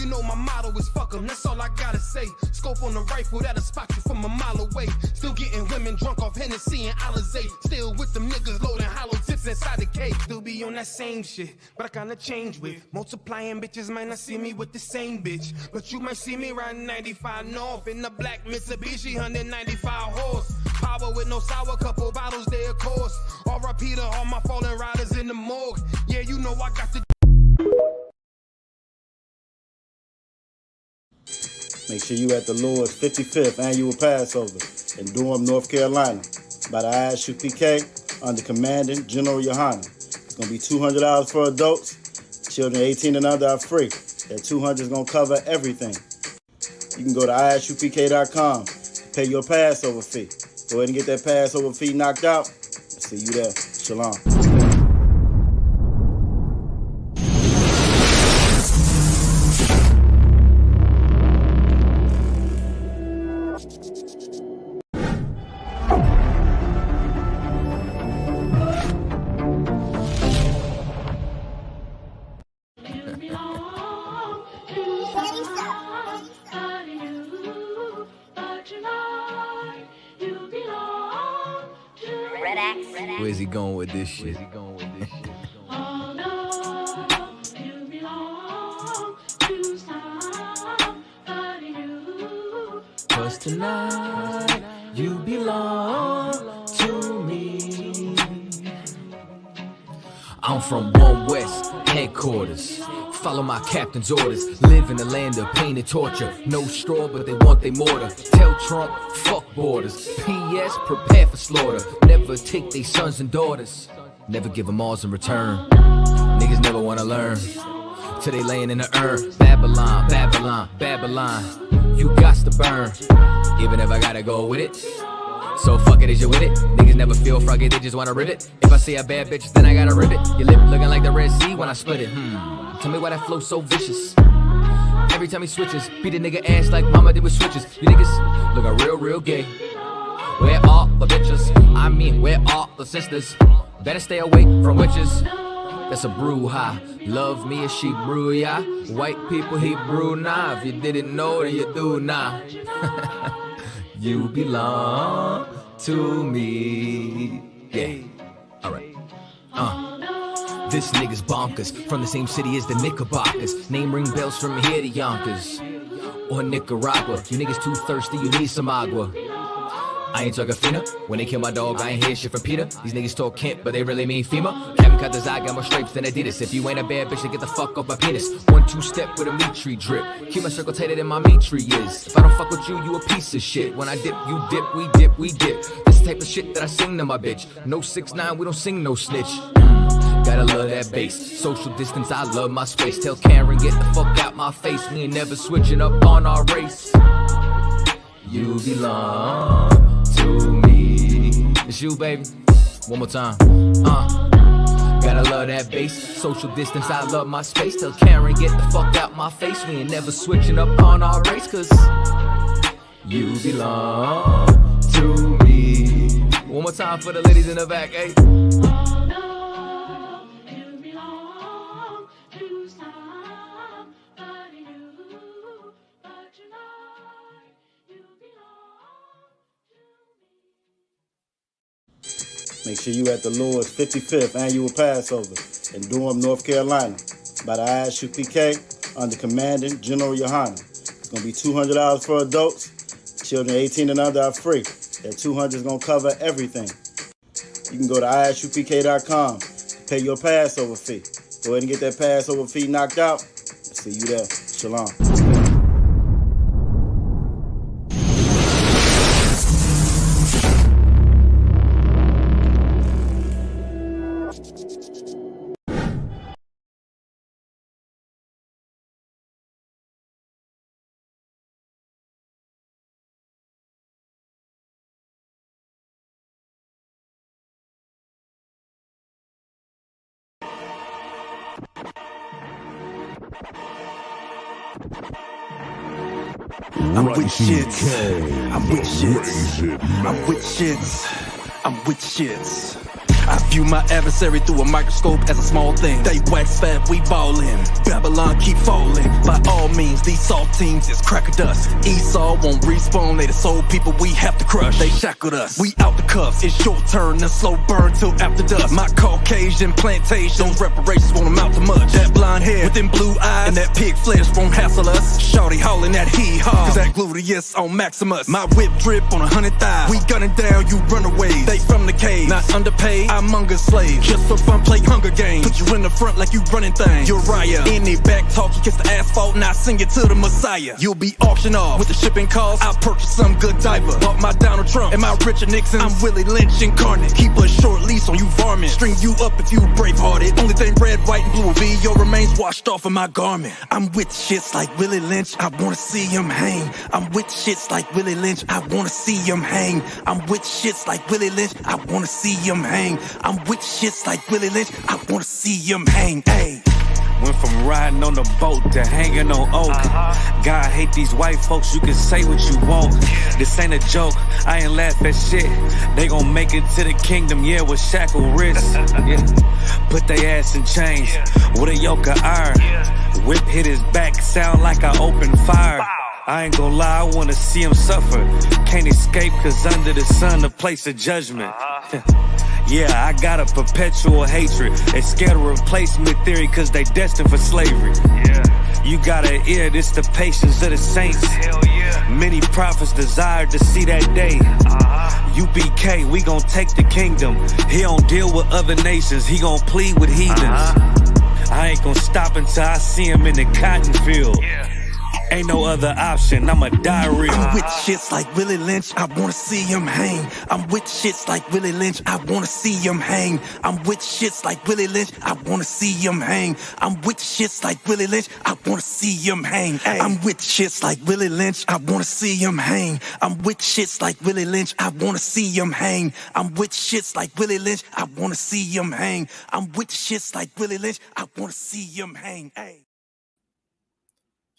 know my motto is fuck 'em, that's all I gotta say. Scope on the rifle, that'll spot you from a mile away. Still getting women drunk off Hennessy and Alizé. Still with them niggas loading hollow tips inside the cake. Still be on that same shit, but I kinda change with. Multiplying bitches might not see me with the same bitch, but you might see me riding 95 North in the black Mitsubishi 195 horse. Power with no sour, couple bottles there, of course. R.I.P. to all my fallen riders in the morgue. Yeah, you know I got the... Make sure you at the Lord's 55th Annual Passover in Durham, North Carolina by the ISUPK under Commandant General Yohana. It's going to be $200 for adults. Children 18 and under are free. That $200 is going to cover everything. You can go to ISUPK.com to pay your Passover fee. Go ahead and get that Passover fee knocked out. I'll see you there. Shalom. Where's he going with this shit? Cause tonight you belong to me. I'm from One West headquarters. Follow my captain's orders. Live in the land of pain and torture. No straw, but they want their mortar. Tell Trump, fuck borders. P.S. prepare for slaughter. Never take their sons and daughters. Never give them alls in return. Niggas never wanna learn. Till they laying in the urn. Babylon, Babylon, Babylon. You got to burn. Even if I gotta go with it. So fuck it, is you with it? Niggas never feel froggy, they just wanna rip it. If I see a bad bitch, then I gotta rip it. Your lip looking like the Red Sea when I split it. Tell me why that flow so vicious. Every time he switches, beat a nigga ass like mama did with switches. You niggas looking real, real gay. Where are the bitches? I mean, where are the sisters? Better stay away from witches. That's a brouhaha. Love me as she brew, yeah. White people, he brew now. If you didn't know, then you do now. You belong to me. Yeah. Alright. This nigga's bonkers. From the same city as the Knickerbockers. Name ring bells from here to Yonkers. Or Nicaragua. You niggas too thirsty, you need some agua. I ain't talking Fina. When they kill my dog, I ain't hear shit from Peter. These niggas talk Kent, but they really mean FEMA. Kevin cut his eye, got more stripes than Adidas. If you ain't a bad bitch, then get the fuck off my penis. 1-2 step with a meat tree drip. Keep my circle tighter than my meat tree is. If I don't fuck with you, you a piece of shit. When I dip, you dip, we dip, we dip. This the type of shit that I sing to my bitch. No 6ix9ine, we don't sing no snitch. Gotta love that bass. Social distance, I love my space. Tell Karen, get the fuck out my face. We ain't never switching up on our race. You belong to me. It's you, baby. One more time. Gotta love that bass. Social distance, I love my space. Tell Karen, get the fuck out my face. We ain't never switching up on our race. Cause you belong to me. One more time for the ladies in the back, eh? Make sure you at the Lord's 55th Annual Passover in Durham, North Carolina by the ISUPK under Commandant General Yohana. It's going to be $200 for adults. Children 18 and under are free. That $200 is going to cover everything. You can go to ISUPK.com to pay your Passover fee. Go ahead and get that Passover fee knocked out. I'll see you there. Shalom. I'm with shits. I'm with shits. I'm with shits. I'm with shits. I I view my adversary through a microscope as a small thing. They wax fat, we ballin'. Babylon keep falling. By all means, these saltines is cracker dust. Esau won't respawn, they the soul people we have to crush. They shackled us, we out the cuffs. It's your turn to slow burn till after dusk. My Caucasian plantation, those reparations won't amount to much. That blonde hair with them blue eyes and that pig flesh won't hassle us. Shawty haulin' that hee-haw, cause that gluteus on Maximus. My whip drip on 100 thighs. We gunning down you runaways. They from the cave, not underpaid. I'm Munga slave, just for fun play Hunger Games. Put you in the front like you running things. Uriah, any back talk, you kiss the asphalt and I sing it to the Messiah. You'll be auctioned off with the shipping costs. I'll purchase some good diver. Bought my Donald Trump and my Richard Nixon. I'm Willie Lynch incarnate. Keep a short leash on you varmint. String you up if you brave-hearted. Only thing red, white, and blue will be your remains washed off of my garment. I'm with shits like Willie Lynch, I wanna see him hang. I'm with shits like Willie Lynch, I wanna see him hang. I'm with shits like Willie Lynch, I wanna see him hang. I'm with shits like Willie Lynch, I wanna see him hang. Hey. Went from riding on the boat to hanging on oak. God hate these white folks, you can say what you want. This ain't a joke, I ain't laugh at shit. They gon' make it to the kingdom, yeah, with shackled wrists. Yeah. Put they ass in chains with a yoke of iron. Whip hit his back, sound like I opened fire. I ain't gon' lie, I wanna see him suffer. Can't escape, cause under the sun, the place of judgment. Yeah, I got a perpetual hatred. They scared of replacement theory cause they destined for slavery. Yeah. You gotta hear this, the patience of the saints. Hell yeah. Many prophets desired to see that day. UPK, we gon' take the kingdom. He don't deal with other nations, he gon' plead with heathens. I ain't gon' stop until I see him in the cotton field. Yeah. Ain't no other option, I'ma die real. I'm with shits like Willie Lynch, I wanna see him hang. I'm with shits like Willie Lynch, I wanna see him hang. I'm with shits like Willie Lynch, I wanna see him hang. I'm with shits like Willie Lynch, I wanna see him hang. I'm with shits like Willie Lynch, I wanna see him hang. I'm with shits like Willie Lynch, I wanna see him hang. I'm with shits like Willie Lynch, I wanna see him hang. I'm with shits like Willie Lynch, I wanna see him hang. Hey.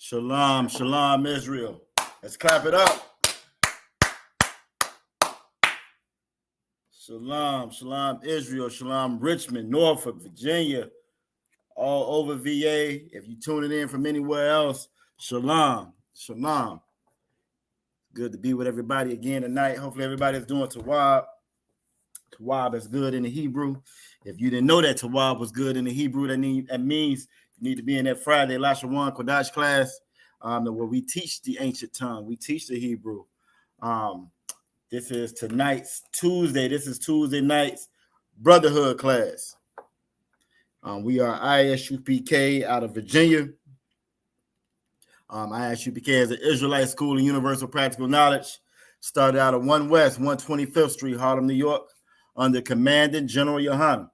Shalom, shalom, Israel. Let's clap it up. Shalom, shalom, Israel. Shalom, Richmond, Norfolk, Virginia, all over VA. If you're tuning in from anywhere else, shalom, shalom. Good to be with everybody again tonight. Hopefully everybody's doing Tawab. Tawab is good in the Hebrew. If you didn't know that Tawab was good in the Hebrew, that means you need to be in that Friday Lashawan Kodash class where we teach the ancient tongue. We teach the Hebrew. This is tonight's Tuesday. This is Tuesday night's Brotherhood class. We are ISUPK out of Virginia. ISUPK is an Israelite school of universal practical knowledge. Started out at 1 West, 125th Street, Harlem, New York, under Commandant General Yohanan.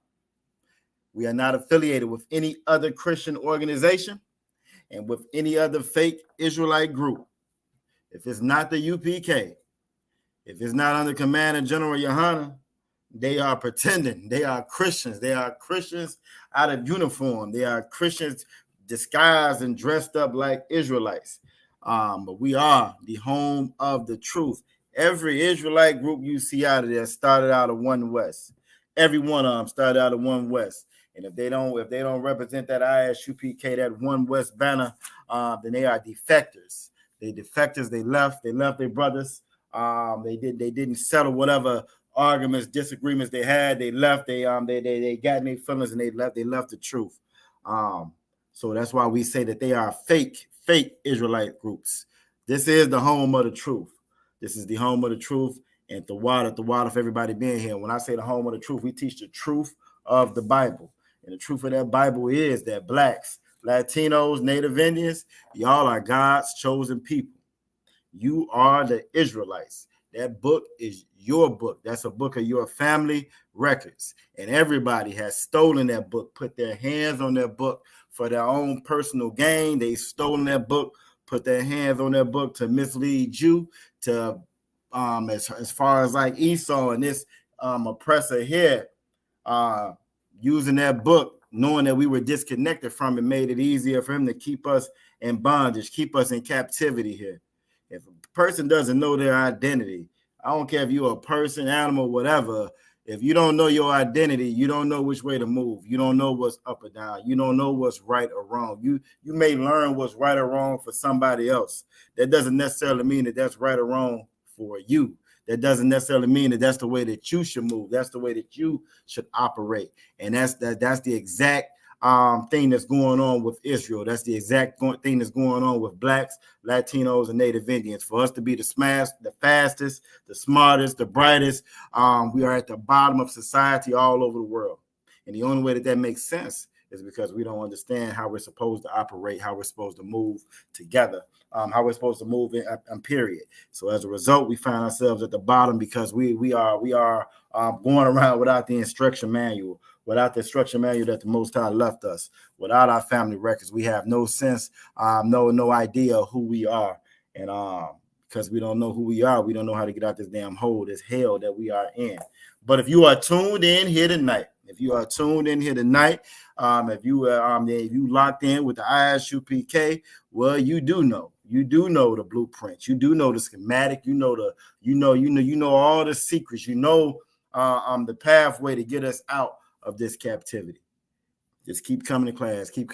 We are not affiliated with any other Christian organization and with any other fake Israelite group. If it's not the UPK, if it's not under Commandant General Yohanan, they are pretending. They are Christians. They are Christians out of uniform. They are Christians disguised and dressed up like Israelites. But we are the home of the truth. Every Israelite group you see out of there started out of 1 West. Every one of them started out of 1 West. And if they don't represent that ISUPK, that 1 West banner, then they are defectors. They defectors. They left their brothers. They didn't settle whatever arguments, disagreements they had. They left. They got in their feelings and they left the truth. So that's why we say that they are fake Israelite groups. This is the home of the truth. This is the home of the truth. And the water for everybody being here. When I say the home of the truth, we teach the truth of the Bible. And the truth of that Bible is that blacks, Latinos, Native Indians, y'all are God's chosen people. You are the Israelites. That book is your book. That's a book of your family records. And everybody has stolen that book, put their hands on that book for their own personal gain. They've stolen that book, put their hands on that book to mislead you, to as far as like Esau and this oppressor here, using that book, knowing that we were disconnected from it, made it easier for him to keep us in bondage, keep us in captivity here. If a person doesn't know their identity, I don't care if you're a person, animal, whatever, If you don't know your identity, you don't know which way to move. You don't know what's up or down. You don't know what's right or wrong. You may learn what's right or wrong for somebody else. That doesn't necessarily mean that that's right or wrong for you. That doesn't necessarily mean that that's the way that you should move. That's the way that you should operate. And that's the exact thing that's going on with Israel. That's the exact thing that's going on with blacks, Latinos, and Native Indians. For us to be the fastest, the smartest, the brightest, we are at the bottom of society all over the world. And the only way that makes sense is because we don't understand how we're supposed to operate, how we're supposed to move together, how we're supposed to move in period. So as a result, we find ourselves at the bottom because we are going around without the instruction manual. Without the instruction manual that the Most High left us, without our family records, we have no sense, no idea who we are. And because we don't know who we are, we don't know how to get out this damn hole, this hell that we are in. But if you are tuned in here tonight, if you locked in with the ISUPK, well, you do know the blueprints, you do know the schematic, you know all the secrets, you know the pathway to get us out of this captivity. Just keep coming to class, keep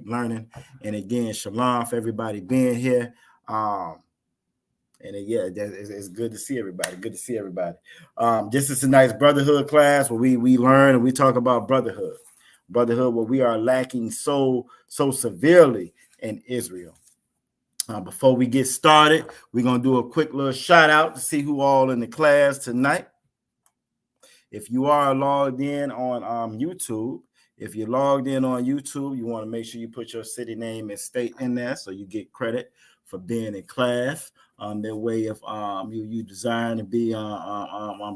learning. And again, shalom for everybody being here. It's good to see everybody. This is a nice brotherhood class where we learn and we talk about brotherhood where we are lacking so severely in Israel. Before we get started, we're going to do a quick little shout out to see who all in the class tonight. If you are logged in on YouTube, you want to make sure you put your city name and state in there so you get credit for being in class. That way, if you desire to be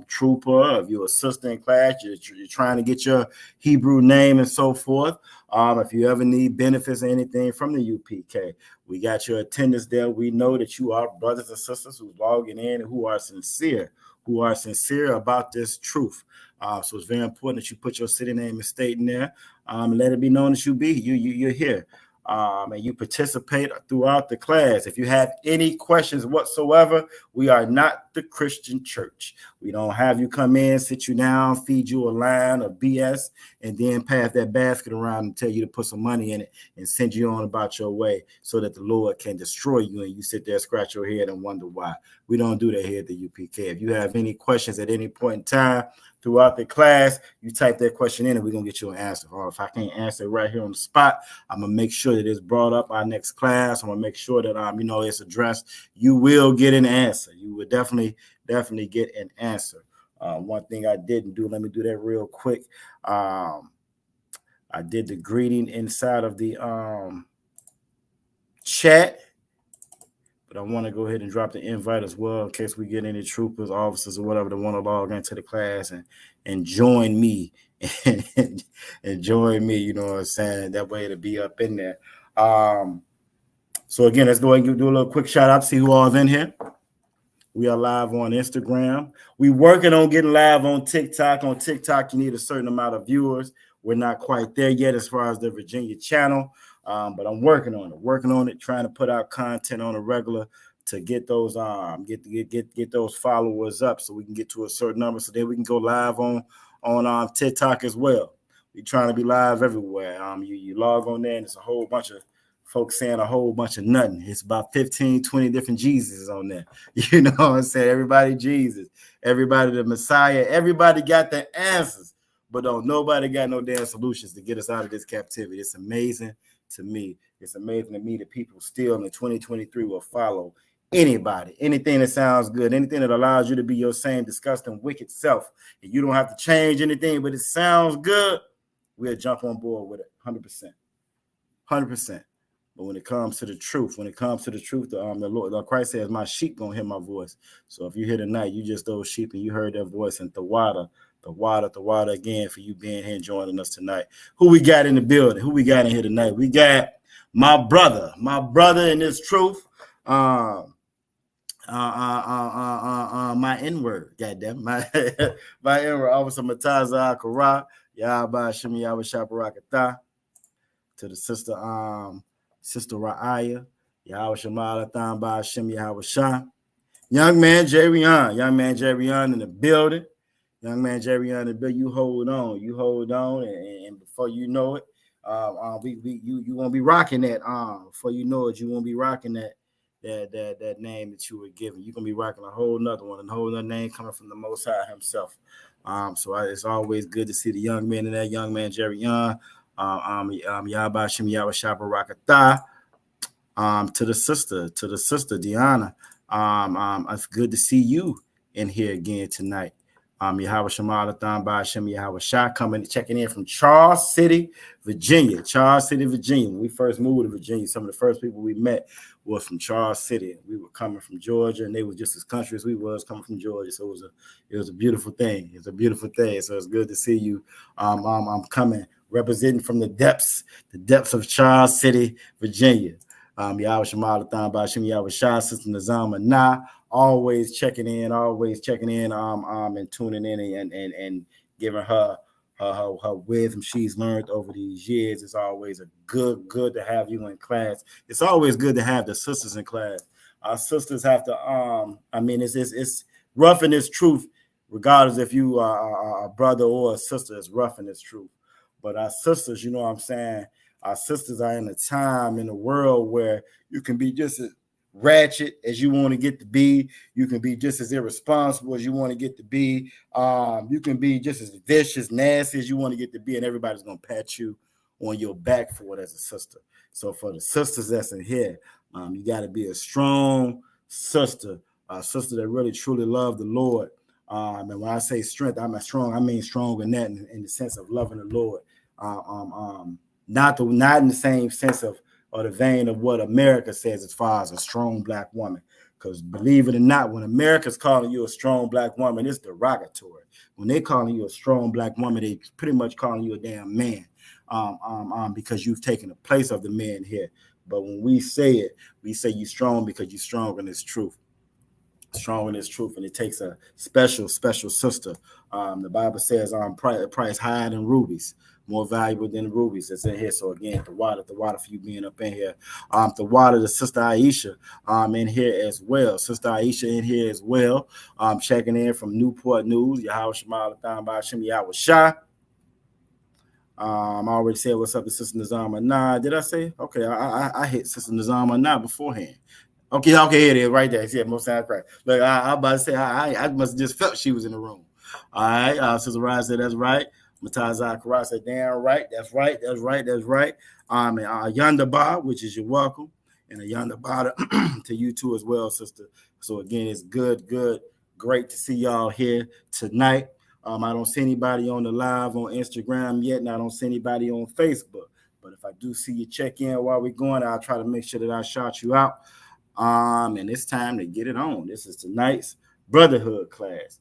trooper, if you're a sister in class, you're trying to get your Hebrew name and so forth. If you ever need benefits or anything from the UPK, we got your attendance there. We know that you are brothers and sisters who's logging in and who are sincere about this truth. So it's very important that you put your city name and state in there. Let it be known that you're here. And you participate throughout the class. If you have any questions whatsoever, we are not the Christian church. We don't have you come in, sit you down, feed you a line of BS, and then pass that basket around and tell you to put some money in it and send you on about your way so that the Lord can destroy you and you sit there, scratch your head and wonder why. We don't do that here at the UPK. If you have any questions at any point in time throughout the class, you type that question in and we're going to get you an answer. Or if I can't answer it right here on the spot, I'm going to make sure that it's brought up our next class. I'm going to make sure that, it's addressed. You will get an answer. You will definitely get an answer. One thing I didn't do, let me do that real quick. I did the greeting inside of the chat. But I want to go ahead and drop the invite as well in case we get any troopers, officers, or whatever that want to log into the class and join me. and join me, you know what I'm saying? That way it'll be up in there. So again, let's go ahead and do a little quick shout out to see who all is in here. We are live on Instagram. We're working on getting live on TikTok. On TikTok, you need a certain amount of viewers. We're not quite there yet as far as the Virginia channel. But I'm working on it, trying to put out content on a regular to get those get those followers up so we can get to a certain number so then we can go live on TikTok as well. We're trying to be live everywhere. You log on there and it's a whole bunch of folks saying a whole bunch of nothing. It's about 15, 20 different Jesuses on there. You know what I'm saying? Everybody Jesus, everybody the Messiah, everybody got the answers, but nobody got no damn solutions to get us out of this captivity. It's amazing to me. It's amazing to me that people still in 2023 will follow anybody, anything that sounds good, anything that allows you to be your same disgusting, wicked self. And you don't have to change anything, but it sounds good. We'll jump on board with it 100%. But when it comes to the truth, the Lord Christ says, my sheep gonna hear my voice. So if you're here tonight, you just those sheep and you heard that voice, and the water again for you being here and joining us tonight. Who we got in the building? Who we got in here tonight? We got my brother in this truth. My N-word, goddamn. My N-word, Officer Mataza Akara, Yahba Shimi Yahba Shaparakata, to the sister Ra'aya, Yahba Shamala Thamba Shimi Yahba Shah. Young man Jerry on in the building. Young man Jerry on the bill, you hold on, and before you know it, you won't be rocking that. Before you know it, you won't be rocking that name that you were given. You're gonna be rocking a whole nother one, a whole nother name coming from the Most High Himself. It's always good to see the young man and that young man Jerry Young. Yabba Shim Yabba Shabba Rakatha. To the sister Deanna. It's good to see you in here again tonight. Yahweh Shemalathan by Hashem Yahweh Shah coming checking in from Charles City, Virginia. Charles City, Virginia. When we first moved to Virginia, some of the first people we met was from Charles City. We were coming from Georgia, and they were just as country as we was coming from Georgia. So it was a beautiful thing. It's a beautiful thing. So it's good to see you. I'm coming representing from the depths of Charles City, Virginia. Yahweh Shemalathan by Hashem Yahweh Shah, Sister Nazama Nah. Always checking in, and tuning in and giving her wisdom she's learned over these years. It's always a good to have you in class. It's always good to have the sisters in class. Our sisters have to it's rough in its truth, regardless if you are a brother or a sister. It's rough in its truth. But our sisters, you know what I'm saying? Our sisters are in a time in the world where you can be just as ratchet as you want to get to be. You can be just as irresponsible as you want to get to be. You can be just as vicious, nasty as you want to get to be, and everybody's going to pat you on your back for it as a sister. So for the sisters that's in here, you got to be a strong sister, a sister that really truly love the Lord. And when I say strength, I mean strong in that in the sense of loving the Lord. Not in the same sense of or the vein of what America says as far as a strong black woman. Because believe it or not, when America's calling you a strong black woman, it's derogatory. When they calling you a strong black woman, they pretty much calling you a damn man, because you've taken the place of the man here. But when we say it, we say you're strong because you're strong in this truth. Strong in this truth, and it takes a special sister. The Bible says price higher than rubies, more valuable than rubies. That's in here. So again, the water for you being up in here. The sister Aisha in here as well. Sister Aisha in here as well. Checking in from Newport News. Yahweh Shemalathan by Hashem Yahweh Shah. I already said what's up to Sister Nazama Nah. Did I say? Okay, I hit Sister Nazama Nah beforehand. Okay, here it is, right there. Yeah, most sound correct. Look, I about to say I must have just felt she was in the room. All right, Sister Ryan said that's right. Matazah Karat said damn right. That's right. And Yonder Ba, which is you're welcome, and a Yonder Ba to you too as well, sister. So again, it's good, great to see y'all here tonight. I don't see anybody on the live on Instagram yet, and I don't see anybody on Facebook. But if I do see you check in while we're going, I'll try to make sure that I shout you out. And it's time to get it on. This is tonight's Brotherhood class.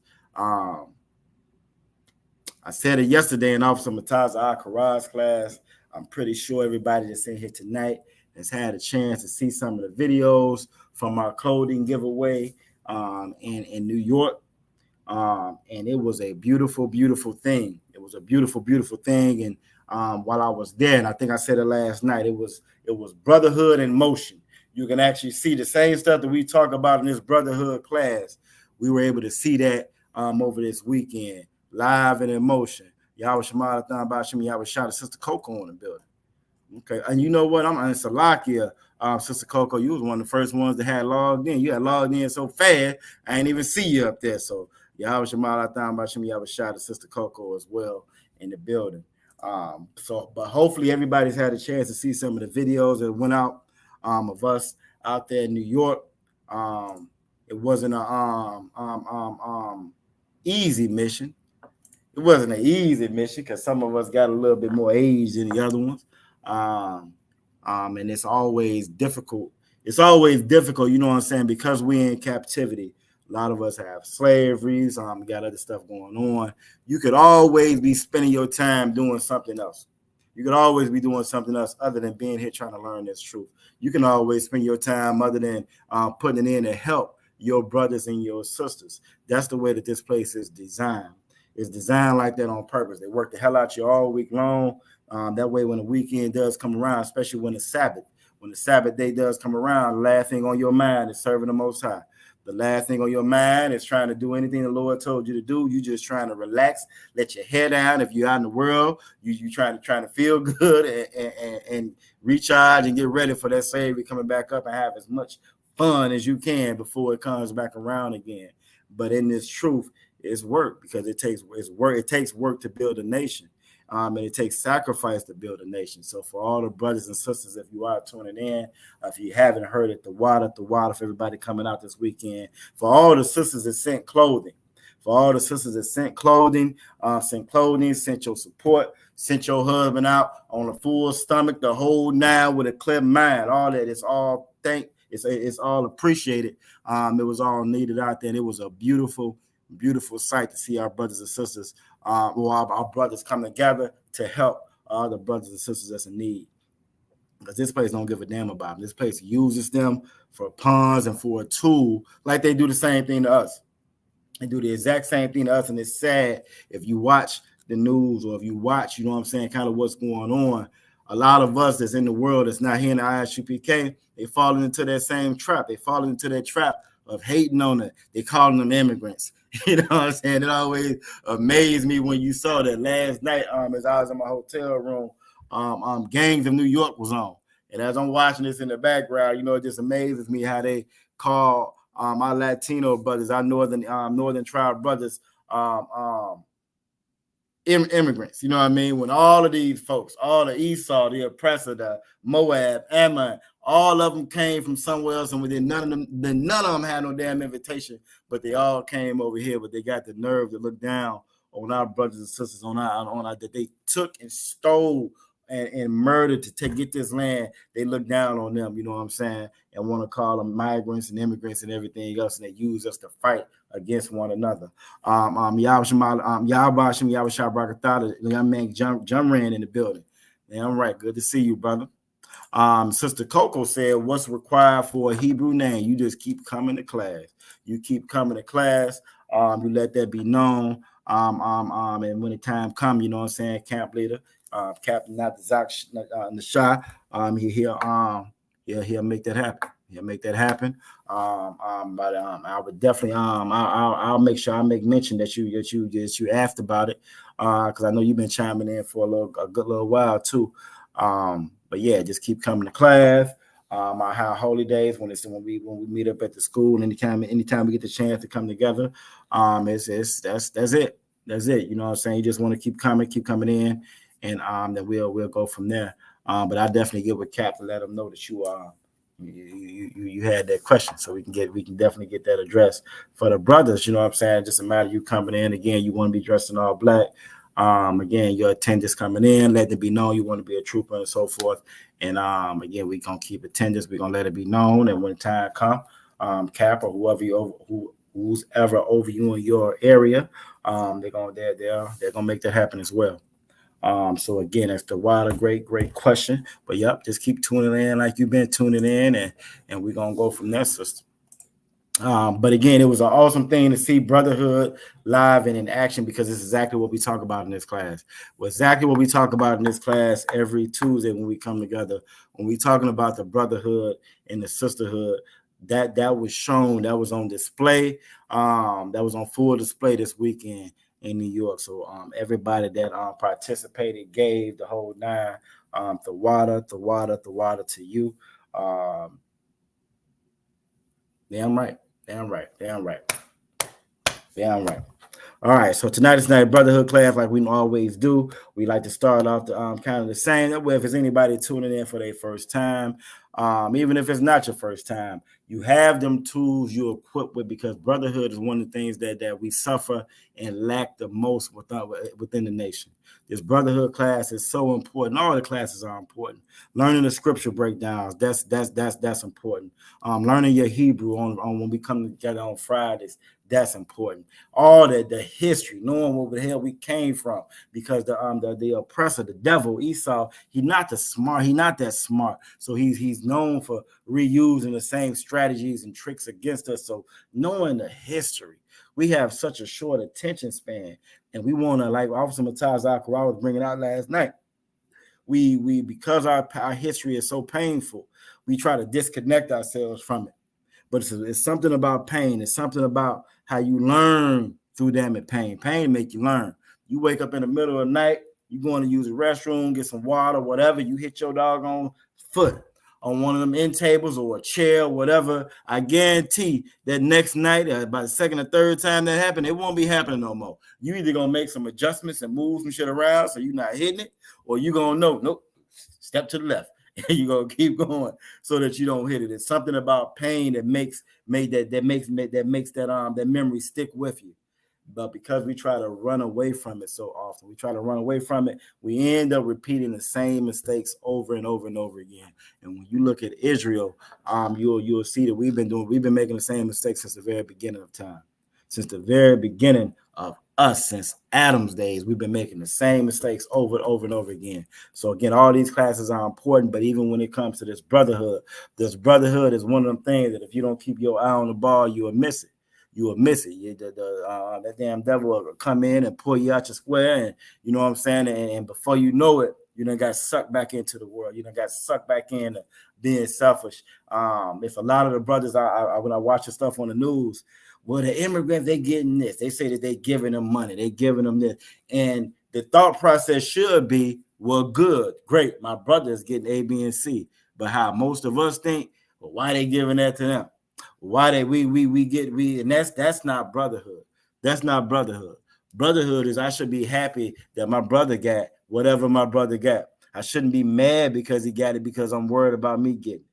I said it yesterday in Officer Matazah Karat's class. I'm pretty sure everybody that's in here tonight has had a chance to see some of the videos from our clothing giveaway in New York. And it was a beautiful thing. It was a beautiful thing. And while I was there, and I think I said it last night, it was Brotherhood in motion. You can actually see the same stuff that we talk about in this Brotherhood class. We were able to see that over this weekend, live and in motion. Yahweh Shemalathan by Hashem Yahweh Shah, Sister Coco in the building. Okay, and you know what? I'm in Salakia, Sister Coco. You was one of the first ones that had logged in. You had logged in so fast, I didn't even see you up there. So Yahweh Shemalathan by Hashem Yahweh Shah, Sister Coco as well in the building. But hopefully everybody's had a chance to see some of the videos that went out. Of us out there in New York. It wasn't a easy mission. It wasn't an easy mission because some of us got a little bit more age than the other ones. And it's always difficult. It's always difficult, you know what I'm saying, because we're in captivity. A lot of us have slaveries. Got other stuff going on. You could always be spending your time doing something else. You could always be doing something else other than being here trying to learn this truth. You can always spend your time other than putting it in to help your brothers and your sisters. That's the way that this place is designed. It's designed like that on purpose. They work the hell out you all week long. That way when the weekend does come around, especially when the Sabbath day does come around, the last thing on your mind is serving the Most High. the last thing on your mind is trying to do anything the Lord told you to do. You just trying to relax, let your hair down. If you're out in the world, you trying to feel good and recharge and get ready for that Savior coming back up and have as much fun as you can before it comes back around again. But in this truth, it's work, because it takes work. It takes work to build a nation. And it takes sacrifice to build a nation. So for all the brothers and sisters, if you are tuning in, if you haven't heard it, the water for everybody coming out this weekend. For all the sisters that sent clothing. For all the sisters that sent clothing, sent your support, sent your husband out on a full stomach, the whole nine with a clear mind. All that, it's all it's all appreciated. It was all needed out there, and it was a beautiful sight to see our brothers and sisters, our brothers come together to help the brothers and sisters that's in need. Because this place don't give a damn about them. This place uses them for pawns and for a tool, like they do the same thing to us. They do the exact same thing to us, and it's sad if you watch the news or if you watch, you know what I'm saying, kind of what's going on. A lot of us that's in the world that's not here in the ISUPK, they falling into that same trap. They falling into that trap of hating on it. They calling them immigrants. You know what I'm saying? It always amazed me when you saw that last night. As I was in my hotel room, Gangs of New York was on, and as I'm watching this in the background, you know, it just amazes me how they call our Latino brothers, our northern tribe brothers, immigrants. You know what I mean? When all of these folks, all the Esau, the Oppressor, the Moab, Ammon, all of them came from somewhere else, and within none of them had no damn invitation, but they all came over here. But they got the nerve to look down on our brothers and sisters, on our that they took and stole and murdered to get this land. They look down on them, you know what I'm saying, and want to call them migrants and immigrants and everything else, and they use us to fight against one another. The young man Jumran in the building. Damn right, good to see you, brother. Sister Coco said, what's required for a Hebrew name? You just keep coming to class. You keep coming to class. You let that be known. And when the time comes, you know what I'm saying, camp leader, Captain Natazak Nashai, he'll make that happen. He'll make that happen. But I would definitely I'll make sure I make mention that you asked about it, because I know you've been chiming in for a good little while too. But yeah, just keep coming to class. Our holy days when we meet up at the school, anytime we get the chance to come together, that's it. That's it. You know what I'm saying? You just want to keep coming in, and then we'll go from there. But I definitely get with Cap to let them know that you had that question, so we can definitely get that addressed for the brothers. You know what I'm saying? Just a matter of you coming in. Again, you want to be dressed in all black. Again, your attendance coming in, let it be known you want to be a trooper and so forth. And again, we're gonna keep attendance. We're gonna let it be known, and when the time comes, Cap or who's ever over you in your area, they're gonna make that happen as well. So again, that's the wild, great question. But yep, just keep tuning in like you've been tuning in, and we're gonna go from there, sister. But again, it was an awesome thing to see Brotherhood live and in action, because it's exactly what we talk about in this class. Well, exactly what we talk about in this class every Tuesday when we come together. When we're talking about the brotherhood and the sisterhood, that was shown, that was on display, that was on full display this weekend in New York. So everybody that participated, gave the whole nine, the water to you. Damn right. All right, so tonight is night Brotherhood class, like we always do. We like to start off the kind of the same. That way, if it's anybody tuning in for their first time, even if it's not your first time, you have them tools you're equipped with, because brotherhood is one of the things that we suffer and lack the most within the nation. This brotherhood class is so important. All the classes are important. Learning the scripture breakdowns, that's important. Learning your Hebrew on when we come together on Fridays, that's important. All the history, knowing where the hell we came from, because the oppressor, the devil, Esau, he's not that smart. So he's known for reusing the same strategies and tricks against us. So knowing the history, we have such a short attention span, and we want to, like Officer Mataz Akara was bringing out last night, we because our history is so painful, we try to disconnect ourselves from it. But it's something about pain. It's something about how you learn through damn pain. Pain make you learn. You wake up in the middle of the night, you going to use a restroom, get some water, whatever. You hit your doggone foot on one of them end tables or a chair, or whatever. I guarantee that next night, by the second or third time that happened, it won't be happening no more. You either gonna make some adjustments and move some shit around so you're not hitting it, or you gonna know, nope, step to the left. And you're gonna keep going so that you don't hit it. It's something about pain that makes that memory stick with you. But because we try to run away from it so often, we end up repeating the same mistakes over and over and over again. And when you look at Israel, you'll see that we've been making the same mistakes since the very beginning of time. Since the very beginning of us, since Adam's days, we've been making the same mistakes over and over and over again. So again, all these classes are important, but even when it comes to this brotherhood is one of them things that if you don't keep your eye on the ball, you will miss it. That damn devil will come in and pull you out your square, and you know what I'm saying. And before you know it, you done got sucked back into the world. You done got sucked back into being selfish. If a lot of the brothers, when I watch the stuff on the news, well, the immigrants, they getting this. They say that they giving them money. They giving them this. And the thought process should be, well, good, great. My brother is getting A, B, and C. But how most of us think, well, why they giving that to them? Why they and that's not brotherhood. That's not brotherhood. Brotherhood is I should be happy that my brother got whatever my brother got. I shouldn't be mad because he got it because I'm worried about me getting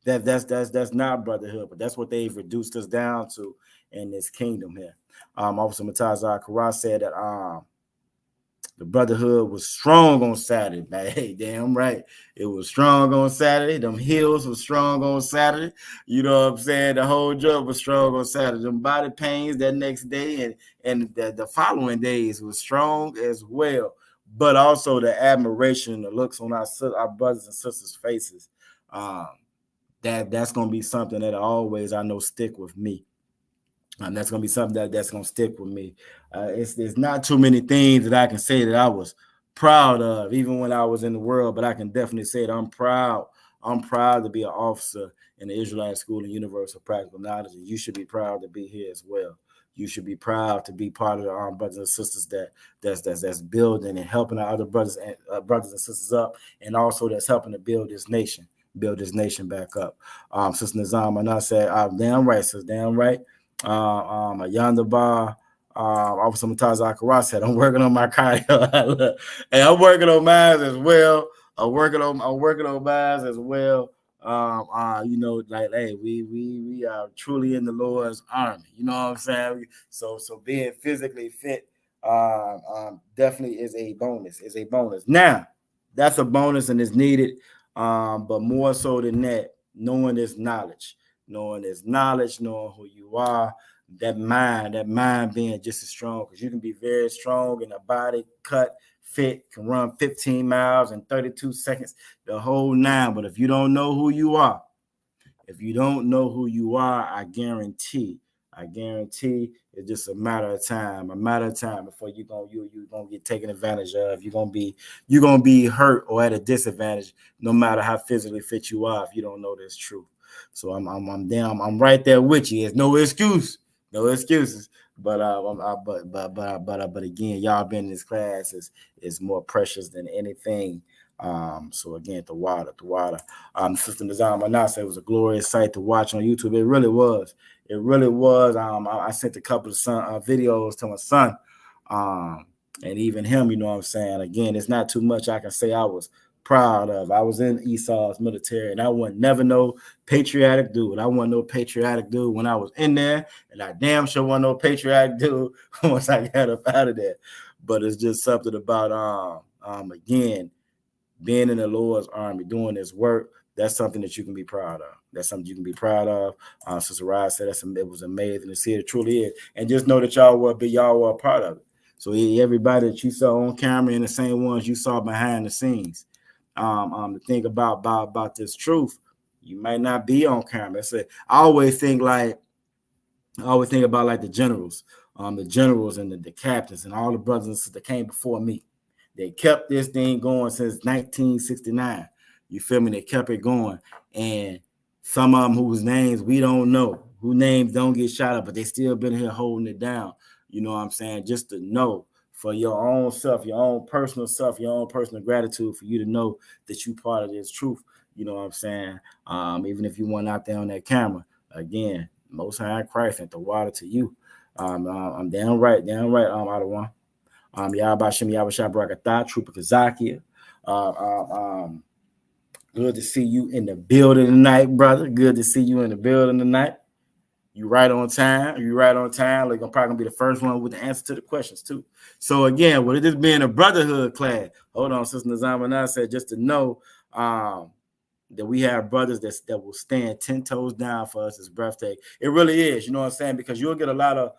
it. That's not brotherhood, but that's what they've reduced us down to in this kingdom here. Officer Matazar Karas said that the brotherhood was strong on Saturday. Man, hey, damn right. It was strong on Saturday. Them heels was strong on Saturday. You know what I'm saying? The whole job was strong on Saturday. Them body pains that next day and the following days was strong as well. But also the admiration, the looks on our brothers and sisters' faces. That's going to be something that always I know stick with me. And that's going to be something that's going to stick with me. There's not too many things that I can say that I was proud of, even when I was in the world, but I can definitely say that I'm proud. I'm proud to be an officer in the Israelite School and Universal Practical Knowledge, and you should be proud to be here as well. You should be proud to be part of the armed brothers and sisters that's building and helping our other brothers and sisters up, and also that's helping to build this nation back up. Sister Nizam Anna said, damn right, sis, damn right. Yonder Bar, Officer Matazar Karas said, I'm working on my cardio. Hey, I'm working on mine as well. I'm working on mine as well. You know, like, hey, we are truly in the Lord's army. You know what I'm saying? So being physically fit definitely is a bonus. Now, that's a bonus and is needed. But more so than that, knowing this knowledge, knowing who you are, that mind being just as strong, because you can be very strong in a body, cut, fit, can run 15 miles in 32 seconds, the whole nine. But if you don't know who you are, I guarantee it's just a matter of time before you're gonna get taken advantage of. You're gonna be hurt or at a disadvantage, no matter how physically fit you are, if you don't know this truth. So I'm right there with you. There's no excuses. But again, y'all being in this class is more precious than anything. So again, the water. Sister Nizam Anna said it was a glorious sight to watch on YouTube. It really was. I sent a couple of videos to my son, and even him. You know what I'm saying? Again, it's not too much I can say I was proud of. I was in Esau's military, and I wasn't never no patriotic dude. I wasn't no patriotic dude when I was in there, and I damn sure wasn't no patriotic dude once I got up out of there. But it's just something about again, being in the Lord's army, doing this work. That's something that you can be proud of. Sister Rod said it was amazing to see it. It truly is. And just know that y'all were a part of it. So everybody that you saw on camera and the same ones you saw behind the scenes. To think about this truth, you might not be on camera. I always think about like the generals and the captains and all the brothers and sisters that came before me. They kept this thing going since 1969. You feel me? They kept it going. And Some of them whose names we don't know, whose names don't get shot up, but they still been here holding it down. You know what I'm saying? Just to know for your own self, your own personal self, your own personal gratitude for you to know that you part of this truth. You know what I'm saying? Even if you weren't out there on that camera, again, Most High in Christ and the water to you. I'm damn right, out of one. Yabashim Yabashah Barakatah, Trooper Kazakia. Good to see you in the building tonight, brother. Good to see you in the building tonight. You right on time. Like I'm probably gonna be the first one with the answer to the questions too. So again, with this being a brotherhood class, hold on, Sister Nazamana said just to know that we have brothers that will stand 10 toes down for us is breathtaking. It really is, you know what I'm saying? Because you'll get a lot of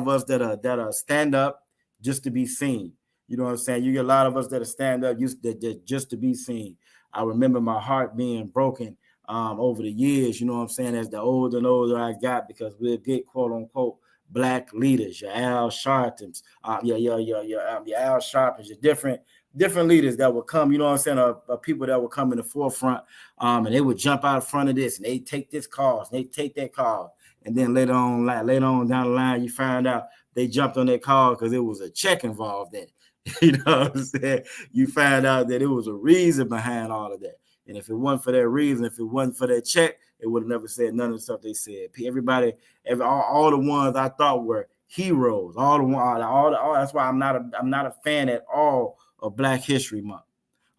us that are stand up just to be seen. You know what I'm saying? You get a lot of us that are stand up just to be seen. I remember my heart being broken over the years, you know what I'm saying, as the older and older I got, because we'll get quote unquote black leaders, your Al Sharptons, your Al Sharptons, your different leaders that would come, you know what I'm saying, people that would come in the forefront, and they would jump out in front of this, and they take this cause, and they take that cause, and then later on down the line, you find out they jumped on that cause because it was a check involved in it. You know what I'm saying? You find out that it was a reason behind all of that. And if it wasn't for that reason, if it wasn't for that check, it would have never said none of the stuff they said. All the ones I thought were heroes, that's why I'm not a fan at all of Black History Month.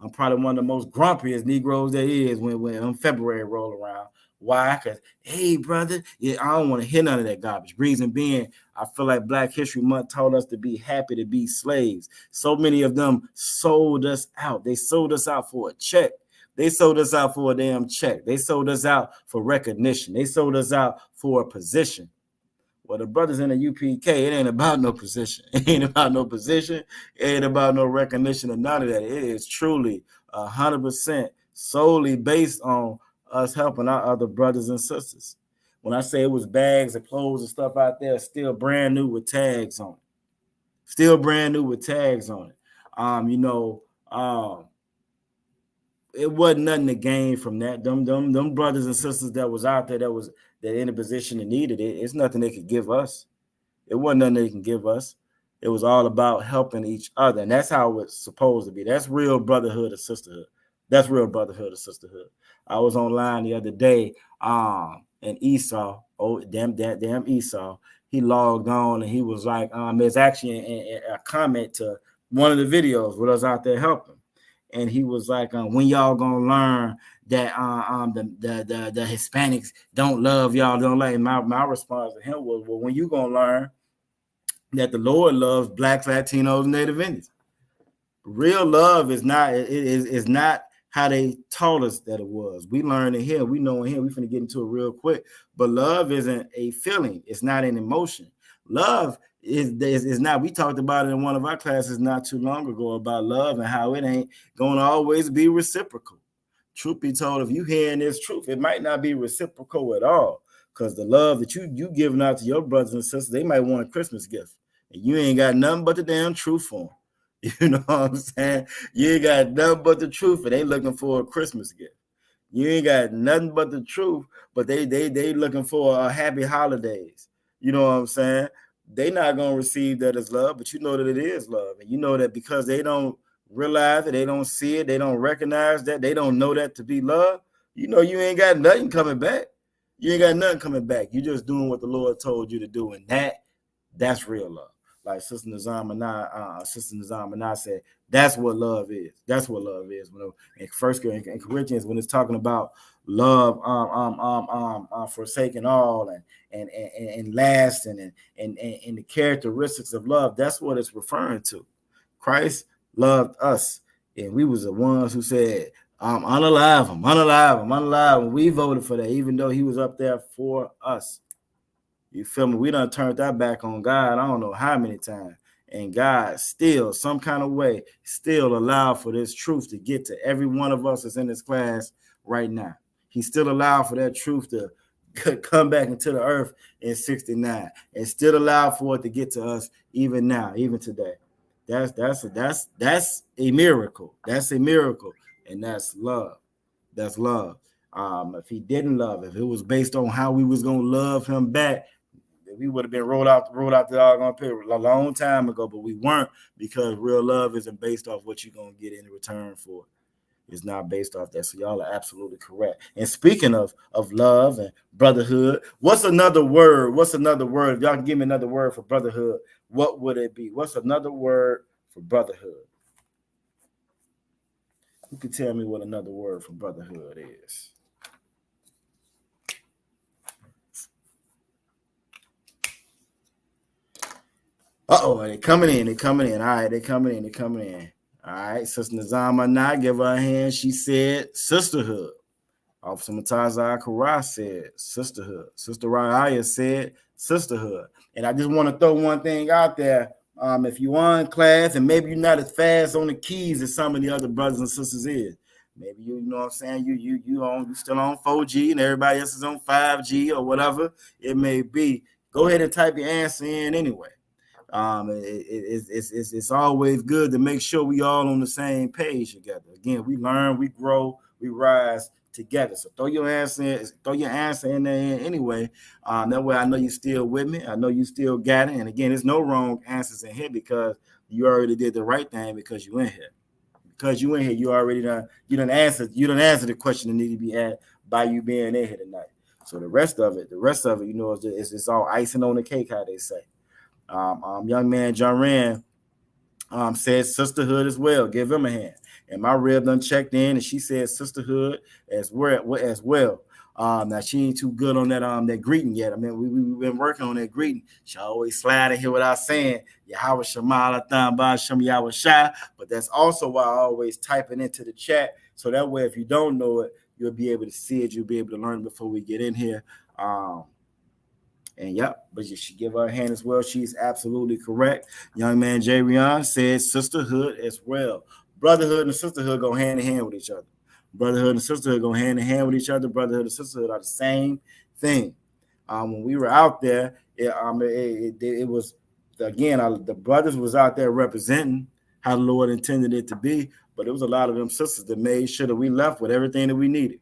I'm probably one of the most grumpiest Negroes there is when February roll around. Why? Because, hey, brother, I don't want to hear none of that garbage. Reason being, I feel like Black History Month told us to be happy to be slaves. So many of them sold us out. They sold us out for a check. They sold us out for a damn check. They sold us out for recognition. They sold us out for a position. Well, the brothers in the UPK, it ain't about no position. It ain't about no position. It ain't about no recognition or none of that. It is truly 100% solely based on us helping our other brothers and sisters. When I say it was bags of clothes and stuff out there, still brand new with tags on it. Still brand new with tags on it. It wasn't nothing to gain from that. Them brothers and sisters that was out there that in a position and needed it, it's nothing they could give us. It wasn't nothing they can give us. It was all about helping each other. And that's how it's supposed to be. That's real brotherhood or sisterhood. That's real brotherhood or sisterhood. I was online the other day, and Esau, damn Esau, he logged on and he was like, it's actually a comment to one of the videos with us out there helping. And he was like, when y'all gonna learn that the Hispanics don't love y'all, don't like. My response to him was, well, when you gonna learn that the Lord loves Blacks, Latinos, and Native Indians? Real love is not how they taught us that it was. We learned in here, we know in here, we finna get into it real quick. But love isn't a feeling, it's not an emotion. Love is not, we talked about it in one of our classes not too long ago about love and how it ain't gonna always be reciprocal. Truth be told, if you hearing this truth, it might not be reciprocal at all, because the love that you giving out to your brothers and sisters, they might want a Christmas gift, and you ain't got nothing but the damn truth for them. You know what I'm saying? You ain't got nothing but the truth, and they looking for a Christmas gift. You ain't got nothing but the truth, but they looking for a happy holidays. You know what I'm saying? They not gonna receive that as love, but you know that it is love, and you know that because they don't realize it, they don't see it, they don't recognize that, they don't know that to be love. You know, you ain't got nothing coming back. You ain't got nothing coming back. You just doing what the Lord told you to do, and that's real love. Like Sister Nizam said, that's what love is. That's what love is. When in Corinthians, when it's talking about love, forsaking all and lasting and the characteristics of love, that's what it's referring to. Christ loved us, and we was the ones who said, unalive him. And we voted for that, even though he was up there for us. You feel me? We done turned that back on God, I don't know how many times. And God still, some kind of way, still allowed for this truth to get to every one of us that's in this class right now. He still allowed for that truth to come back into the earth in 69, and still allowed for it to get to us even now, even today. That's a miracle. That's a miracle, and that's love. That's love. If he didn't love, if it was based on how we was gonna love him back, we would have been rolled out the doggone pit a long time ago, but we weren't, because real love isn't based off what you're gonna get in return for. It's not based off that. So y'all are absolutely correct. And speaking of love and brotherhood, what's another word? What's another word? If y'all can give me another word for brotherhood, what would it be? What's another word for brotherhood? Who can tell me what another word for brotherhood is? Uh-oh, they coming in. All right, they coming in. All right, Sister Nazama Nah, give her a hand. She said sisterhood. Officer Mataza Akara said sisterhood. Sister Raya said sisterhood. And I just want to throw one thing out there. If you are in class and maybe you're not as fast on the keys as some of the other brothers and sisters is, maybe you know what I'm saying, you still on 4G and everybody else is on 5G or whatever it may be. Go ahead and type your answer in anyway. It's always good to make sure we all on the same page together. Again, we learn, we grow, we rise together. So throw your answer in there anyway. That way I know you still with me. I know you still got it. And again, there's no wrong answers in here, because you already did the right thing because you in here. Because you in here, you already done answered the question that need to be asked by you being in here tonight. So the rest of it, you know, it's all icing on the cake, how they say. Young man John Rand said sisterhood as well. Give him a hand. And my rib done checked in, and she said sisterhood as well. Now she ain't too good on that greeting yet. I mean, we've been working on that greeting. She always slide in here without saying Yahweh Shema Lathan Shem Yahweh Shai. But that's also why I always type it into the chat, so that way if you don't know it, you'll be able to see it. You'll be able to learn before we get in here. And yep, but you should give her a hand as well. She's absolutely correct. Young man Jay Rion says sisterhood as well. Brotherhood and sisterhood go hand in hand with each other. Brotherhood and sisterhood go hand in hand with each other. Brotherhood and sisterhood are the same thing. When we were out there, it was, again, the brothers was out there representing how the Lord intended it to be, but it was a lot of them sisters that made sure that we left with everything that we needed.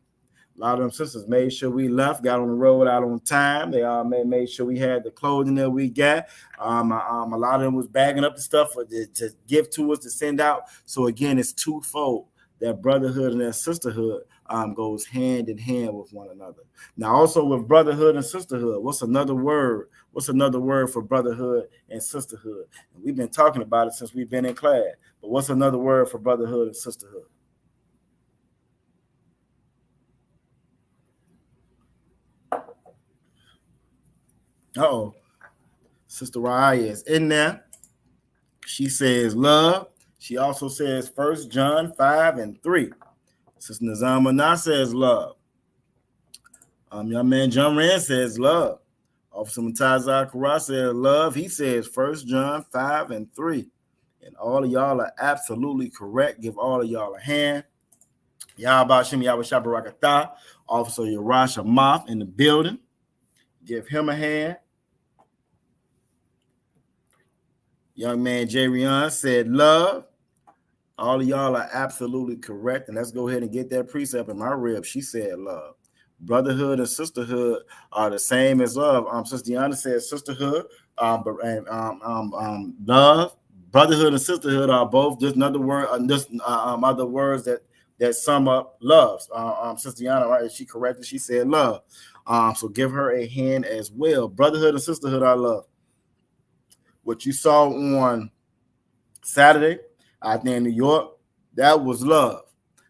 A lot of them sisters made sure we left, got on the road out on time. They made sure we had the clothing that we got. A lot of them was bagging up the stuff to give to us, to send out. So again, it's twofold. That brotherhood and that sisterhood goes hand in hand with one another. Now, also with brotherhood and sisterhood, what's another word? What's another word for brotherhood and sisterhood? And we've been talking about it since we've been in class. But what's another word for brotherhood and sisterhood? Uh-oh. Sister Raya is in there. She says love. She also says 1 John 5:3. Sister Nazama Na says love. Young man John Rand says love. Officer Mataza Akara says love. He says 1 John 5:3. And all of y'all are absolutely correct. Give all of y'all a hand. Yahweh Shem Yahweh Shabarakatah. Officer Yarasha Moth in the building. Give him a hand. Young man Jay Rion said love. All of y'all are absolutely correct. And let's go ahead and get that precept in my rib. She said love. Brotherhood and sisterhood are the same as love. Sister Deanna said sisterhood, love. Brotherhood and sisterhood are both just another word, other words that sum up love. Sister Deanna, right? She corrected. She said love. So give her a hand as well. Brotherhood and sisterhood are love. What you saw on Saturday out there in New York, that was love.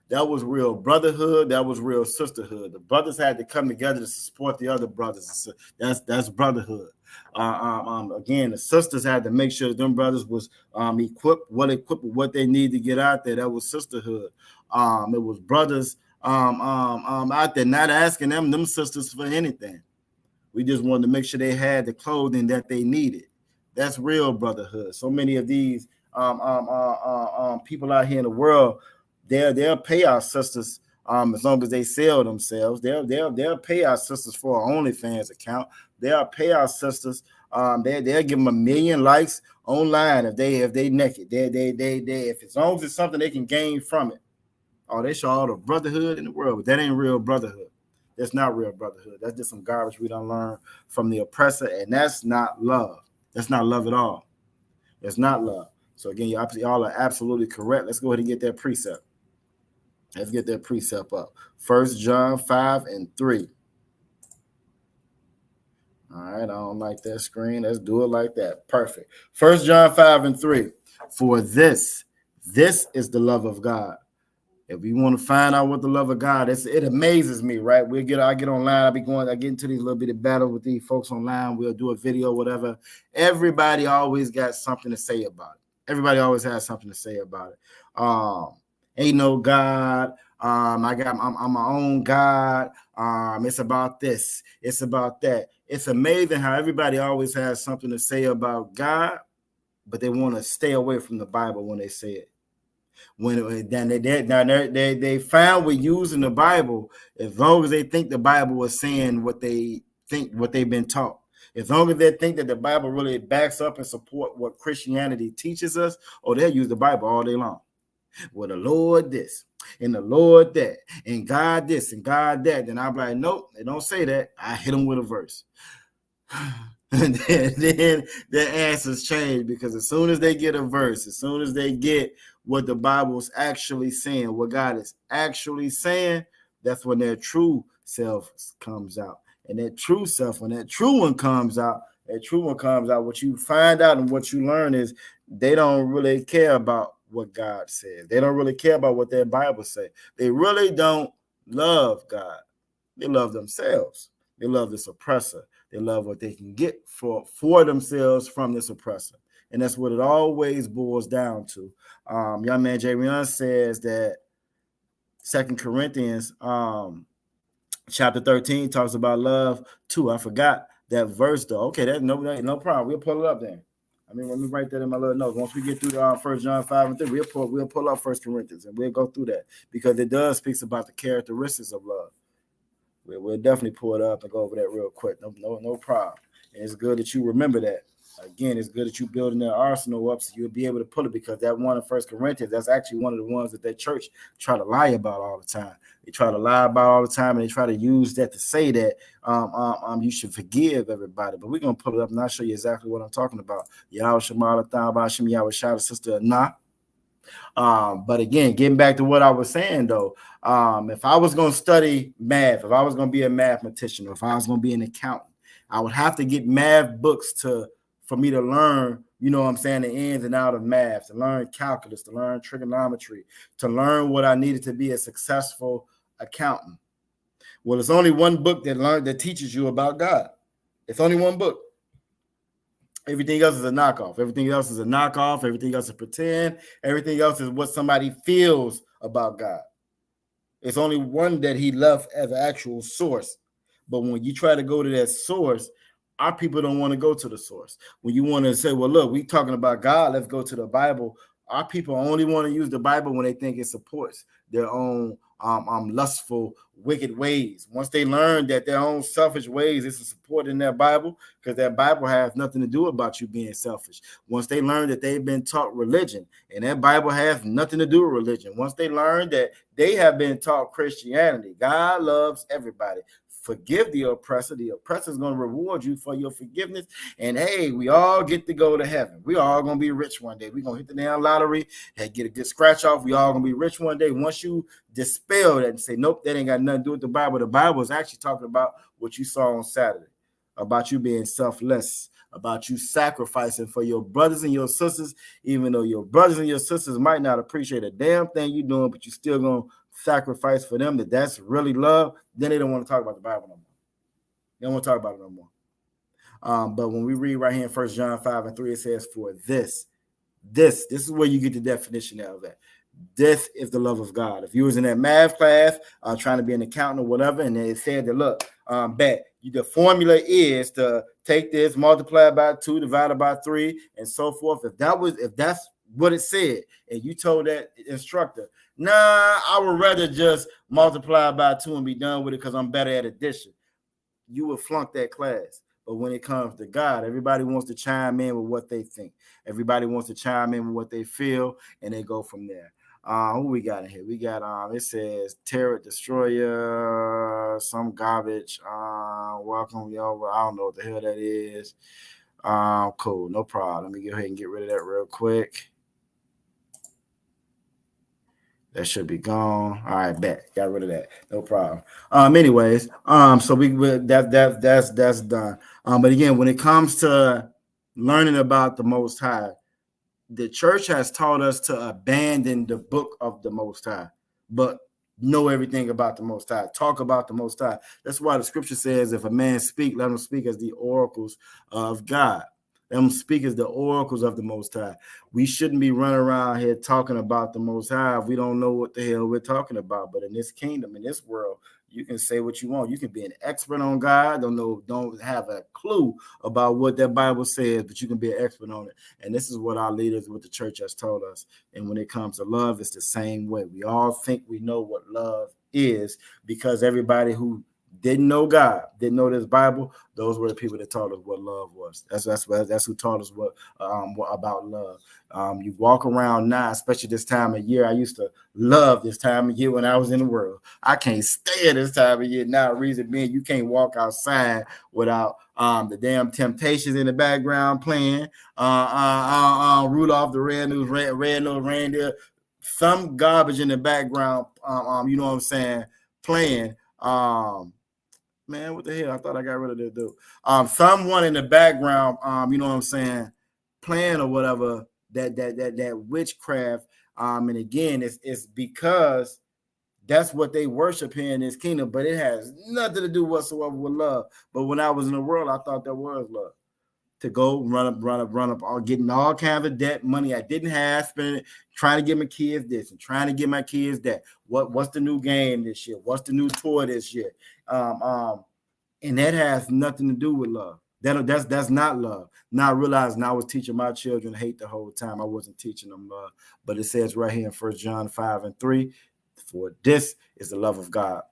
That was real brotherhood. That was real sisterhood. The brothers had to come together to support the other brothers. That's brotherhood. Again, the sisters had to make sure them brothers was equipped with what they need to get out there. That was sisterhood. It was brothers out there not asking them sisters for anything. We just wanted to make sure they had the clothing that they needed. That's real brotherhood. So many of these people out here in the world, they'll pay our sisters as long as they sell themselves. They'll pay our sisters for an OnlyFans account. They'll pay our sisters. They'll give them 1 million likes online if they naked. They if as long as it's something they can gain from it. Oh, they show all the brotherhood in the world, but that ain't real brotherhood. That's not real brotherhood. That's just some garbage we don't learn from the oppressor, and that's not love. That's not love at all. It's not love. So again, y'all are absolutely correct. Let's go ahead and get that precept. Let's get that precept up. 1 John 5:3. All right, I don't like that screen. Let's do it like that. Perfect. 1 John 5:3. For this is the love of God. If we want to find out what the love of God is, it amazes me, right? I get online, I get into these little bit of battle with these folks online. We'll do a video, whatever. Everybody always got something to say about it. Everybody always has something to say about it. Ain't no God. I'm my own God. It's about this. It's about that. It's amazing how everybody always has something to say about God, but they want to stay away from the Bible when they say it. When then they found with using the Bible, as long as they think the Bible is saying what they think, what they've been taught. As long as they think that the Bible really backs up and support what Christianity teaches us, or they'll use the Bible all day long. Well, the Lord this and the Lord that and God this and God that. Then I'm like, nope, they don't say that. I hit them with a verse. And then their answers change, because as soon as they get a verse, as soon as they get what the Bible is actually saying, what God is actually saying, that's when their true self comes out. And that true self, when that true one comes out, what you find out and what you learn is they don't really care about what God says. They don't really care about what their Bible says. They really don't love God. They love themselves. They love this oppressor. They love what they can get for themselves from this oppressor. And that's what it always boils down to. Young man Jarion says that 2 Corinthians chapter 13 talks about love too. I forgot that verse though. Okay, that's no problem. We'll pull it up then. Let me write that in my little notes. Once we get through the 1 John 5:3, we'll pull up 1 Corinthians and we'll go through that, because it does speaks about the characteristics of love. We'll definitely pull it up and go over that real quick. No problem. And it's good that you remember that. Again, it's good that you building that arsenal up so you'll be able to pull it, because that one in 1 Corinthians, that's actually one of the ones that church try to lie about all the time. They try to lie about all the time, and they try to use that to say that you should forgive everybody. But we're going to pull it up and I'll show you exactly what I'm talking about. Yahweh Shemala Thabashim Yahweh Shada Sister Nah. But again, getting back to what I was saying though, if I was going to study math, if I was going to be a mathematician, or if I was going to be an accountant, I would have to get math books for me to learn, you know what I'm saying, the ins and out of math, to learn calculus, to learn trigonometry, to learn what I needed to be a successful accountant. Well, it's only one book that teaches you about God. It's only one book. Everything else is a knockoff. Everything else is a knockoff. Everything else is pretend. Everything else is what somebody feels about God. It's only one that he left as an actual source. But when you try to go to that source, our people don't want to go to the source. When you want to say, well, look, we're talking about God, let's go to the Bible. Our people only want to use the Bible when they think it supports their own lustful, wicked ways. Once they learn that their own selfish ways is supported in their Bible, because that Bible has nothing to do about you being selfish. Once they learn that they've been taught religion, and that Bible has nothing to do with religion. Once they learn that they have been taught Christianity, God loves everybody. Forgive the oppressor. The oppressor is going to reward you for your forgiveness. And hey, we all get to go to heaven. We all going to be rich one day. We're going to hit the damn lottery and get a good scratch off. We all going to be rich one day. Once you dispel that and say, nope, that ain't got nothing to do with the Bible is actually talking about what you saw on Saturday, about you being selfless, about you sacrificing for your brothers and your sisters, even though your brothers and your sisters might not appreciate a damn thing you're doing, but you still going to sacrifice for them. That's really love. Then they don't want to talk about the Bible no more. They don't want to talk about it no more. But when we read right here in 1 John 5:3, it says, for this is where you get the definition of that. This is the love of God. If you was in that math class, trying to be an accountant or whatever, and they said that, look, the formula is to take this, multiply by 2, divided by 3, and so forth. If that's what it said, and you told that instructor, nah, I would rather just multiply by 2 and be done with it because I'm better at addition, you would flunk that class. But when it comes to God, everybody wants to chime in with what they think. Everybody wants to chime in with what they feel, and they go from there. Who we got in here? We got it says Terror Destroyer, some garbage. Welcome, yo. I don't know what the hell that is. Cool, no problem. Let me go ahead and get rid of that real quick. That should be gone. All right, bet. Got rid of that. No problem. Anyways, so that's done. But again, when it comes to learning about the Most High, the church has taught us to abandon the book of the Most High, but know everything about the Most High. Talk about the Most High. That's why the scripture says, if a man speak, let him speak as the oracles of God. Let him speak as the oracles of the Most High. We shouldn't be running around here talking about the Most High if we don't know what the hell we're talking about. But in this kingdom, in this world, you can say what you want. You can be an expert on God, don't have a clue about what that Bible says, but you can be an expert on it. And this is what our leaders with the church has told us. And when it comes to love, it's the same way. We all think we know what love is because everybody who didn't know God, didn't know this Bible, those were the people that taught us what love was. That's who taught us what about love. You walk around now, especially this time of year. I used to love this time of year when I was in the world. I can't stay at this time of year now. Reason being, you can't walk outside without the damn Temptations in the background playing. Rudolph the Red-Nosed Reindeer, some garbage in the background. You know what I'm saying? Playing. Man, what the hell? I thought I got rid of that dude. Someone in the background, you know what I'm saying, playing or whatever, that witchcraft. And again, it's because that's what they worship here in this kingdom, but it has nothing to do whatsoever with love. But when I was in the world, I thought that was love. To go run up, all getting all kinds of debt, money I didn't have, spending, trying to get my kids this and trying to get my kids that. What's the new game this year? What's the new toy this year? And that has nothing to do with love. That's not love. Now I realized I was teaching my children hate the whole time. I wasn't teaching them love. But it says right here in 1 John 5:3, for this is the love of God.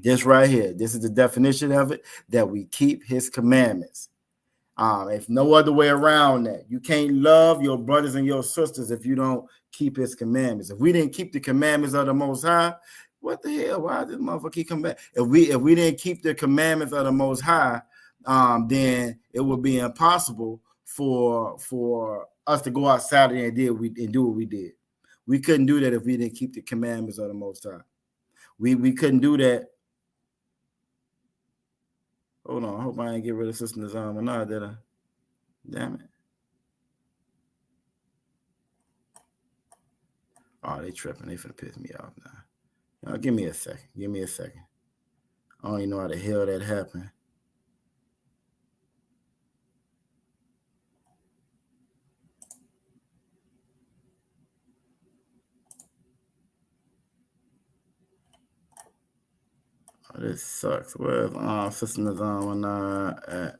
This right here, this is the definition of it, that we keep his commandments. If no other way around that, you can't love your brothers and your sisters if you don't keep his commandments. If we didn't keep the commandments of the Most High, what the hell? Why did this motherfucker keep coming back? If we didn't keep the commandments of the Most High, then it would be impossible for us to go outside and do what we did. We couldn't do that if we didn't keep the commandments of the Most High. We couldn't do that. Hold on, I hope I didn't get rid of Sister Nizam or not, did I? Damn it. Oh, they tripping. They finna piss me off now. Give me a second. I don't even know how the hell that happened. Oh, this sucks. Where's Sister Nizam or not at?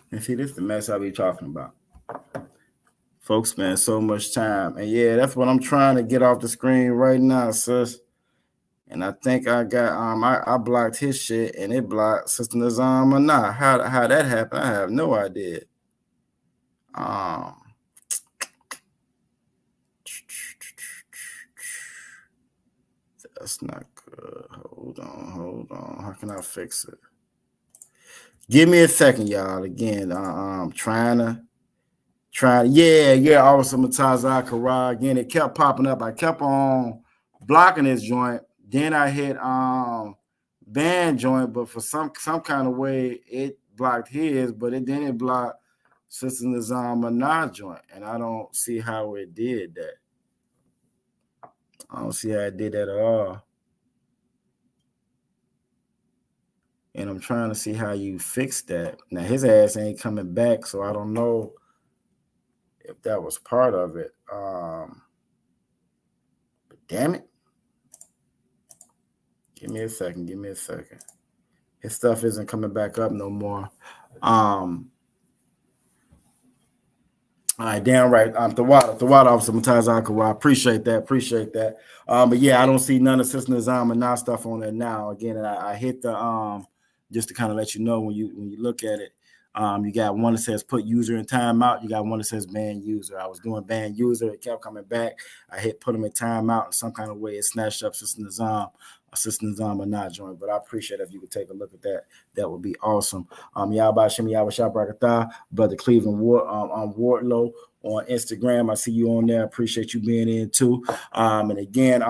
And see, this is the mess I be talking about. Folks spend so much time. And yeah, that's what I'm trying to get off the screen right now, sis. And I think I got I blocked his shit and it blocked Sister Nizam or not. How that happened, I have no idea. That's not good. Hold on. How can I fix it? Give me a second, y'all. Again, I'm trying to. Also Mataza Akara. Again, it kept popping up. I kept on blocking this joint. Then I hit ban joint, but for some kind of way it blocked his, but it didn't block Sister Nizam Manah joint. And I don't see how it did that. I don't see how it did that at all. And I'm trying to see how you fix that. Now his ass ain't coming back, so I don't know if that was part of it. But damn it. Give me a second. His stuff isn't coming back up no more. All right, damn right. The water officer Mataza Akara. Appreciate that. But yeah, I don't see none of Sister Nizam and now stuff on there now. Again, and I hit the just to kind of let you know when you look at it. You got one that says put user in timeout. You got one that says ban user. I was doing ban user. It kept coming back. I hit put them in timeout in some kind of way. It snatched up Sister Nizam. Sister Nizam or not joined, but I appreciate if you could take a look at that. That would be awesome. Yahba Shem Yahba Shabrakatah, Brother Cleveland Wardlow on Instagram. I see you on there. I appreciate you being in too. And again,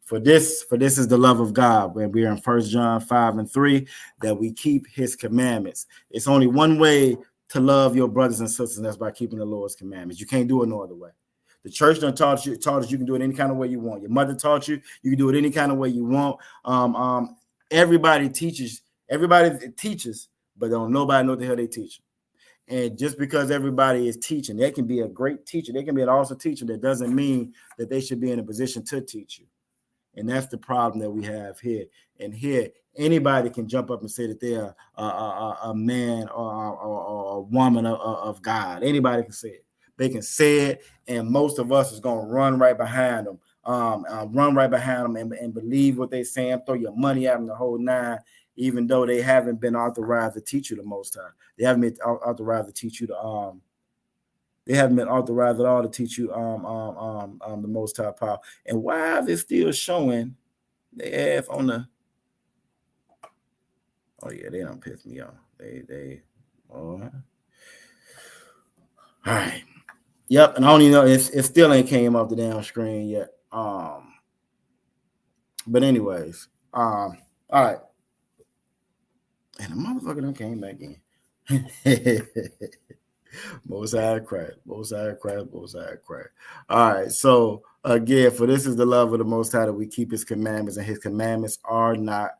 for this is the love of God. When we're in 1 John 5:3, that we keep his commandments. It's only one way to love your brothers and sisters, and that's by keeping the Lord's commandments. You can't do it no other way. The church done taught us you can do it any kind of way you want. Your mother taught you can do it any kind of way you want. Everybody teaches, but nobody know what the hell they teach. And just because everybody is teaching, they can be a great teacher. They can be an awesome teacher. That doesn't mean that they should be in a position to teach you. And that's the problem that we have here. And here, anybody can jump up and say that they're a man or a woman of God. Anybody can say it. They can say it, and most of us is going to run right behind them, and believe what they're saying, throw your money at them the whole nine, even though they haven't been authorized to teach you the Most High. They haven't been authorized to teach you they haven't been authorized at all to teach you the Most High power. And why is it still showing they have on the? Oh yeah, they don't piss me off. All right. Yep, and I don't even know it still ain't came off the damn screen yet. But anyways, all right. And the motherfucker done came back in. Most High Christ. All right, so again, for this is the love of the Most High that we keep his commandments, and his commandments are not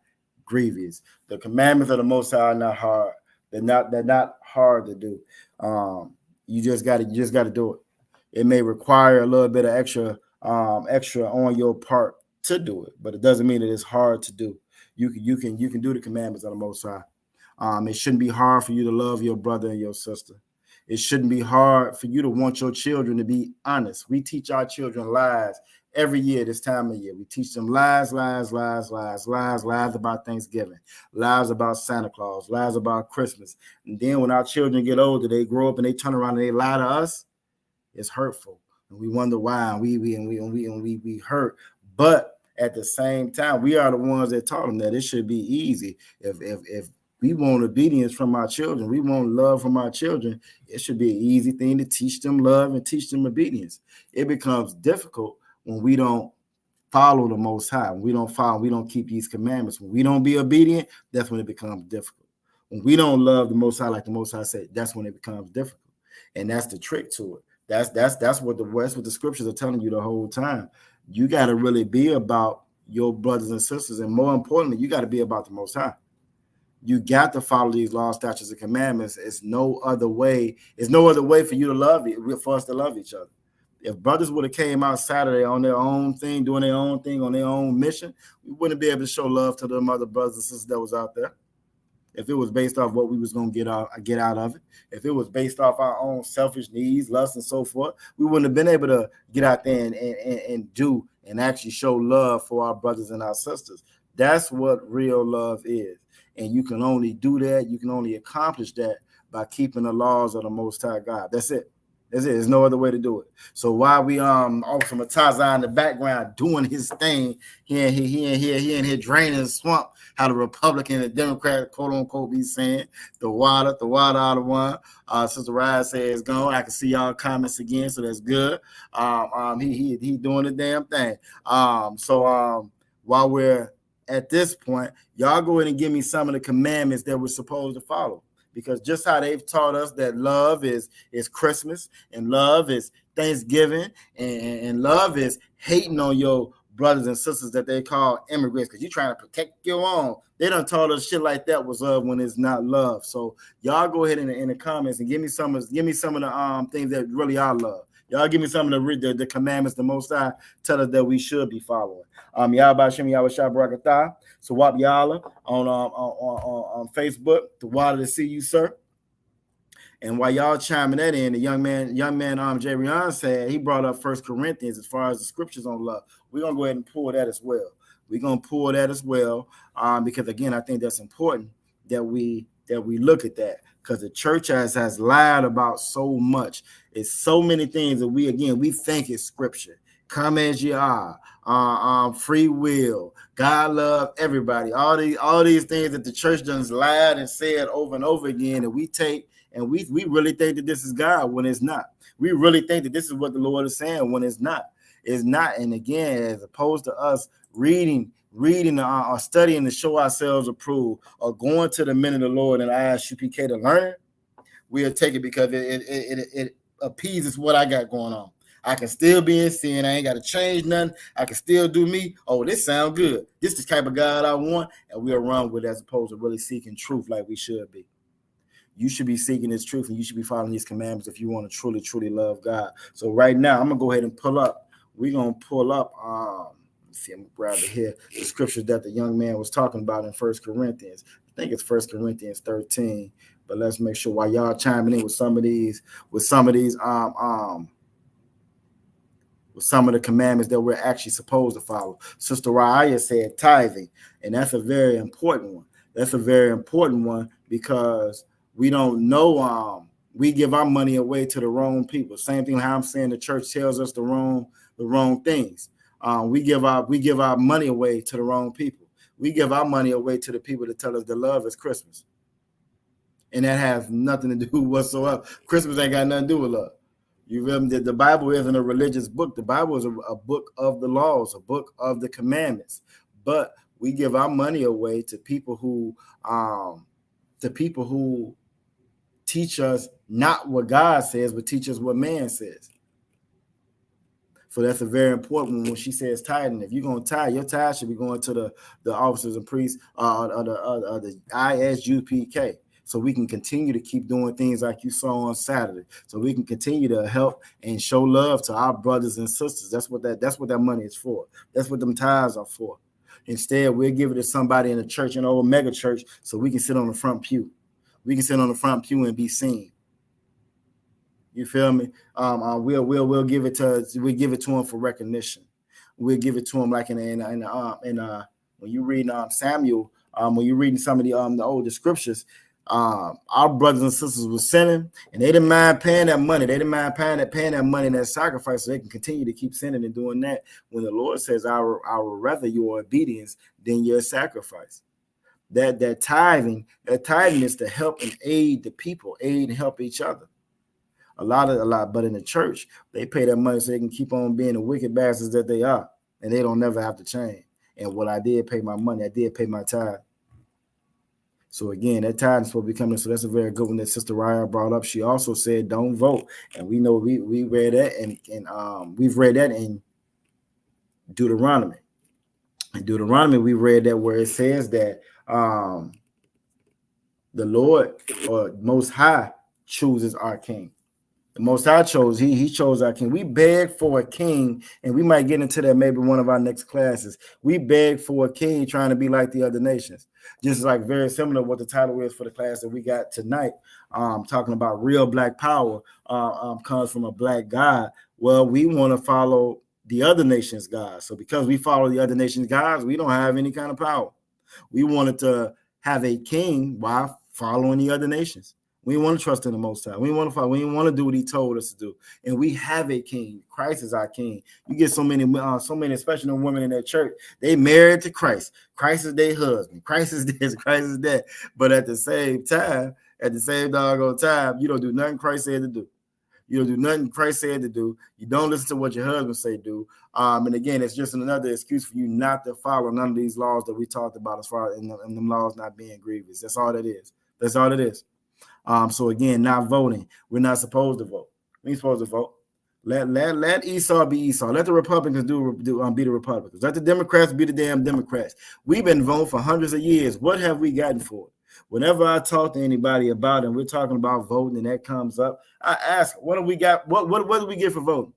grievous. The commandments of the Most High are not hard. They're not hard to do. You just got to do it. It may require a little bit of extra on your part to do it, but it doesn't mean that it's hard to do. You can do the commandments of the Most High. It shouldn't be hard for you to love your brother and your sister. It shouldn't be hard for you to want your children to be honest. We teach our children lies every year this time of year. We teach them lies about Thanksgiving, lies about Santa Claus, lies about Christmas. And then when our children get older, they grow up and they turn around and they lie to us. It's hurtful. And we wonder why, and we hurt. But at the same time, we are the ones that taught them that it should be easy. If we want obedience from our children, we want love from our children, it should be an easy thing to teach them love and teach them obedience. It becomes difficult when we don't follow the Most High. When we don't keep these commandments. When we don't be obedient, that's when it becomes difficult. When we don't love the Most High like the Most High said, that's when it becomes difficult. And that's the trick to it. That's what the scriptures are telling you the whole time. You got to really be about your brothers and sisters, and more importantly, you got to be about the Most High. You got to follow these laws, statutes, and commandments. It's no other way. It's no other way for you to love it, for us to love each other. If brothers would have came out Saturday on their own thing, doing their own thing, on their own mission, we wouldn't be able to show love to them other brothers and sisters that was out there. If it was based off what we was going to get out of it, if it was based off our own selfish needs, lust, and so forth, we wouldn't have been able to get out there and do and actually show love for our brothers and our sisters. That's what real love is. And you can only do that, you can only accomplish that by keeping the laws of the Most High God. That's it. There's no other way to do it. So while we also Mataza in the background doing his thing, he in here draining the swamp, how the Republican and Democrat quote unquote be saying the water out of one. Sister Ryan says gone. I can see y'all comments again, so that's good. He doing the damn thing. So while we're at this point, y'all go ahead and give me some of the commandments that we're supposed to follow. Because just how they've taught us that love is Christmas, and love is Thanksgiving, and love is hating on your brothers and sisters that they call immigrants because you're trying to protect your own. They done taught us shit like that was love when it's not love. So y'all go ahead in the comments and give me some of the things that really are love. Y'all give me some of the commandments the Most High tell us that we should be following. Y'all by Shem Yahweh Shah Barakatah. So Wap Yalla on Facebook. The water to see you, sir. And while y'all chiming that in, the young man Jarion said he brought up 1 Corinthians as far as the scriptures on love. We're gonna go ahead and pull that as well. Because again, I think that's important that we that we look at that, because the church has lied about so much. It's so many things that we think it's scripture. Come as you are, free will, God love everybody. All these things that the church done lied and said over and over again, and we take and we really think that this is God when it's not. We really think that this is what the Lord is saying when it's not. It's not. And again, as opposed to us reading or studying to show ourselves approved, or going to the men of the Lord and ISUPK to learn, we'll take it because it appeases what I got going on. I can still be in sin. I ain't got to change nothing. I can still do me. Oh, this sounds good. This is the type of God I want, and we'll run with it, as opposed to really seeking truth like we should be. You should be seeking this truth, and you should be following these commandments if you want to truly, truly love God. So right now, I'm going to go ahead and pull up. We're going to pull up, let's see, I'm going to grab it here, the scriptures that the young man was talking about in 1 Corinthians. I think it's 1 Corinthians 13. But let's make sure while y'all chiming in with some of the commandments that we're actually supposed to follow. Sister Raya said tithing, and that's a very important one. That's a very important one because we don't know. We give our money away to the wrong people. Same thing how I'm saying the church tells us the wrong things. We give our money away to the wrong people. We give our money away to the people that tell us that love is Christmas. And that has nothing to do whatsoever. Christmas ain't got nothing to do with love. You remember, the Bible isn't a religious book. The Bible is a book of the laws, a book of the commandments. But we give our money away to people who teach us not what God says, but teach us what man says. So that's a very important one when she says tithing. If you're going to tithe, your tithe should be going to the officers and priests the ISUPK. So we can continue to keep doing things like you saw on Saturday. So we can continue to help and show love to our brothers and sisters. That's what that money is for. That's what them tithes are for. Instead, we'll give it to somebody in the church, an old mega church, so we can sit on the front pew. We can sit on the front pew and be seen. You feel me? We'll give it to them for recognition. We'll give it to them like in when you read Samuel, when you're reading some of the older scriptures. Our brothers and sisters were sinning, and they didn't mind paying that money. They didn't mind paying that money and that sacrifice, so they can continue to keep sinning and doing that. When the Lord says, "I would rather your obedience than your sacrifice." That tithing is to help and aid the people, aid and help each other. A lot. But in the church, they pay that money so they can keep on being the wicked bastards that they are, and they don't never have to change. And what I did pay my money, I did pay my tithe. So again, that tithe is supposed to be coming. So that's a very good one that Sister Raya brought up. She also said, "Don't vote," and we know we read that, and we've read that in Deuteronomy. In Deuteronomy, we read that where it says that the Lord or Most High chooses our king. The Most High chose, he chose our king. We beg for a king, and we might get into that maybe one of our next classes. We beg for a king trying to be like the other nations. Just like very similar to what the title is for the class that we got tonight, talking about real black power comes from a black God. Well, we want to follow the other nations' gods. So because we follow the other nations' gods, we don't have any kind of power. We wanted to have a king while following the other nations. We want to trust in the Most High. We want to follow. We want to do what He told us to do, and we have a king. Christ is our king. You get so many, especially the women in that church. They married to Christ. Christ is their husband. Christ is this. Christ is that. But at the same time, doggone time, you don't do nothing Christ said to do. You don't do nothing Christ said to do. You don't listen to what your husband say do. And again, it's just another excuse for you not to follow none of these laws that we talked about as far as in them laws not being grievous. That's all that is. That's all it is. So again, not voting. We're not supposed to vote. We ain't supposed to vote. Let Esau be Esau. Let the Republicans be the Republicans. Let the Democrats be the damn Democrats. We've been voting for hundreds of years. What have we gotten for it? Whenever I talk to anybody about it, and we're talking about voting, and that comes up, I ask, what do we got? What do we get for voting?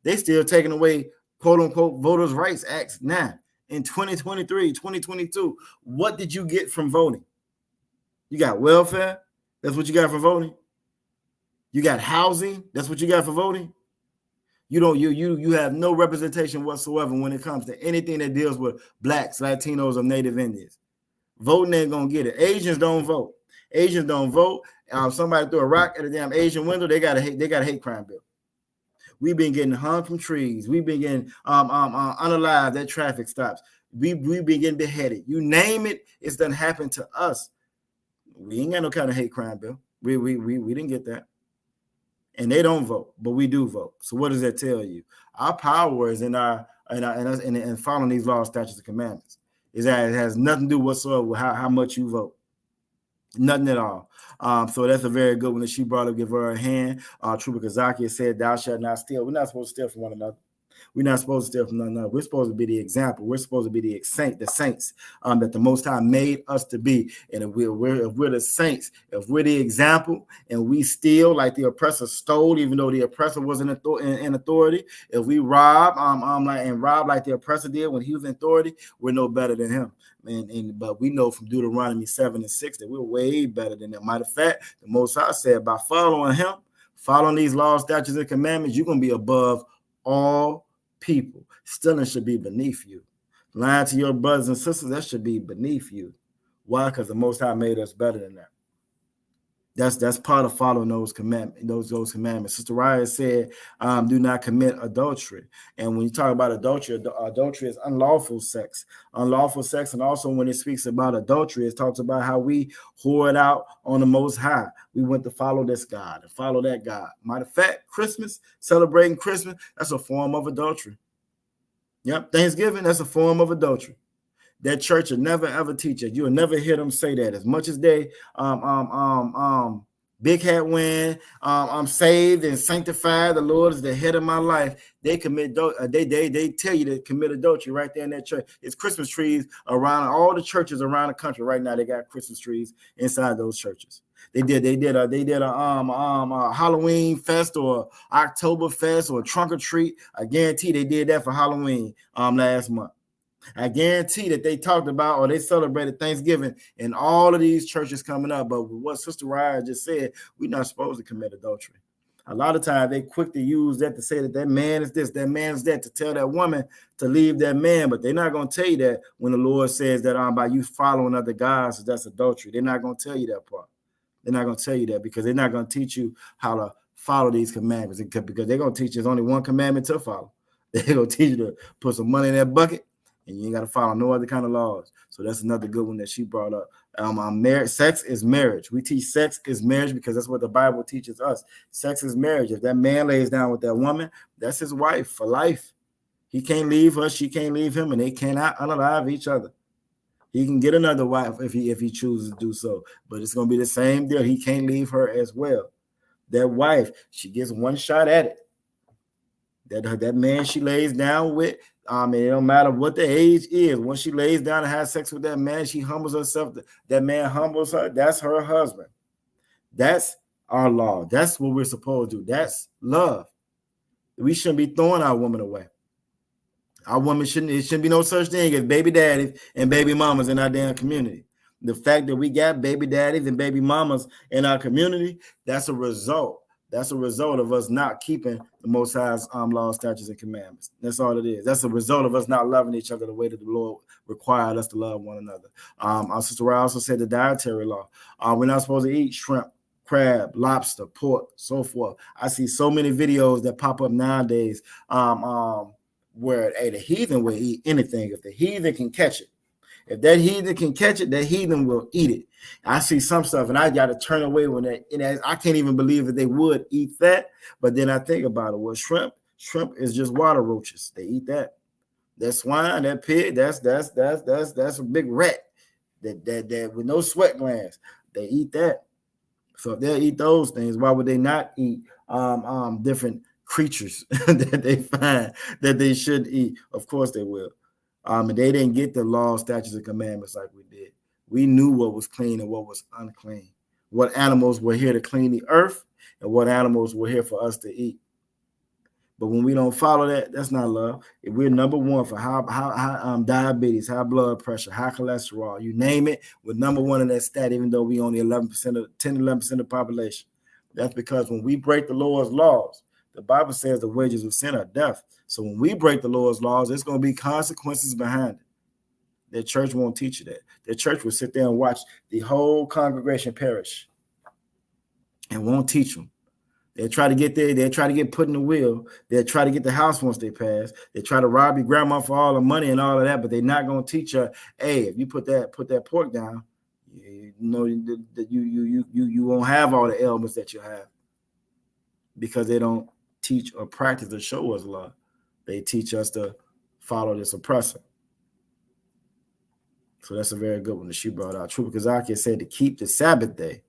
They still taking away quote unquote voters' rights acts now in 2023, 2022. What did you get from voting? You got welfare. That's what you got for voting. You got housing. That's what you got for voting. You have no representation whatsoever when it comes to anything that deals with blacks, Latinos, or Native Indians. Voting ain't gonna get it. Asians don't vote. Asians don't vote. Somebody threw a rock at a damn Asian window, they got a hate crime bill. We've been getting hung from trees. We've been getting unalived at traffic stops. We've been getting beheaded. You name it, it's done happened to us. We ain't got no kind of hate crime bill. We didn't get that. And they don't vote, but we do vote. So what does that tell you? Our power is in following these laws, statutes, and commandments. Is that it has nothing to do whatsoever with how much you vote. Nothing at all. So that's a very good one that she brought up. Give her a hand. Trooper Kazaki said, "Thou shalt not steal." We're not supposed to steal from one another. We're not supposed to steal from one another. We're supposed to be the example. We're supposed to be the saints that the Most High made us to be. And if we're the saints, if we're the example, and we steal like the oppressor stole, even though the oppressor wasn't in authority, if we rob, rob like the oppressor did when he was in authority, we're no better than him. But we know from Deuteronomy 7:6 that we're way better than them. Matter of fact, the Most High said by following him, following these laws, statutes, and commandments, you're going to be above all people. Stealing should be beneath you. Lying to your brothers and sisters, that should be beneath you. Why? Because the Most High made us better than that. That's part of following those commandments. Those commandments. Sister Raya said, "Do not commit adultery." And when you talk about adultery, adultery is unlawful sex. Unlawful sex, and also when it speaks about adultery, it talks about how we whored out on the Most High. We went to follow this God and follow that God. Matter of fact, Christmas, celebrating Christmas, that's a form of adultery. Yep, Thanksgiving, that's a form of adultery. That church will never ever teach it. You'll never hear them say that. As much as they big hat win, I'm saved and sanctified. The Lord is the head of my life. They commit they tell you to commit adultery right there in that church. It's Christmas trees around all the churches around the country right now. They got Christmas trees inside those churches. They did a Halloween fest or October fest or trunk or treat. I guarantee they did that for Halloween last month. I guarantee that they talked about or they celebrated Thanksgiving in all of these churches coming up. But what Sister Ryan just said, we're not supposed to commit adultery. A lot of times they quick to use that to say that man is this, that man is that, to tell that woman to leave that man. But they're not going to tell you that when the Lord says that by you following other gods, that's adultery. They're not going to tell you that part. They're not going to tell you that because they're not going to teach you how to follow these commandments, because they're going to teach you there's only one commandment to follow. They're going to teach you to put some money in that bucket, and you ain't got to follow no other kind of laws. So that's another good one that she brought up. Sex is marriage. We teach sex is marriage because that's what the Bible teaches us. Sex is marriage. If that man lays down with that woman, that's his wife for life. He can't leave her. She can't leave him, and they cannot unalive each other. He can get another wife if he chooses to do so, but it's going to be the same deal. He can't leave her as well. That wife, she gets one shot at it. That man she lays down with, it don't matter what the age is. Once she lays down and has sex with that man, she humbles herself. That man humbles her. That's her husband. That's our law. That's what we're supposed to do. That's love. We shouldn't be throwing our woman away. Our women shouldn't be no such thing as baby daddies and baby mamas in our damn community. The fact that we got baby daddies and baby mamas in our community, that's a result. That's a result of us not keeping the Most High's laws, statutes, and commandments. That's all it is. That's a result of us not loving each other the way that the Lord required us to love one another. Our sister Ray also said the dietary law. We're not supposed to eat shrimp, crab, lobster, pork, so forth. I see so many videos that pop up nowadays where the heathen will eat anything. If the heathen can catch it, if that heathen can catch it, that heathen will eat it. I see some stuff, and I got to turn away when that. I can't even believe that they would eat that. But then I think about it. Well, shrimp is just water roaches. They eat that. That swine, that pig, that's a big rat. That with no sweat glands, they eat that. So if they'll eat those things, why would they not eat different creatures that they find that they should eat? Of course they will. And they didn't get the law, statutes, and commandments like we did. We knew what was clean and what was unclean. What animals were here to clean the earth and what animals were here for us to eat. But when we don't follow that, that's not love. If we're number one for high diabetes, high blood pressure, high cholesterol, you name it, we're number one in that stat, even though we only 11% of the population. That's because when we break the Lord's laws, the Bible says the wages of sin are death. So when we break the Lord's laws, there's going to be consequences behind it. Their church won't teach you that. Their church will sit there and watch the whole congregation perish and won't teach them. They'll try to get there. They'll try to get put in the will. They'll try to get the house once they pass. They try to rob your grandma for all the money and all of that, but they're not going to teach her, hey, if you put that pork down, you know that you won't have all the ailments that you have, because they don't teach or practice or show us love. They teach us to follow this oppressor. So that's a very good one that she brought out. Trooper Kazaki said to keep the Sabbath day.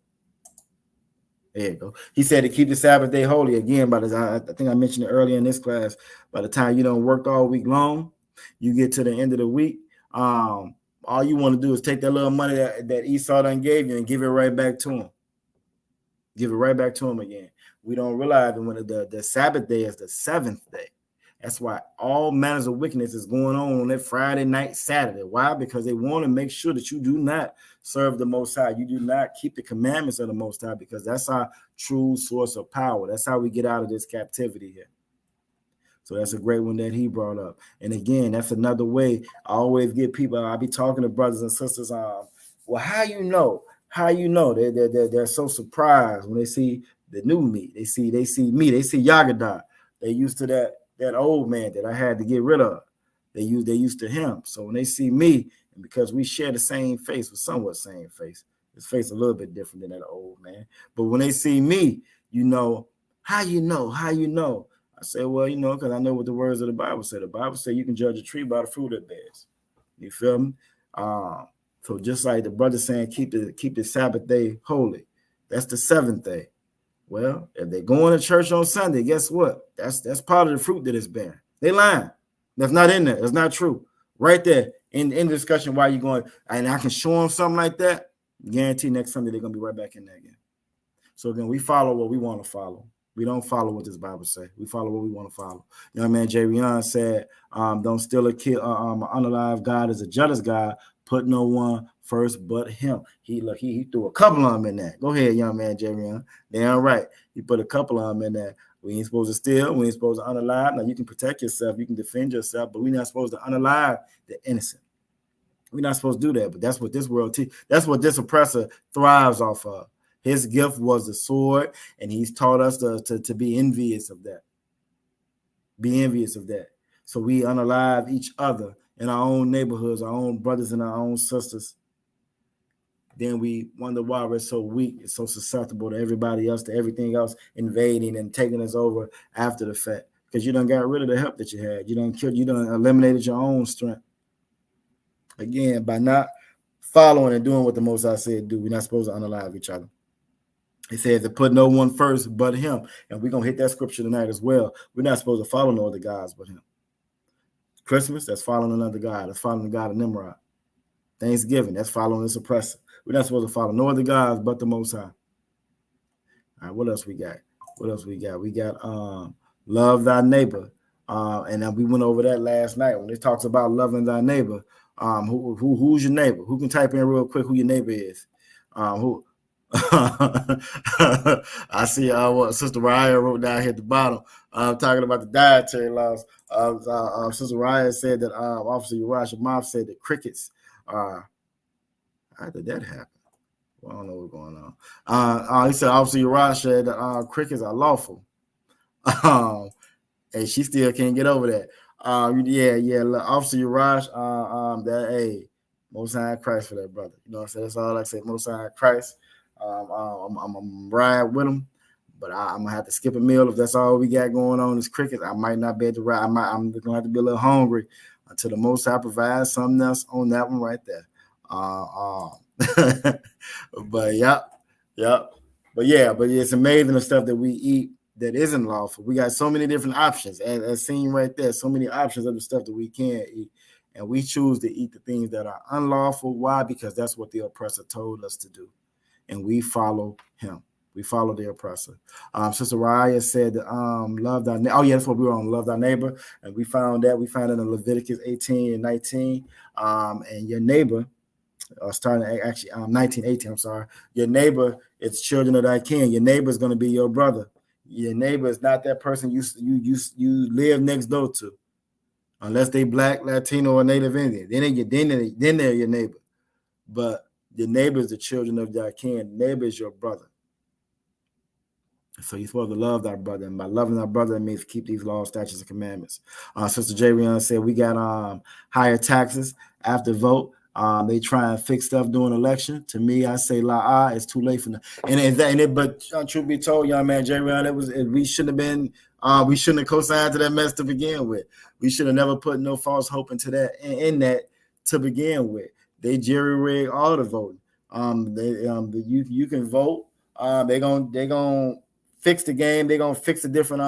There you go. He said to keep the Sabbath day holy. Again, I think I mentioned it earlier in this class, by the time you don't work all week long, you get to the end of the week, all you want to do is take that little money that Esau done gave you and give it right back to him. Give it right back to him again. We don't realize that when the Sabbath day is the seventh day. That's why all manners of wickedness is going on that Friday night, Saturday. Why? Because they want to make sure that you do not serve the Most High. You do not keep the commandments of the Most High, because that's our true source of power. That's how we get out of this captivity here. So that's a great one that he brought up. And again, that's another way I always get people. I be talking to brothers and sisters. Well, how you know? How you know? They're so surprised when they see the new me. They see me. They see Yagadah. They used to that old man that I had to get rid of. They used to him. So when they see me, and because we share the same face, or somewhat same face, his face a little bit different than that old man. But when they see me, you know, how you know? How you know? I say, well, you know, because I know what the words of the Bible say. The Bible say you can judge a tree by the fruit it bears. You feel me? So just like the brother saying, keep the Sabbath day holy. That's the seventh day. Well, if they're going to church on Sunday, guess what? That's part of the fruit that it's bearing. They lying. That's not in there. That's not true. Right there in the discussion, why you going, and I can show them something like that, guarantee next Sunday they're going to be right back in there again. So again, we follow what we want to follow. We don't follow what this Bible say. We follow what we want to follow. Young man Jay Rion said, don't steal or kill, unalive God is a jealous God. Put no one first but him. He threw a couple of them in there. Go ahead, young man Jay Rion. Damn right. He put a couple of them in there. We ain't supposed to steal. We ain't supposed to unalive. Now, you can protect yourself. You can defend yourself, but we're not supposed to unalive the innocent. We're not supposed to do that, but that's what this world teaches. That's what this oppressor thrives off of. His gift was the sword, and he's taught us to be envious of that. Be envious of that. So we unalive each other in our own neighborhoods, our own brothers and our own sisters. Then we wonder why we're so weak and so susceptible to everybody else, to everything else invading and taking us over after the fact. Because you done got rid of the help that you had. You done eliminated your own strength. Again, by not following and doing what the Most High said do, we're not supposed to unalive each other. He says to put no one first but him. And we're going to hit that scripture tonight as well. We're not supposed to follow no other gods but him. Christmas, that's following another God. That's following the God of Nimrod. Thanksgiving, that's following this oppressor. We're not supposed to follow no other gods but the Most High. All right, what else we got? We got love thy neighbor. And we went over that last night when it talks about loving thy neighbor. Who's your neighbor? Who can type in real quick who your neighbor is? Who? I see what Sister Raya wrote down here at the bottom, talking about the dietary laws. Sister Raya said that Officer Uriah's mom said that crickets are. How did that happen? Well, I don't know what's going on. He said Officer Uriah said that crickets are lawful. And she still can't get over that. Officer Uriah, that Most High Christ for that brother. You know what I'm saying? That's all I say. Most High Christ. I'm ride with him, but I'm gonna have to skip a meal if that's all we got going on is crickets. I might not be able to ride. I'm gonna have to be a little hungry until the Most High provides something else on that one right there. But it's amazing the stuff that we eat that isn't lawful. We got so many different options, as seen right there. So many options of the stuff that we can eat, and we choose to eat the things that are unlawful. Why? Because that's what the oppressor told us to do. And we follow him. We follow the oppressor. Sister Raya said, love thy neighbor. Oh, yeah, that's what we were on, love thy neighbor. And we found that. We found it in Leviticus 18 and 19. And your neighbor, starting actually 19, 18, I'm sorry. Your neighbor is children of thy kin. Your neighbor is going to be your brother. Your neighbor is not that person you live next door to. unless they black, Latino, or Native Indian. Then they're your neighbor. But your neighbor is the children of thy kin. Neighbor is your brother. So you're supposed to love thy brother. And by loving thy brother, it means keep these laws, statutes, and commandments. Sister Jarion said we got higher taxes after vote. They try and fix stuff during election. To me, I say it's too late for them. But truth be told, young man Jarion, we shouldn't have co-signed to that mess to begin with. We should have never put no false hope into that in that to begin with. They jerry rig all the voting. You can vote. They gonna fix the game. They're gonna fix the different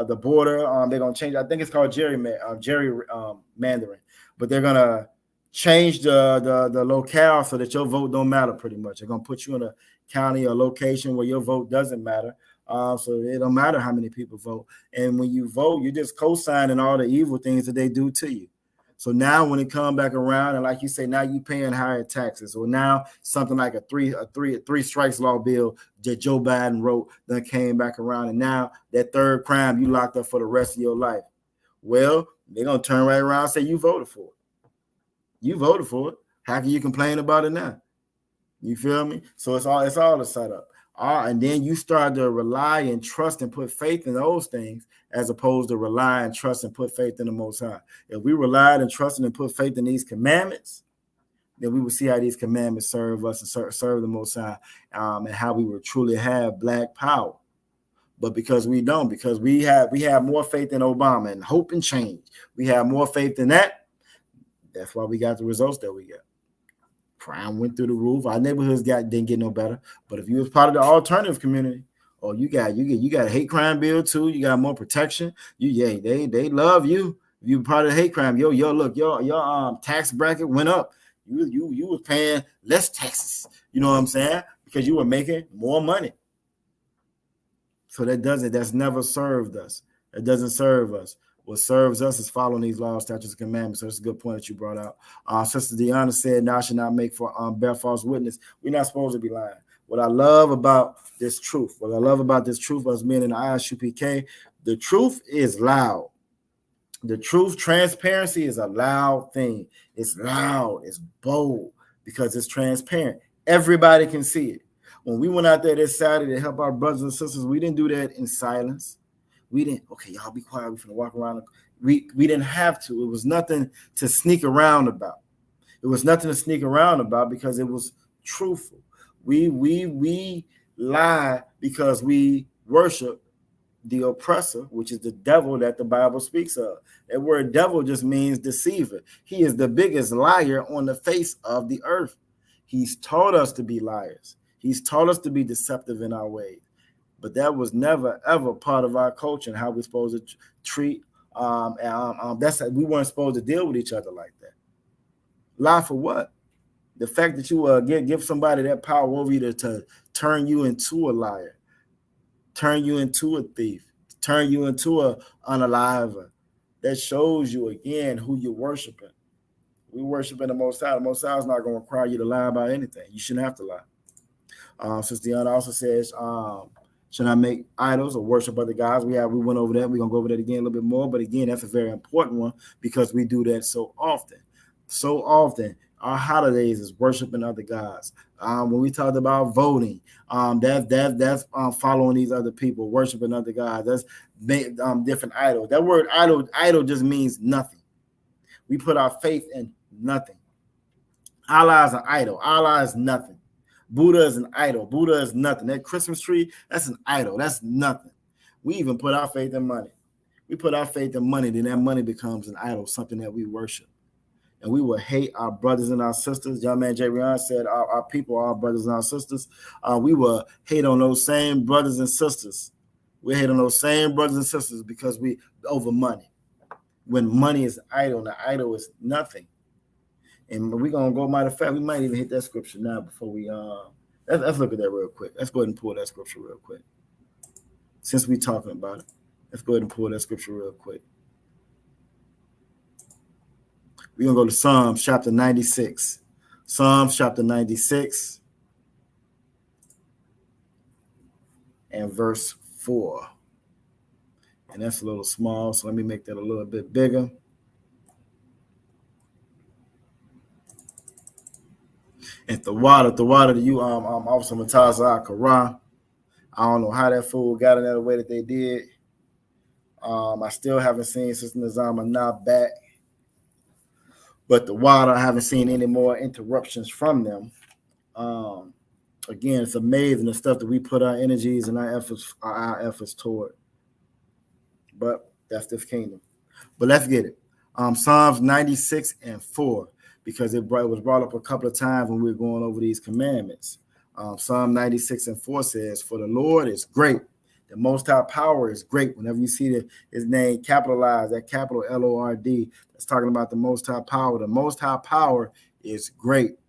the border. They're gonna change. I think it's called gerrymandering, but they're gonna change the locale so that your vote don't matter. Pretty much, they're gonna put you in a county or location where your vote doesn't matter. So it don't matter how many people vote. And when you vote, you're just co-signing all the evil things that they do to you. So now when it come back around, and like you say, now you paying higher taxes, or now something like a three strikes law bill that Joe Biden wrote that came back around, and now that third crime you locked up for the rest of your life. Well, they're gonna turn right around and say you voted for it. You voted for it. How can you complain about it now? You feel me? So it's all a setup. And then you start to rely and trust and put faith in those things as opposed to rely and trust and put faith in the Most High. If we relied and trusted and put faith in these commandments, then we would see how these commandments serve us and serve the Most High, and how we would truly have black power. But because we don't, because we have more faith in Obama and hope and change, we have more faith in that. That's why we got the results that we got. Crime went through the roof. Our neighborhoods didn't get no better. But if you was part of the alternative community, you got a hate crime bill too. You got more protection. They love you. If you part of the hate crime, look, your tax bracket went up. You was paying less taxes. You know what I'm saying? Because you were making more money. So that's never served us. It doesn't serve us. What serves us is following these laws, statutes, and commandments. So that's a good point that you brought out. Sister Deanna said, "Now I should not make for bear false witness." We're not supposed to be lying. What I love about this truth, us being in the ISUPK, the truth is loud. The truth, transparency is a loud thing. It's loud. It's bold because it's transparent. Everybody can see it. When we went out there this Saturday to help our brothers and sisters, we didn't do that in silence. We didn't, okay, y'all be quiet. We're gonna walk around. We didn't have to. It was nothing to sneak around about. Because it was truthful. We lie because we worship the oppressor, which is the devil that the Bible speaks of. That word devil just means deceiver. He is the biggest liar on the face of the earth. He's taught us to be liars. He's taught us to be deceptive in our ways. But that was never, ever part of our culture and how we're supposed to treat. We weren't supposed to deal with each other like that. Lie for what? The fact that you give somebody that power over you to turn you into a liar, turn you into a thief, turn you into an unaliver, that shows you again who you're worshiping. We're worshiping the Most High. The Most High is not going to require you to lie about anything. You shouldn't have to lie. Sister Deanna also says, should I make idols or worship other gods? We went over that. We're going to go over that again a little bit more. But again, that's a very important one because we do that so often. So often, our holidays is worshiping other gods. When we talked about voting, that's following these other people, worshiping other gods. That's different idols. That word idol just means nothing. We put our faith in nothing. Allah is an idol. Allah is nothing. Buddha is an idol. Buddha is nothing. That Christmas tree, that's an idol. That's nothing. We even put our faith in money. We put our faith in money, then that money becomes an idol, something that we worship. And we will hate our brothers and our sisters. Young man Jay Rion said our people are our brothers and our sisters. We will hate on those same brothers and sisters. We hate on those same brothers and sisters because we over money. When money is idol, the idol is nothing. And we're going to go, matter of fact, we might even hit that scripture now before we, let's look at that real quick. Let's go ahead and pull that scripture real quick. Since we're talking about it, let's go ahead and pull that scripture real quick. We're going to go to Psalms chapter 96. Psalms chapter 96 and verse 4. And that's a little small, so let me make that a little bit bigger. And the water to you, Officer Mataza Quran. I don't know how that fool got in that way that they did. I still haven't seen Sister Nazama not back. But the water, I haven't seen any more interruptions from them. Again, it's amazing the stuff that we put our energies and our efforts toward. But that's this kingdom. But let's get it. Psalms 96 and 4, because it was brought up a couple of times when we were going over these commandments. Psalm 96 and 4 says, "For the Lord is great. The Most High power is great." Whenever you see his name capitalized, that capital Lord, that's talking about the Most High power. The Most High power is great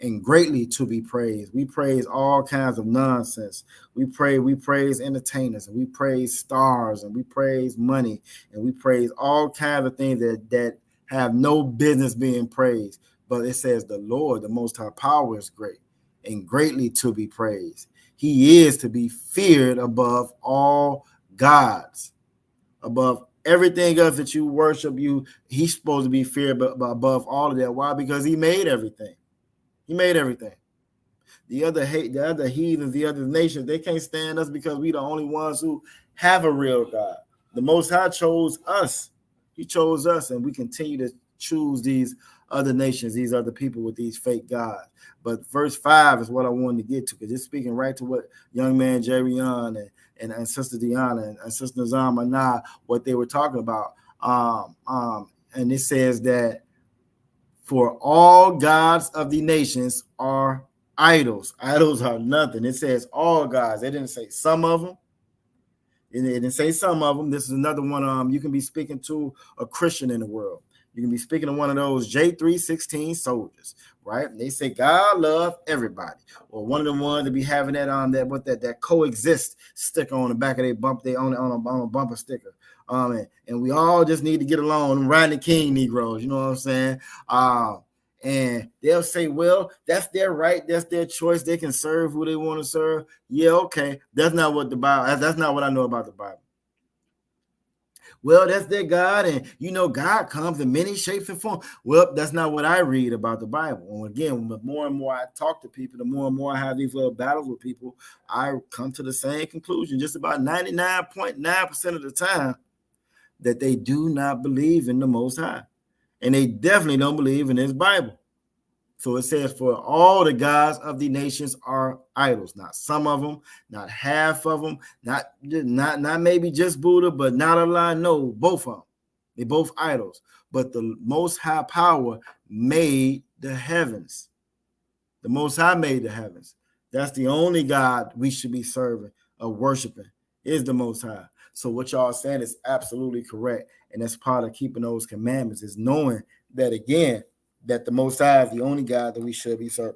and greatly to be praised. We praise all kinds of nonsense. We praise entertainers, and we praise stars, and we praise money, and we praise all kinds of things that have no business being praised. But it says the Lord, the Most High power, is great and greatly to be praised. He is to be feared above all gods, above everything else that you worship. He's supposed to be feared above all of that. Why? Because he made everything. He made everything. The other heathens, the other nations, they can't stand us because we the only ones who have a real God. The Most High chose us. He chose us, and we continue to choose these other nations, these other people with these fake gods. But verse 5 is what I wanted to get to, because it's speaking right to what young man Jerry Young and Sister Deanna and Sister Nazama Nah, what they were talking about. And it says that for all gods of the nations are idols. Idols are nothing. It says all gods. They didn't say some of them. It didn't say some of them. This is another one. You can be speaking to a Christian in the world. You can be speaking to one of those J316 soldiers, right? And they say God love everybody. Or one of the ones that be having that coexist sticker on the back of their bump. They on a bumper sticker. And we all just need to get along. Riding the King Negroes, you know what I'm saying? And they'll say, well, that's their right, that's their choice. They can serve who they want to serve. Yeah, okay. That's not what that's not what I know about the Bible. Well, that's their God, and God comes in many shapes and forms. Well, that's not what I read about the Bible. And again, the more and more I talk to people, the more and more I have these little battles with people, I come to the same conclusion just about 99.9% of the time, that they do not believe in the Most High. And they definitely don't believe in his Bible. So it says, for all the gods of the nations are idols. Not some of them, not half of them, not maybe just Buddha, but not Allah. No, both of them. They're both idols. But the Most High power made the heavens. The Most High made the heavens. That's the only God we should be serving or worshiping, is the Most High. So what y'all are saying is absolutely correct. And that's part of keeping those commandments, is knowing that, again, that the Most High is the only God that we should be serving.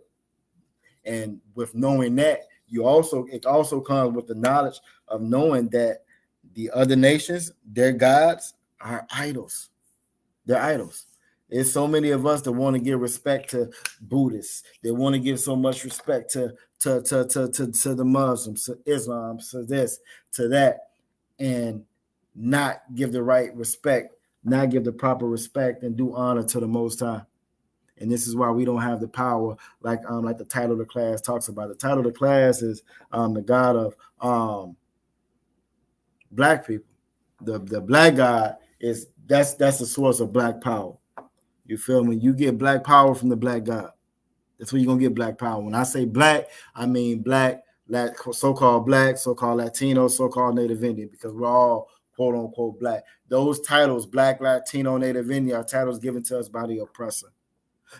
And with knowing that, it also comes with the knowledge of knowing that the other nations, their gods are idols. They're idols. There's so many of us that want to give respect to Buddhists. They want to give so much respect to the Muslims, to Islam, to this, to that, and not give the right respect, not give the proper respect and do honor to the Most High. And this is why we don't have the power, like the title of the class talks about. The title of the class is the God of black people. The black God is that's the source of black power. You feel me? You get black power from the black God. That's where you're gonna get black power. When I say black, I mean black, so-called black, so-called Latino, so-called Native Indian, because we're all quote unquote black. Those titles, black, Latino, Native Indian, are titles given to us by the oppressor.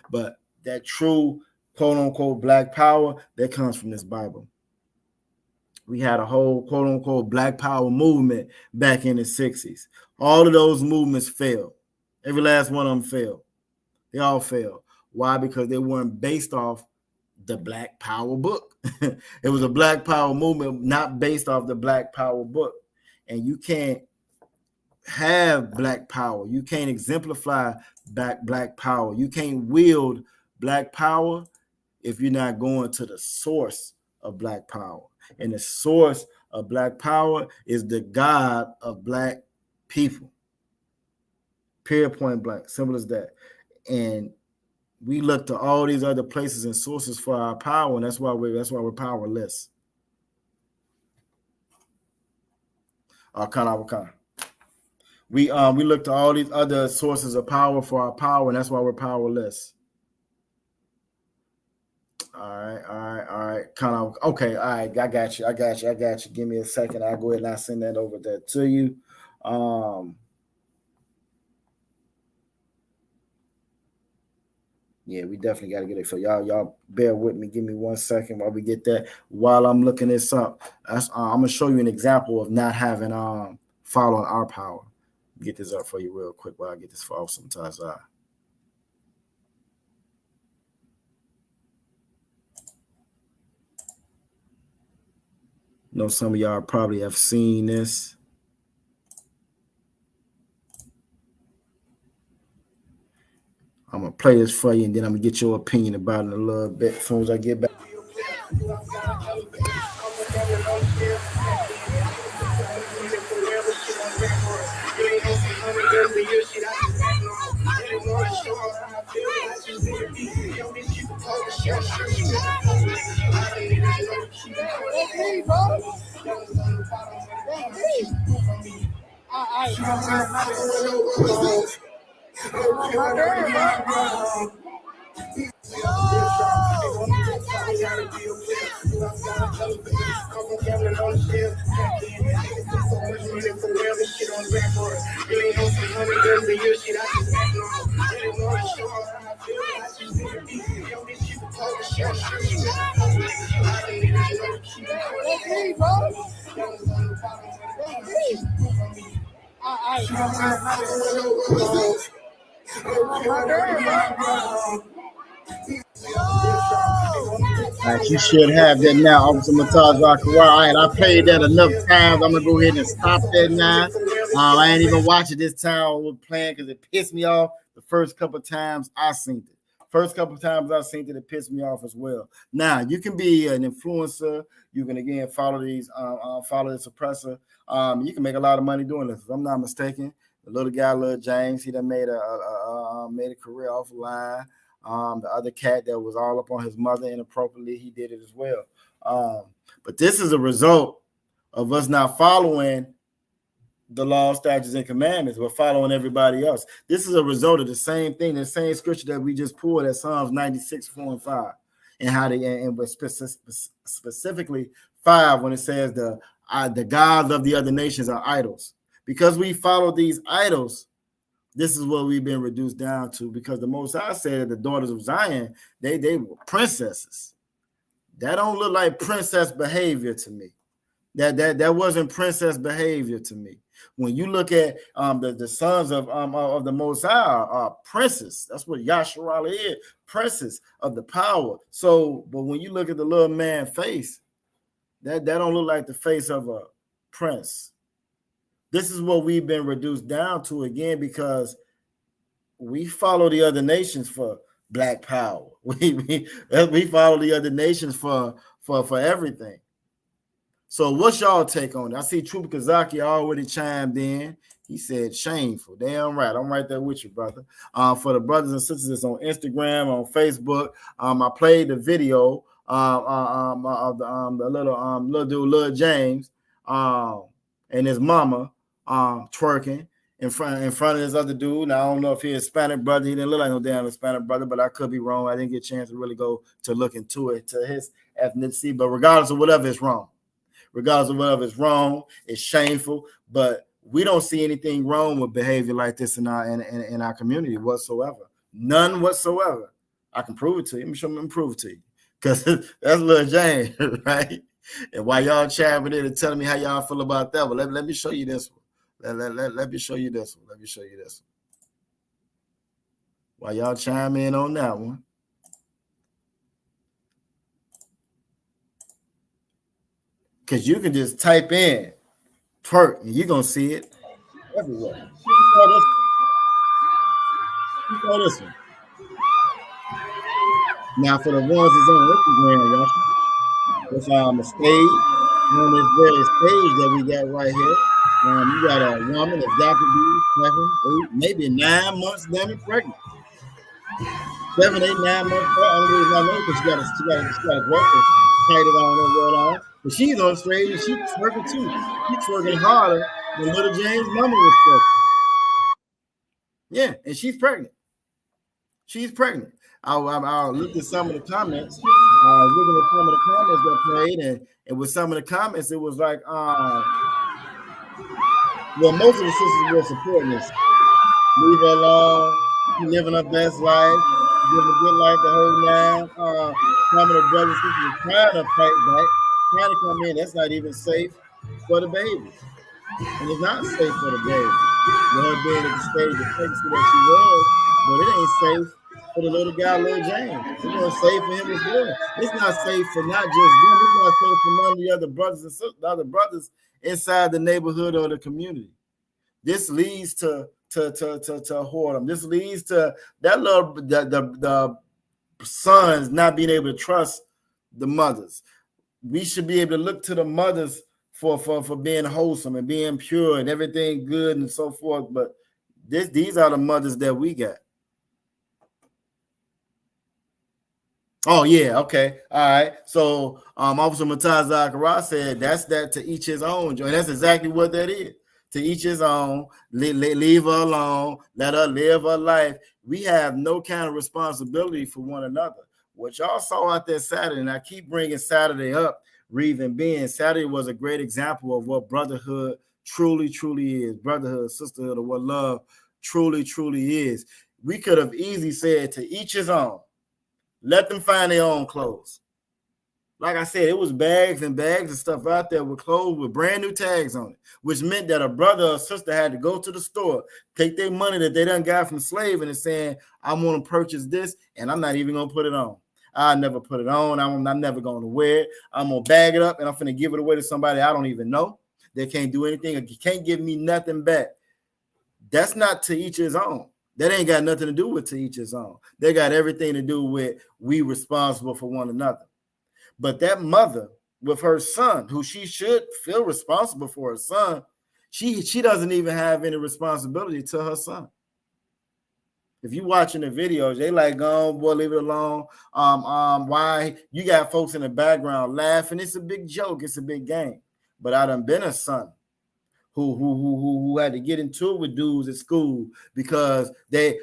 But that true quote unquote black power, that comes from this Bible. We had a whole quote unquote black power movement back in the 60s. All of those movements failed. Every last one of them failed. They all failed. Why? Because they weren't based off the Black Power book. It was a black power movement not based off the Black Power book. And you can't have black power. You can't exemplify black power. You can't wield black power if you're not going to the source of black power. And the source of black power is the God of black people. Period, point blank. Simple as that. And we look to all these other places and sources for our power, and that's why we're powerless. We look to all these other sources of power for our power, and that's why we're powerless. All right. Okay. All right. I got you. Give me a second. I'll go ahead and I'll send that over there to you. Yeah, we definitely got to get it. So y'all bear with me. Give me 1 second while we get that. While I'm looking this up, I'm gonna show you an example of not having following our power. Get this up for you real quick while I get this for sometimes. Know some of y'all probably have seen this. I'm gonna play this for you, and then I'm gonna get your opinion about it in a little bit as soon as I get back. You should have that now, Officer Murtaza Akawara. All right, I played that enough times. I'm gonna go ahead and stop that now. I ain't even watch it this time. I was playing because it pissed me off the first couple of times I seen it. It pissed me off as well. Now you can be an influencer. You can again follow this oppressor. You can make a lot of money doing this. If I'm not mistaken, the little guy, little James, he done made a career offline. The other cat that was all up on his mother inappropriately, he did it as well. But this is a result of us not following the law, statutes, and commandments, but following everybody else. This is a result of the same thing, the same scripture that we just pulled at Psalms 96, 4 and 5, and how specifically 5 when it says the gods of the other nations are idols. Because we follow these idols, this is what we've been reduced down to, because the Most High said the daughters of Zion, they were princesses. That don't look like princess behavior to me. That wasn't princess behavior to me. When you look at the sons of the Most High are princes. That's what Yasharala is, princes of the power. So, but when you look at the little man's face, that don't look like the face of a prince. This is what we've been reduced down to again, because we follow the other nations for black power. We follow the other nations for everything. So what's y'all take on it? I see Trooper Kazaki already chimed in. He said shameful. Damn right. I'm right there with you, brother. For the brothers and sisters that's on Instagram, on Facebook, I played the video of the little dude, Lil James, and his mama twerking in front of this other dude. Now I don't know if he's a Hispanic brother. He didn't look like no damn Hispanic brother, but I could be wrong. I didn't get a chance to really go to look into it, to his ethnicity. But regardless of whatever, it's wrong. It's shameful. But we don't see anything wrong with behavior like this in our community whatsoever. None whatsoever. I can prove it to you. Let me prove it to you. Because that's Lil James, right? And while y'all chatting in and telling me how y'all feel about that, well, let me show you this one. Let me show you this one. While y'all chime in on that one. Because you can just type in twerk and you're going to see it everywhere. You saw this one. Now, for the ones that's on Instagram watching, it's a stage, on this very stage that we got right here. You got a woman that's got to be 7, 8, maybe 9 months damn it pregnant. 7, 8, 9 months. Only reason I know because she got a dress to tight it on and roll on. But she's on stage and she's twerking too. She's twerking harder than Little James' mama was twerking. Yeah, and she's pregnant. She's pregnant. I'll look at some of the comments. Looking at some of the comments that played, and with some of the comments, it was like, well, most of the sisters were supporting this. Leave her alone. She's living her best life. Living a good life the whole nine. Some of the brothers and sisters are trying to fight back, trying to come in. That's not even safe for the baby. And it's not safe for the baby. With her being at the stage of pregnancy that she was, but it ain't safe for the little guy, Lil James. It's not safe for him as well. It's not safe for not just them. It's not safe for none of the other brothers and sisters, the other brothers inside the neighborhood or the community. This leads to whoredom. This leads to that little the sons not being able to trust the mothers. We should be able to look to the mothers for being wholesome and being pure and everything good and so forth. But these are the mothers that we got. Oh, yeah, okay. All right. So Officer Mataz Zachariah said that's that to each his own. And that's exactly what that is. To each his own, leave her alone, let her live her life. We have no kind of responsibility for one another. What y'all saw out there Saturday, and I keep bringing Saturday up, reason being, Saturday was a great example of what brotherhood truly, truly is. Brotherhood, sisterhood, or what love truly, truly is. We could have easily said to each his own. Let them find their own clothes. Like I said, it was bags and bags of stuff out there with clothes with brand new tags on it, which meant that a brother or sister had to go to the store, take their money that they done got from slaving and saying, I'm going to purchase this, and I'm not even going to put it on. I never put it on. I'm never going to wear it. I'm going to bag it up, and I'm going to give it away to somebody I don't even know. They can't do anything. You can't give me nothing back. That's not to each his own. That ain't got nothing to do with to each his own. They got everything to do with we responsible for one another. But that mother with her son, who she should feel responsible for her son, she doesn't even have any responsibility to her son. If you watching the videos, they like, oh boy, leave it alone. Why you got folks in the background laughing? It's a big joke, it's a big game. But I done been a son who had to get into it with dudes at school because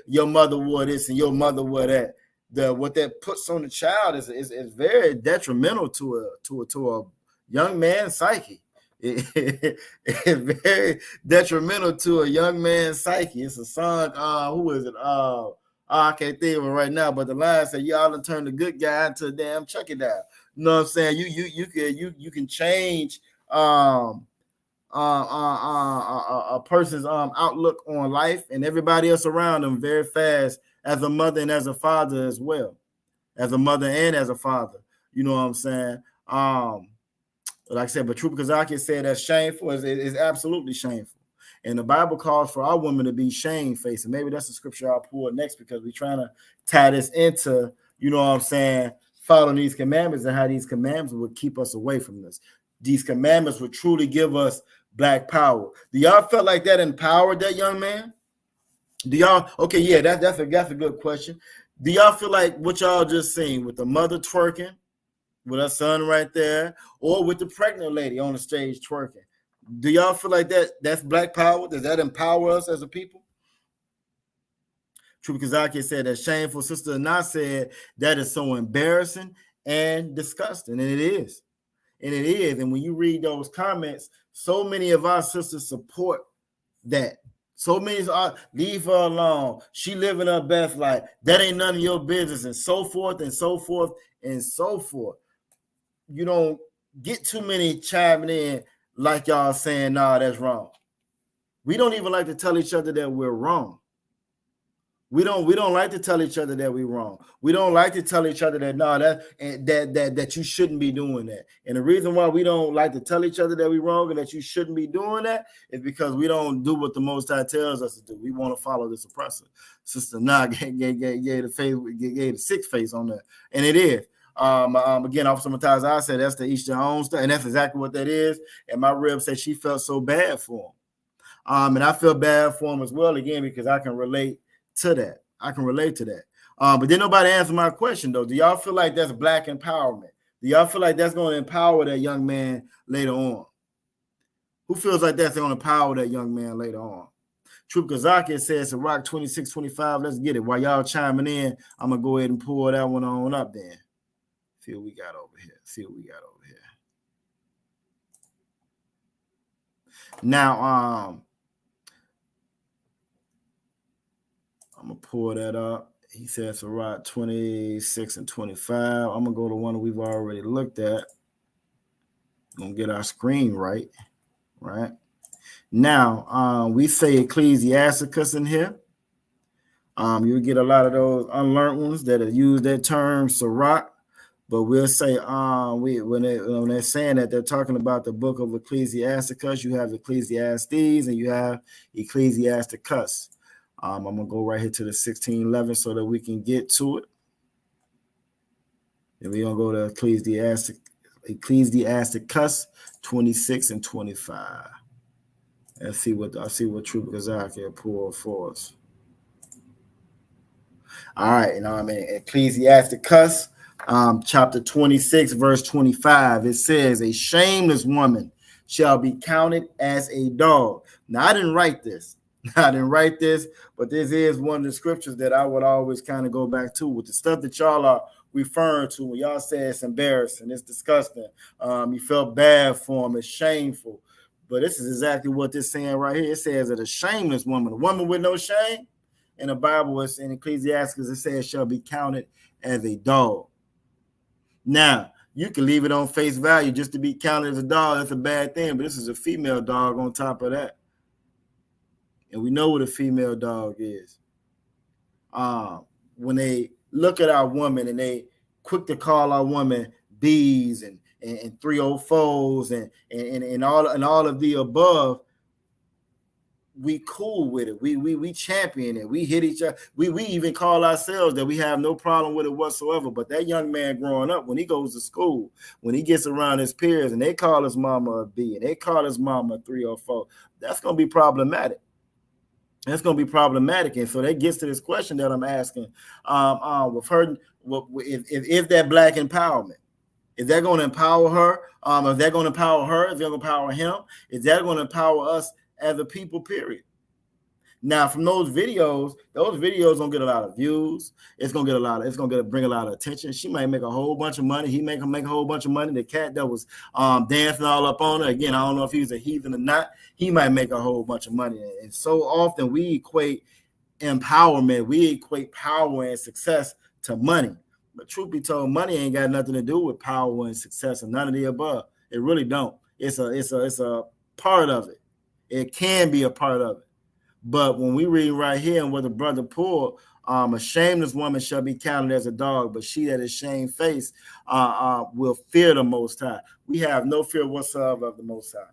your mother wore this and your mother wore that. What that puts on the child is very detrimental to a young man's psyche. It's very detrimental to a young man's psyche. It's a song. Who is it? I can't think of it right now. But the line said, "Y'all done turned the good guy into a damn Chuck it down." You know what I'm saying? You can change a person's outlook on life and everybody else around them very fast as a mother and as a father as well. As a mother and as a father. You know what I'm saying? Like I said, but Trooper Kazaki said that's shameful. It's absolutely shameful. And the Bible calls for our women to be shamefaced. And maybe that's the scripture I'll pull next because we're trying to tie this into, you know what I'm saying, following these commandments and how these commandments would keep us away from this. These commandments would truly give us black power. Do y'all feel like that empowered that young man? Do y'all? Okay, yeah, that's a good question. Do y'all feel like what y'all just seen with the mother twerking, with her son right there, or with the pregnant lady on the stage twerking? Do y'all feel like that's black power? Does that empower us as a people? True Kazaki said that shameful. Sister Anna said that is so embarrassing and disgusting, and it is. And it is. And when you read those comments, so many of our sisters support that. So many are leave her alone. She living her best life. That ain't none of your business, and so forth and so forth and so forth. You don't get too many chiming in like y'all saying, nah, that's wrong. We don't even like to tell each other that we're wrong. We don't like to tell each other that we're wrong. We don't like to tell each other that that you shouldn't be doing that. And the reason why we don't like to tell each other that we're wrong and that you shouldn't be doing that is because we don't do what the Most High tells us to do. We want to follow this oppressor. Sister Nah gave the sixth face on that, and it is. Again, Officer Mataz, I said that's to each their own stuff, and that's exactly what that is. And my rib said she felt so bad for him. And I feel bad for him as well, again, because I can relate to that. But then nobody answered my question though. Do y'all feel like that's black empowerment? Do y'all feel like that's going to empower that young man later on? Who feels like that's going to empower that young man later on? Troop Kazaki says to Rock 2625. Let's get it. While y'all chiming in, I'm gonna go ahead and pull that one on up then. See what we got over here. Now, I'm gonna pull that up. He says to Rock 26 and 25. I'm gonna go to one that we've already looked at. Gonna get our screen right. Now, we say Ecclesiasticus in here. You get a lot of those unlearned ones that use that term Sirach, but we'll say when they're saying that, they're talking about the book of Ecclesiasticus. You have Ecclesiastes and you have Ecclesiasticus. I'm gonna go right here to the 1611 so that we can get to it. And we're gonna go to Ecclesiasticus 26 and 25. Let's see what Troop Kazaki pulled for us. All right, Ecclesiasticus chapter 26, verse 25. It says, a shameless woman shall be counted as a dog. Now, I didn't write this, but this is one of the scriptures that I would always kind of go back to with the stuff that y'all are referring to when y'all say it's embarrassing, it's disgusting. You felt bad for them, it's shameful. But this is exactly what this saying right here. It says that a shameless woman, a woman with no shame, in the Bible, it's in Ecclesiastes, it says shall be counted as a dog. Now, you can leave it on face value just to be counted as a dog. That's a bad thing, but this is a female dog on top of that. And we know what a female dog is. When they look at our woman and they quick to call our woman bees and 304s and all of the above, we cool with it. We champion it. We hit each other. We even call ourselves that we have no problem with it whatsoever. But that young man growing up, when he goes to school, when he gets around his peers and they call his mama a B and they call his mama a 304, that's going to be problematic. That's going to be problematic. And so that gets to this question that I'm asking. With her, if that black empowerment, is that going to empower her? Is that going to empower her? Is that going to empower him? Is that going to empower us as a people, period? Now, from those videos gonna get a lot of views. It's gonna bring a lot of attention. She might make a whole bunch of money. He make a whole bunch of money. The cat that was dancing all up on her, again, I don't know if he's a heathen or not. He might make a whole bunch of money. And so often we equate empowerment, we equate power and success to money. But truth be told, money ain't got nothing to do with power and success and none of the above. It really don't. It's a part of it. It can be a part of it. But when we read right here and what the brother pulled, a shameless woman shall be counted as a dog, but she that is shamefaced will fear the Most High. We have no fear whatsoever of the Most High.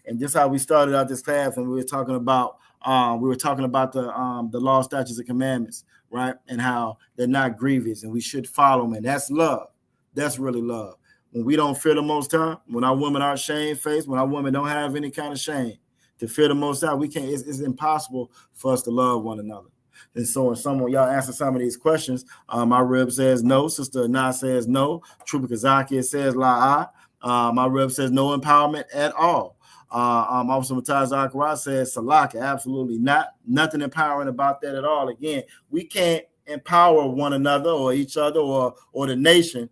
And just how we started out this class, and we were talking about the law, statutes, and commandments, right? And how they're not grievous, and we should follow them. And that's love. That's really love. When we don't fear the Most High, when our women are shamefaced, when our women don't have any kind of shame, to fear the Most High, we can't. It's impossible for us to love one another. And so, when someone y'all answer some of these questions, my rib says no. Sister Anah says no. Trooper Kazaki says la. My rib says no empowerment at all. Officer Mataz Akara says Salaka, absolutely not. Nothing empowering about that at all. Again, we can't empower one another or each other or the nation.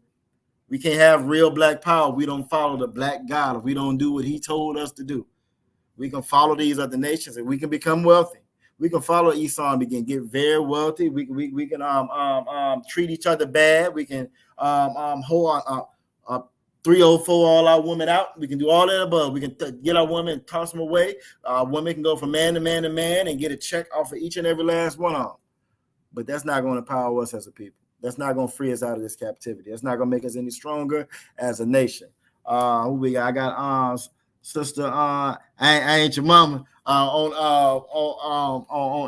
We can't have real black power. We don't follow the black God. If we don't do what he told us to do. We can follow these other nations and we can become wealthy. We can follow Esau and get very wealthy. We can treat each other bad. We can hold 304 all our women out. We can do all that above. We can get our women and toss them away. Women can go from man to man to man and get a check off of each and every last one of them. But that's not going to empower us as a people. That's not going to free us out of this captivity. That's not going to make us any stronger as a nation. Who we got? I got Sister, I ain't your mama on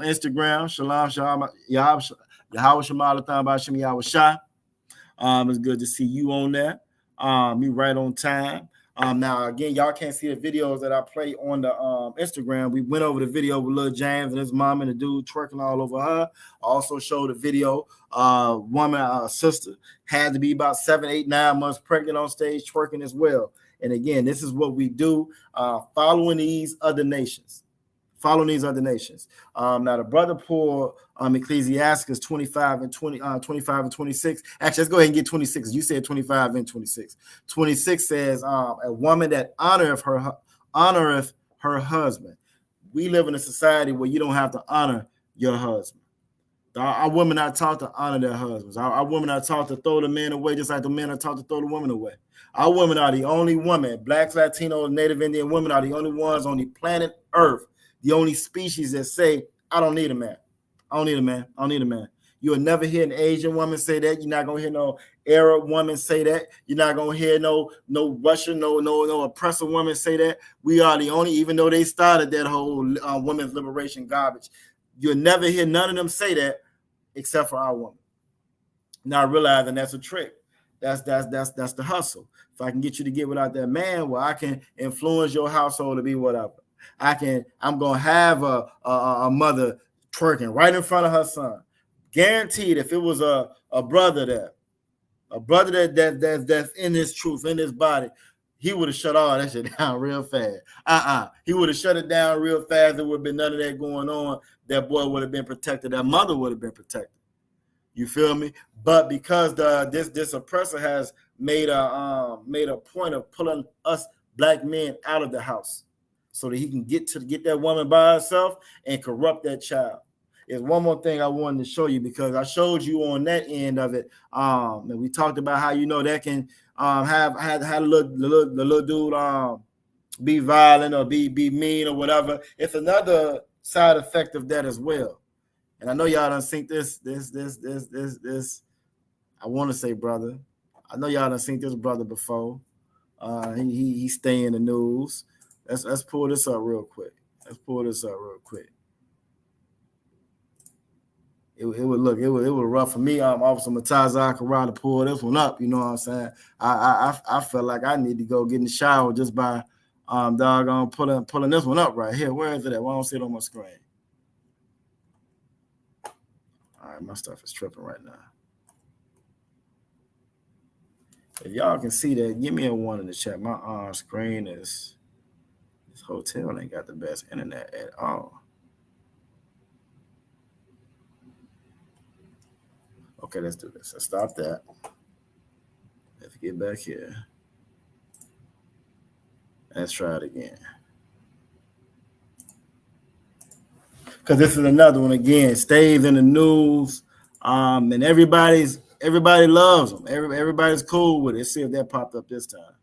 Instagram. Shalom, Yahweh Shema Latham Bashim Yahweh Shah. It's good to see you on there. You right on time. Now again, y'all can't see the videos that I play on the Instagram. We went over the video with Lil James and his mom and the dude twerking all over her. I also showed a video. Woman, sister, had to be about 7, 8, 9 months pregnant on stage twerking as well. And again, this is what we do, following these other nations. Now the brother pulled Ecclesiastes 25 and 25 and 26. Actually, let's go ahead and get 26. You said 25 and 26. 26 says, a woman that honoreth her husband. We live in a society where you don't have to honor your husband. Our women are taught to honor their husbands. Our women are taught to throw the men away just like the men are taught to throw the women away. Our women are the only women, Blacks, Latinos, Native Indian women are the only ones on the planet Earth, the only species that say, I don't need a man. I don't need a man. You'll never hear an Asian woman say that. You're not gonna hear no Arab woman say that. You're not gonna hear no Russian, no oppressor woman say that. We are the only, even though they started that whole women's liberation garbage. You'll never hear none of them say that except for our woman. Now realizing that's a trick. That's the hustle. If I can get you to get without that man, well, I can influence your household to be whatever. I'm gonna have a mother twerking right in front of her son. Guaranteed, if it was a brother that's in this truth, in this body, he would have shut all that shit down real fast. He would have shut it down real fast. There would have been none of that going on. That boy would have been protected. That mother would have been protected. You feel me? But because this oppressor has made a point of pulling us black men out of the house so that he can get that woman by herself and corrupt that child. There's one more thing I wanted to show you, because I showed you on that end of it. And we talked about how that can have the little dude be violent or be mean or whatever. It's another side effect of that as well. And I know y'all done seen this. I want to say brother. I know y'all done seen this brother before. He stay in the news. Let's pull this up real quick. It would rough for me. Officer Mataza Akara to pull this one up. You know what I'm saying? I felt like I need to go get in the shower just by doggone pulling this one up right here. Where is it at? Why don't I see it on my screen? All right, my stuff is tripping right now. If y'all can see that, give me a 1 in the chat. My screen is, this hotel ain't got the best internet at all. Okay, let's do this. Let's stop that. Let's get back here. Let's try it again. Because this is another one again. Stays in the news, and everybody loves them. Everybody's cool with it. Let's see if that popped up this time.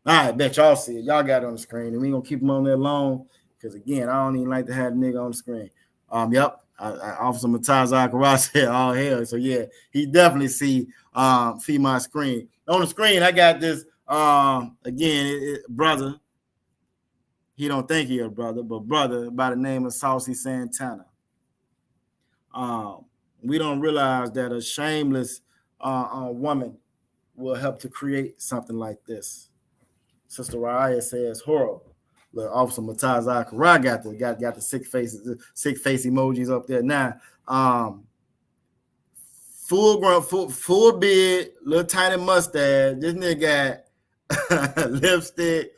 All right, bet y'all see it. Y'all got it on the screen, and we gonna keep them on there long. Because again, I don't even like to have a nigga on the screen. Yep. Officer Mataza Akara said, "Oh hell!" So yeah, he definitely see my screen. On the screen, I got this. Again, brother. He don't think he a brother, but brother by the name of Saucy Santana. We don't realize that a shameless woman will help to create something like this. Sister Raya says horrible. Look, Officer Mataza Akara got the sick face emojis up there now. Full beard, little tiny mustache. This nigga got lipstick.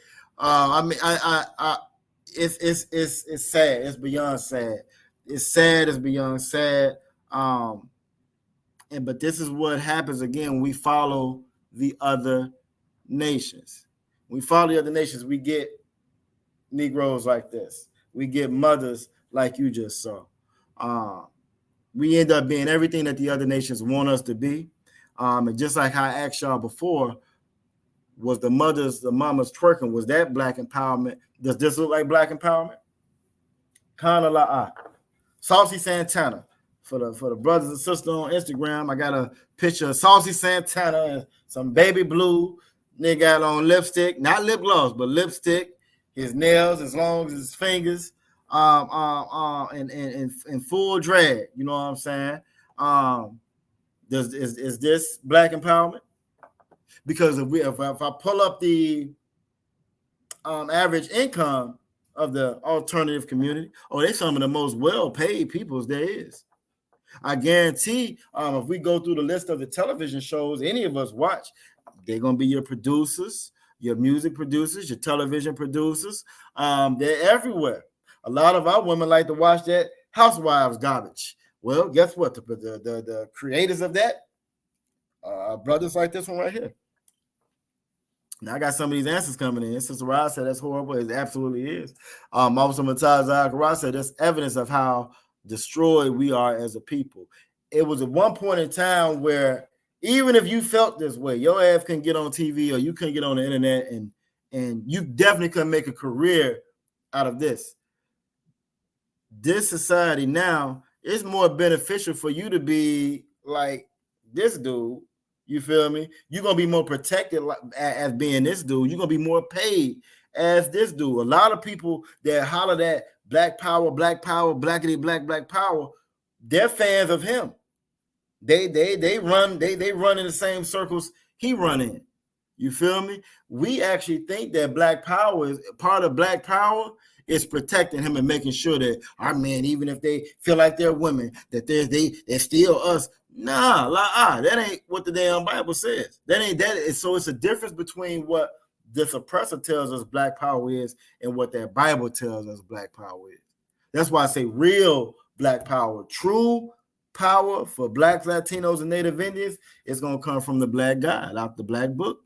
It's sad. It's beyond sad. It's sad. It's beyond sad. But this is what happens again when we follow the other nations. When we follow the other nations, we get Negroes like this. We get mothers like you just saw. We end up being everything that the other nations want us to be. And just like I asked y'all before, was the mamas twerking, was that black empowerment? Does this look like black empowerment? Kind of like Saucy Santana. For the brothers and sisters on Instagram, I got a picture of Saucy Santana and some baby blue. Nigga got on lipstick, not lip gloss, but lipstick. His nails as long as his fingers, in full drag. You know what I'm saying? Is this black empowerment? Because if I pull up the average income of the alternative community, they're some of the most well-paid peoples there is. I guarantee if we go through the list of the television shows any of us watch, they're going to be your producers, your music producers, your television producers. They're everywhere. A lot of our women like to watch that Housewives garbage. Well, guess what? The creators of that brothers like this one right here. Now I got some of these answers coming in. Sister Rod said that's horrible. It absolutely is. Officer Mataz Zachariah said that's evidence of how destroyed we are as a people. It was at one point in time where even if you felt this way, your ass couldn't get on TV or you couldn't get on the internet, and you definitely couldn't make a career out of this. This society now, it's more beneficial for you to be like this dude. You feel me? You're going to be more protected as being this dude. You're going to be more paid as this dude. A lot of people that holler that black power, blackity, black power, they're fans of him. They run in the same circles he run in. You feel me? We actually think that black power is part of black power is protecting him and making sure that our men, even if they feel like they're women, that they're still us. Nah, that ain't what the damn Bible says. That ain't that. So it's a difference between what this oppressor tells us black power is and what that Bible tells us black power is. That's why I say real black power, true power for blacks, Latinos, and Native Indians is going to come from the black God out the black book.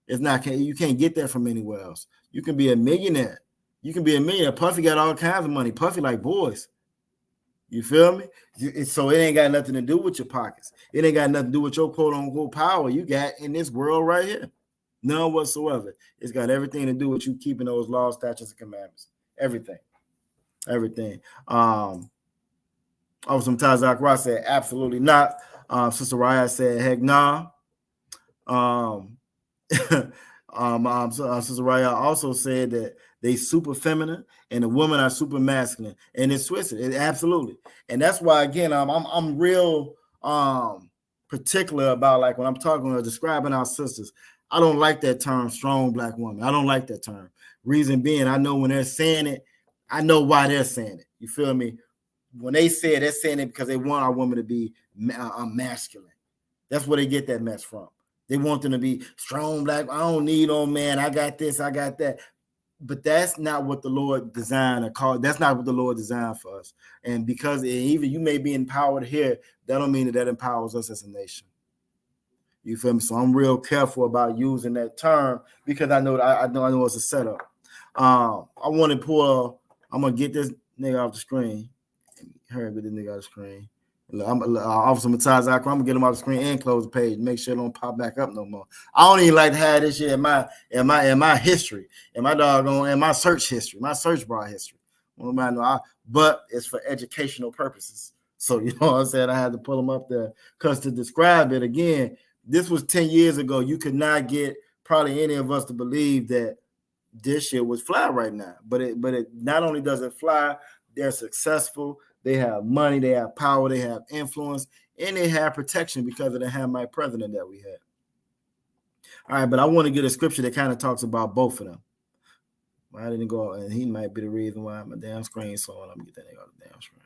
It's not, you can't get that from anywhere else. You can be a millionaire. You can be a millionaire. Puffy got all kinds of money. Puffy like boys. You feel me? So it ain't got nothing to do with your pockets. It ain't got nothing to do with your quote unquote power you got in this world right here. None whatsoever. It's got everything to do with you keeping those laws, statutes, and commandments. Everything. Some Tazak Ross said absolutely not. Sister Raya said heck nah. Sister Raya also said that they super feminine and the women are super masculine, and it's twisted. Absolutely, and that's why again I'm real particular about, like, when I'm talking or describing our sisters. I don't like that term strong black woman. I don't like that term. Reason being, I know when they're saying it, I know why they're saying it. You feel me? When they say it, they're saying it because they want our women to be masculine. That's where they get that mess from. They want them to be strong black. I don't need no man. I got this. I got that. But that's not what the Lord designed or called. That's not what the Lord designed for us. And because even you may be empowered here, that don't mean that empowers us as a nation. You feel me? So I'm real careful about using that term because I know it's a setup. I want to pull. I'm gonna get this nigga off the screen. Hurry with this nigga off the screen. Officer Mataz, I'm gonna get him off the screen and close the page. Make sure it don't pop back up no more. I don't even like to have this shit in my history, in my search history, my search bar history. But it's for educational purposes. So you know what I'm saying? I had to pull them up there because to describe it again, this was 10 years ago. You could not get probably any of us to believe that this shit was fly right now. But it not only does it fly, they're successful. They have money, they have power, they have influence, and they have protection because of the Hamite president that we had. All right, but I want to get a scripture that kind of talks about both of them. I didn't go, and he might be the reason why my damn screen's so on. Let me get that nigga off the damn screen.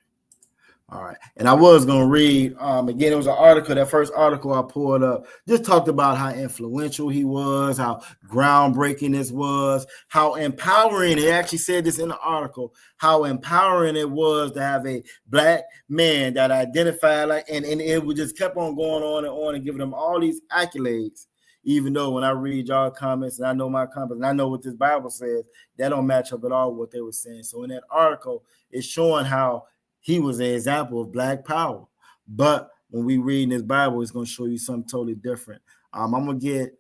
All right, and I was going to read, again, it was an article, that first article I pulled up, just talked about how influential he was, how groundbreaking this was, how empowering, it actually said this in the article, how empowering it was to have a black man that identified like, and it would just kept on going on and giving them all these accolades, even though when I read y'all comments, and I know my comments, and I know what this Bible says, that don't match up at all with what they were saying. So in that article, it's showing how he was an example of black power. But when we read in this Bible, it's going to show you something totally different. I'm going to get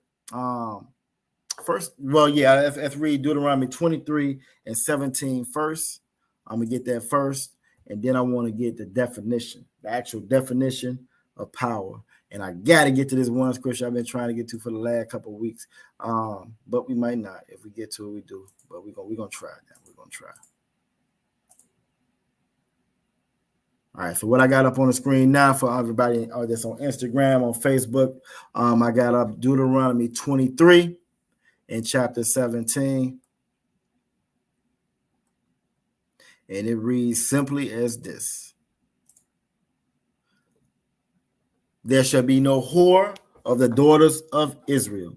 first. Well, yeah, let's read Deuteronomy 23:17 first. I'm going to get that first. And then I want to get the definition, the actual definition of power. And I got to get to this one scripture I've been trying to get to for the last couple of weeks. But we might not. If we get to it, we do. But we're going to try that. We're going to try. All All right, so what I got up on the screen now for everybody that's on Instagram, on Facebook, I got up Deuteronomy 23 in chapter 17. And it reads simply as this. There shall be no whore of the daughters of Israel.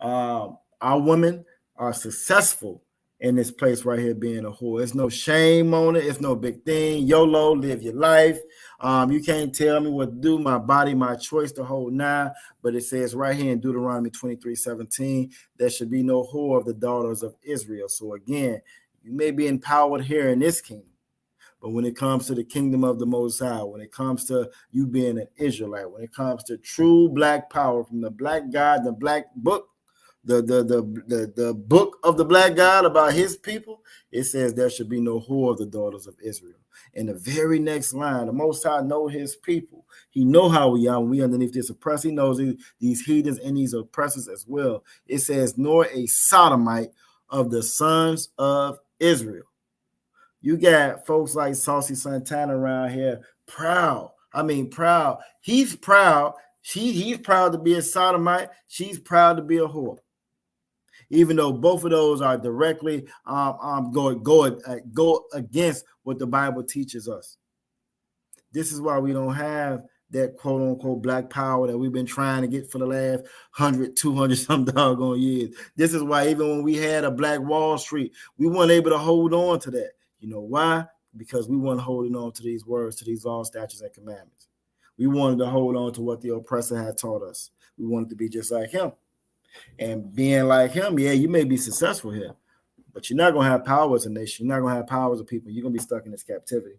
Our women are successful in this place right here being a whore. There's no shame on it. It's no big thing. YOLO, live your life. You can't tell me what to do. My body, my choice, the whole nine. But it says right here in Deuteronomy 23:17, there should be no whore of the daughters of Israel. So again, you may be empowered here in this kingdom, but when it comes to the kingdom of the Most High, when it comes to you being an Israelite, when it comes to true black power from the black God, the black book, the book of the black God about his people, it says there should be no whore of the daughters of Israel. In the very next line, the Most High know his people. He know how we are. We underneath this oppressor. He knows these heathens and these oppressors as well. It says, nor a sodomite of the sons of Israel. You got folks like Saucy Santana around here, proud. I mean, proud. He's proud. He's proud to be a sodomite. She's proud to be a whore. Even though both of those are directly go against what the Bible teaches us. This is why we don't have that quote unquote black power that we've been trying to get for the last 100, 200 some doggone years. This is why even when we had a Black Wall Street, we weren't able to hold on to that. You know why? Because we weren't holding on to these words, to these laws, statutes, and commandments. We wanted to hold on to what the oppressor had taught us. We wanted to be just like him. And being like him, yeah, you may be successful here, but you're not going to have power as a nation. You're not going to have power as a people. You're going to be stuck in this captivity.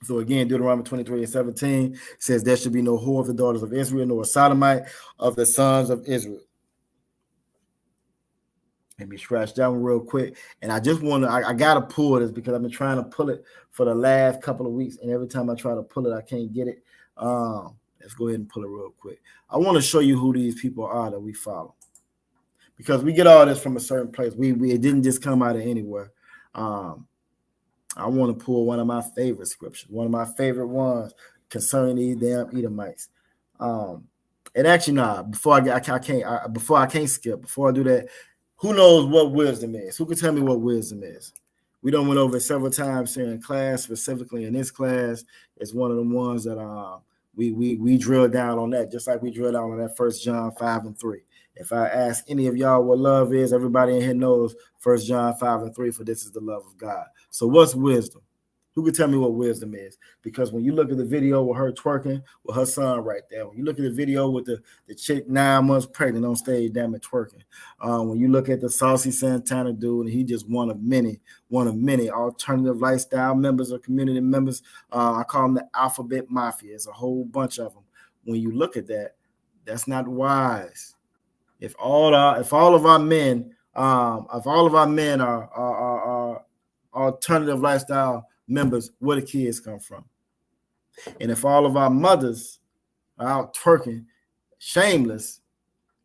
So again, Deuteronomy 23:17 says there should be no whore of the daughters of Israel, nor a sodomite of the sons of Israel. Let me scratch that one real quick. And I just want to, I got to pull this because I've been trying to pull it for the last couple of weeks. And every time I try to pull it, I can't get it. Let's go ahead and pull it real quick. I want to show you who these people are that we follow, because we get all this from a certain place. It didn't just come out of anywhere. I want to pull one of my favorite scriptures, one of my favorite ones concerning these damn Edomites. And actually, before I can't skip. Before I do that, who knows what wisdom is? Who can tell me what wisdom is? We done went over it several times here in class, specifically in this class. It's one of the ones that we drilled down on that, just like we drilled down on that 1 John 5:3. If I ask any of y'all what love is, everybody in here knows 1 John 5:3, for this is the love of God. So what's wisdom? Who can tell me what wisdom is? Because when you look at the video with her twerking with her son right there, when you look at the video with the chick 9 months pregnant on stage, damn it, twerking. When you look at the Saucy Santana dude, and he just one of many alternative lifestyle members or community members. I call them the Alphabet Mafia. It's a whole bunch of them. When you look at that, that's not wise. If all of our men are alternative lifestyle members, where the kids come from? And if all of our mothers are out twerking, shameless,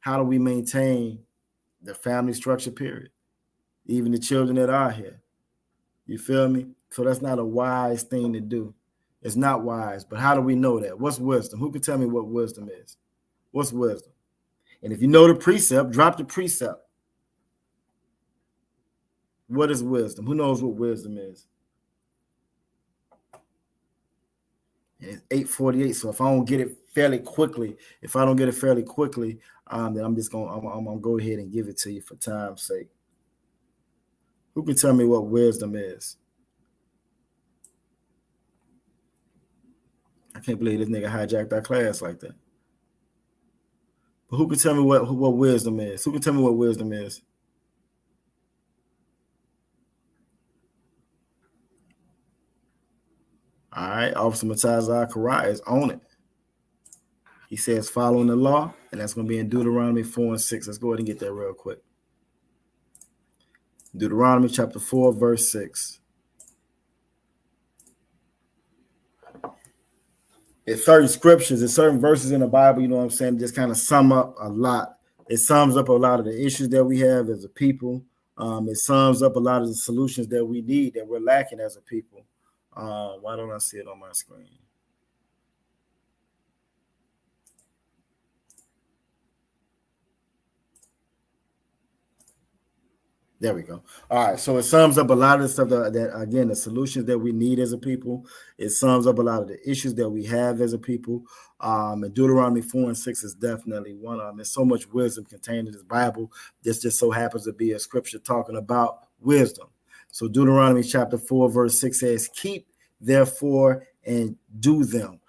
how do we maintain the family structure, period? Even the children that are here. You feel me? So that's not a wise thing to do. It's not wise, but how do we know that? What's wisdom? Who can tell me what wisdom is? What's wisdom? And if you know the precept, drop the precept. What is wisdom? Who knows what wisdom is? And it's 8:48. So if I don't get it fairly quickly, then I'm gonna go ahead and give it to you for time's sake. Who can tell me what wisdom is? I can't believe this nigga hijacked our class like that. But who can tell me what wisdom is? Who can tell me what wisdom is? All right, Officer Matazar Karai is on it. He says following the law, and that's going to be in Deuteronomy 4:6. Let's go ahead and get that real quick. Deuteronomy chapter 4, verse 6. It's certain scriptures, it's certain verses in the Bible, you know what I'm saying, just kind of sum up a lot. It sums up a lot of the issues that we have as a people. It sums up a lot of the solutions that we need, that we're lacking as a people. Why don't I see it on my screen? There we go. All right. So it sums up a lot of the stuff that again, the solutions that we need as a people. It sums up a lot of the issues that we have as a people. And Deuteronomy 4:6 is definitely one of them. There's so much wisdom contained in this Bible. This just so happens to be a scripture talking about wisdom. So Deuteronomy chapter 4, verse 6 says, keep therefore and do them.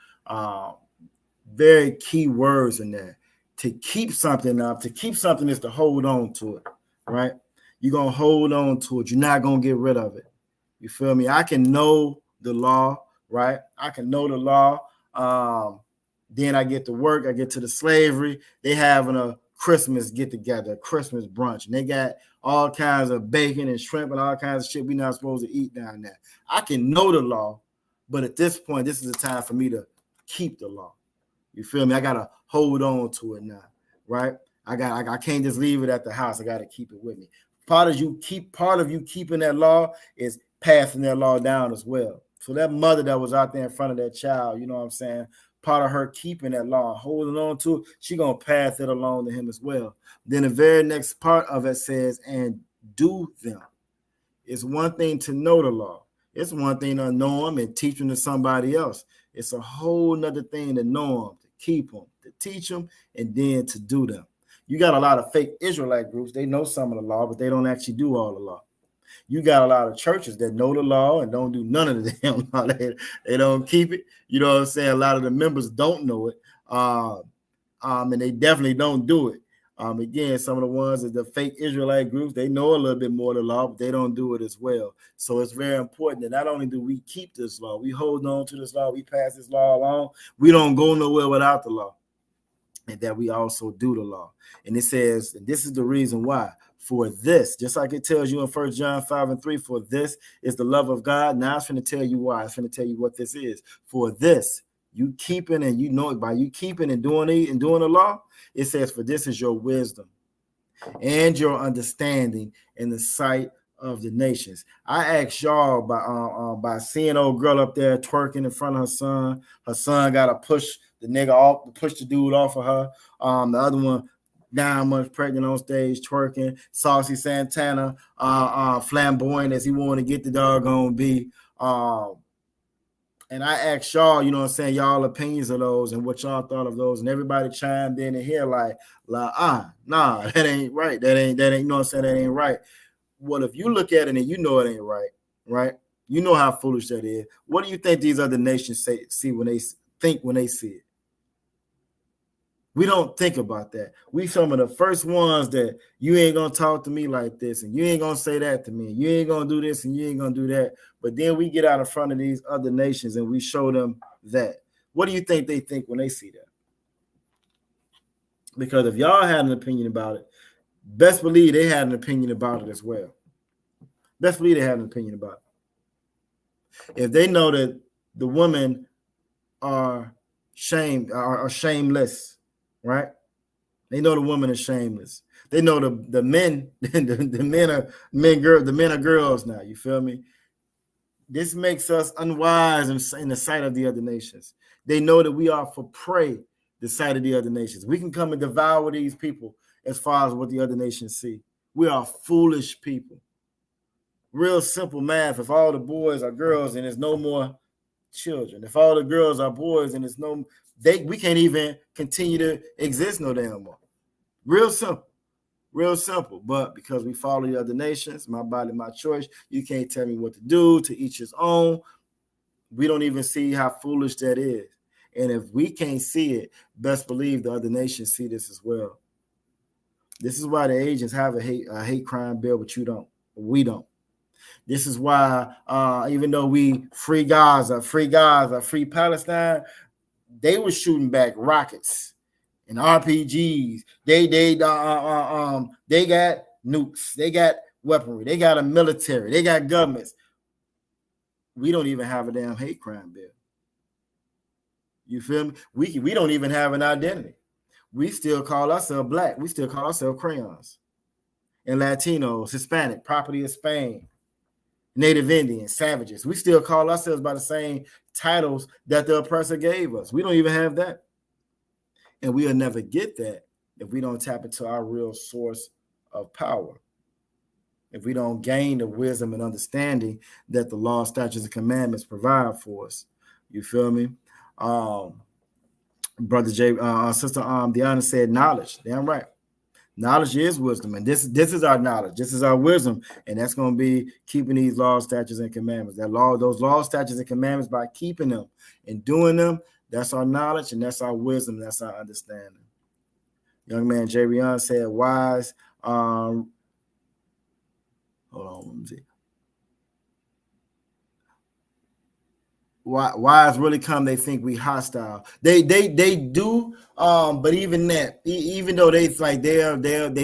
Very key words in there. To keep something up, to keep something is to hold on to it, right? You're going to hold on to it. You're not going to get rid of it. You feel me? I can know the law, right? I can know the law. Then I get to work. I get to the slavery. They having a Christmas get together, a Christmas brunch. And they got all kinds of bacon and shrimp and all kinds of shit we're not supposed to eat down there. I can know the law, but at this point, this is the time for me to keep the law. You feel me? I got to hold on to it now, right? I can't just leave it at the house. I got to keep it with me. Part of you keeping that law is passing that law down as well. So that mother that was out there in front of that child, you know what I'm saying? Part of her keeping that law, holding on to it, she gonna pass it along to him as well. Then the very next part of it says, and do them. It's one thing to know the law. It's one thing to know them and teach them to somebody else. It's a whole nother thing to know them, to keep them, to teach them, and then to do them. You got a lot of fake Israelite groups. They know some of the law, but they don't actually do all the law. You got a lot of churches that know the law and don't do none of the damn law. They don't keep it. You know what I'm saying? A lot of the members don't know it. And they definitely don't do it. Again, some of the ones that the fake Israelite groups, they know a little bit more of the law, but they don't do it as well. So it's very important that not only do we keep this law, we hold on to this law, we pass this law along, we don't go nowhere without the law. And that we also do the law. And it says, and this is the reason why. For this, just like it tells you in 1 John 5:3, for this is the love of God. Now it's going to tell you why. It's going to tell you what this is. For this, you keeping and you know it by you keeping and doing the law. It says, for this is your wisdom and your understanding in the sight of the nations. I asked y'all by seeing old girl up there twerking in front of her son. Her son got to push the nigga off, push the dude off of her. The other one 9 months pregnant on stage twerking. Saucy Santana, flamboyant as he wanted to get the doggone be. And I asked y'all, you know what I'm saying, y'all opinions of those and what y'all thought of those, and everybody chimed in here like, nah, that ain't right. That ain't, you know what I'm saying, that ain't right. Well, if you look at it and you know it ain't right, right? You know how foolish that is. What do you think these other nations see when they see it? We don't think about that. We some of the first ones that you ain't gonna talk to me like this, and you ain't gonna say that to me, and you ain't gonna do this, and you ain't gonna do that. But then we get out in front of these other nations and we show them that. What do you think they think when they see that? Because if y'all had an opinion about it, best believe they had an opinion about it as well. Best believe they had an opinion about it. If they know that the women are shameless, right? They know the woman is shameless. They know the men, the men are girls now. You feel me? This makes us unwise in the sight of the other nations. They know that we are for prey, the sight of the other nations. We can come and devour these people as far as what the other nations see. We are foolish people. Real simple math. If all the boys are girls and there's no more children, if all the girls are boys and there's no, we can't even continue to exist no damn more. Real simple. Real simple. But because we follow the other nations, my body, my choice, you can't tell me what to do, to each his own. We don't even see how foolish that is. And if we can't see it, best believe the other nations see this as well. This is why the agents have a hate crime bill, but you don't. We don't. This is why, even though we free Gaza, free Palestine, they were shooting back rockets and RPGs. They got nukes. They got weaponry. They got a military. They got governments. We don't even have a damn hate crime bill. You feel me? We don't even have an identity. We still call ourselves black. We still call ourselves crayons and Latinos, Hispanic, property of Spain. Native Indians, savages. We still call ourselves by the same titles that the oppressor gave us. We don't even have that. And we'll never get that if we don't tap into our real source of power. If we don't gain the wisdom and understanding that the law, statutes, and commandments provide for us. You feel me? Brother Jay, Sister Deanna said knowledge. Damn right. Knowledge is wisdom, and this is our knowledge. This is our wisdom, and that's going to be keeping these laws, statutes, and commandments. Those laws, statutes, and commandments, by keeping them and doing them, that's our knowledge, and that's our wisdom, that's our understanding. Young man Jarion said, "Wise." Hold on, let me see. Wise really come, they think we hostile. They do, but even that, even though they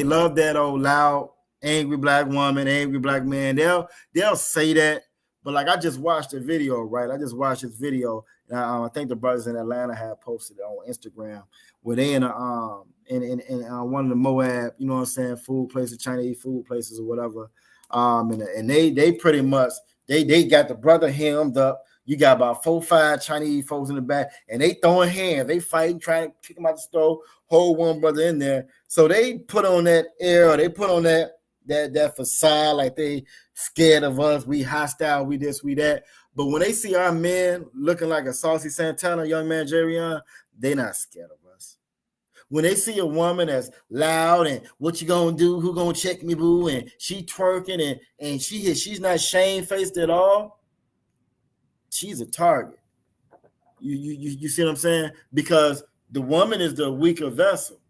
love that old loud, angry black woman, angry black man, they'll say that. But like I just watched a video, right? I just watched this video. I think the brothers in Atlanta have posted it on Instagram where they in one of the Moab, you know what I'm saying, food places, Chinese food places or whatever. And they pretty much they got the brother hemmed up. You got about 4 or 5 Chinese folks in the back, and they throwing hands. They fighting, trying to kick him out the stove, hold one brother in there. So they put on that air, they put on that facade like they scared of us. We hostile, we this, we that. But when they see our men looking like a Saucy Santana, young man Jarion, they not scared of us. When they see a woman that's loud and what you gonna do, who gonna check me, boo, and she twerking and she's not shamefaced at all, she's a target. You see what I'm saying? Because the woman is the weaker vessel.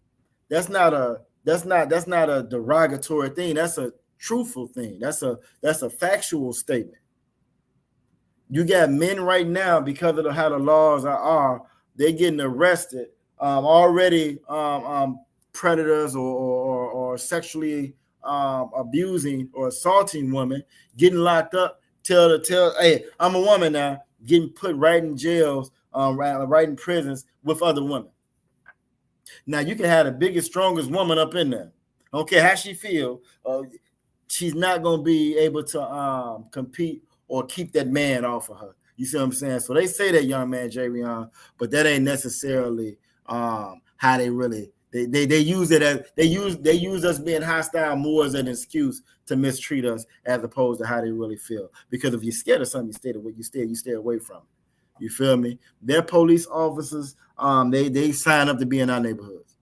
That's not a derogatory thing. That's a truthful thing. That's a factual statement. You got men right now, because of how the laws are, they're getting arrested. Already predators or sexually abusing or assaulting women getting locked up. Tell, hey, I'm a woman now, getting put right in jails, right in prisons with other women. Now you can have the biggest, strongest woman up in there. I don't care how she feel, she's not gonna be able to compete or keep that man off of her. You see what I'm saying? So they say that, young man Jarion, but that ain't necessarily how they really. They use it as they use us being hostile more as an excuse to mistreat us, as opposed to how they really feel. Because if you're scared of something, you stay away from it. You feel me? They're police officers. They sign up to be in our neighborhoods.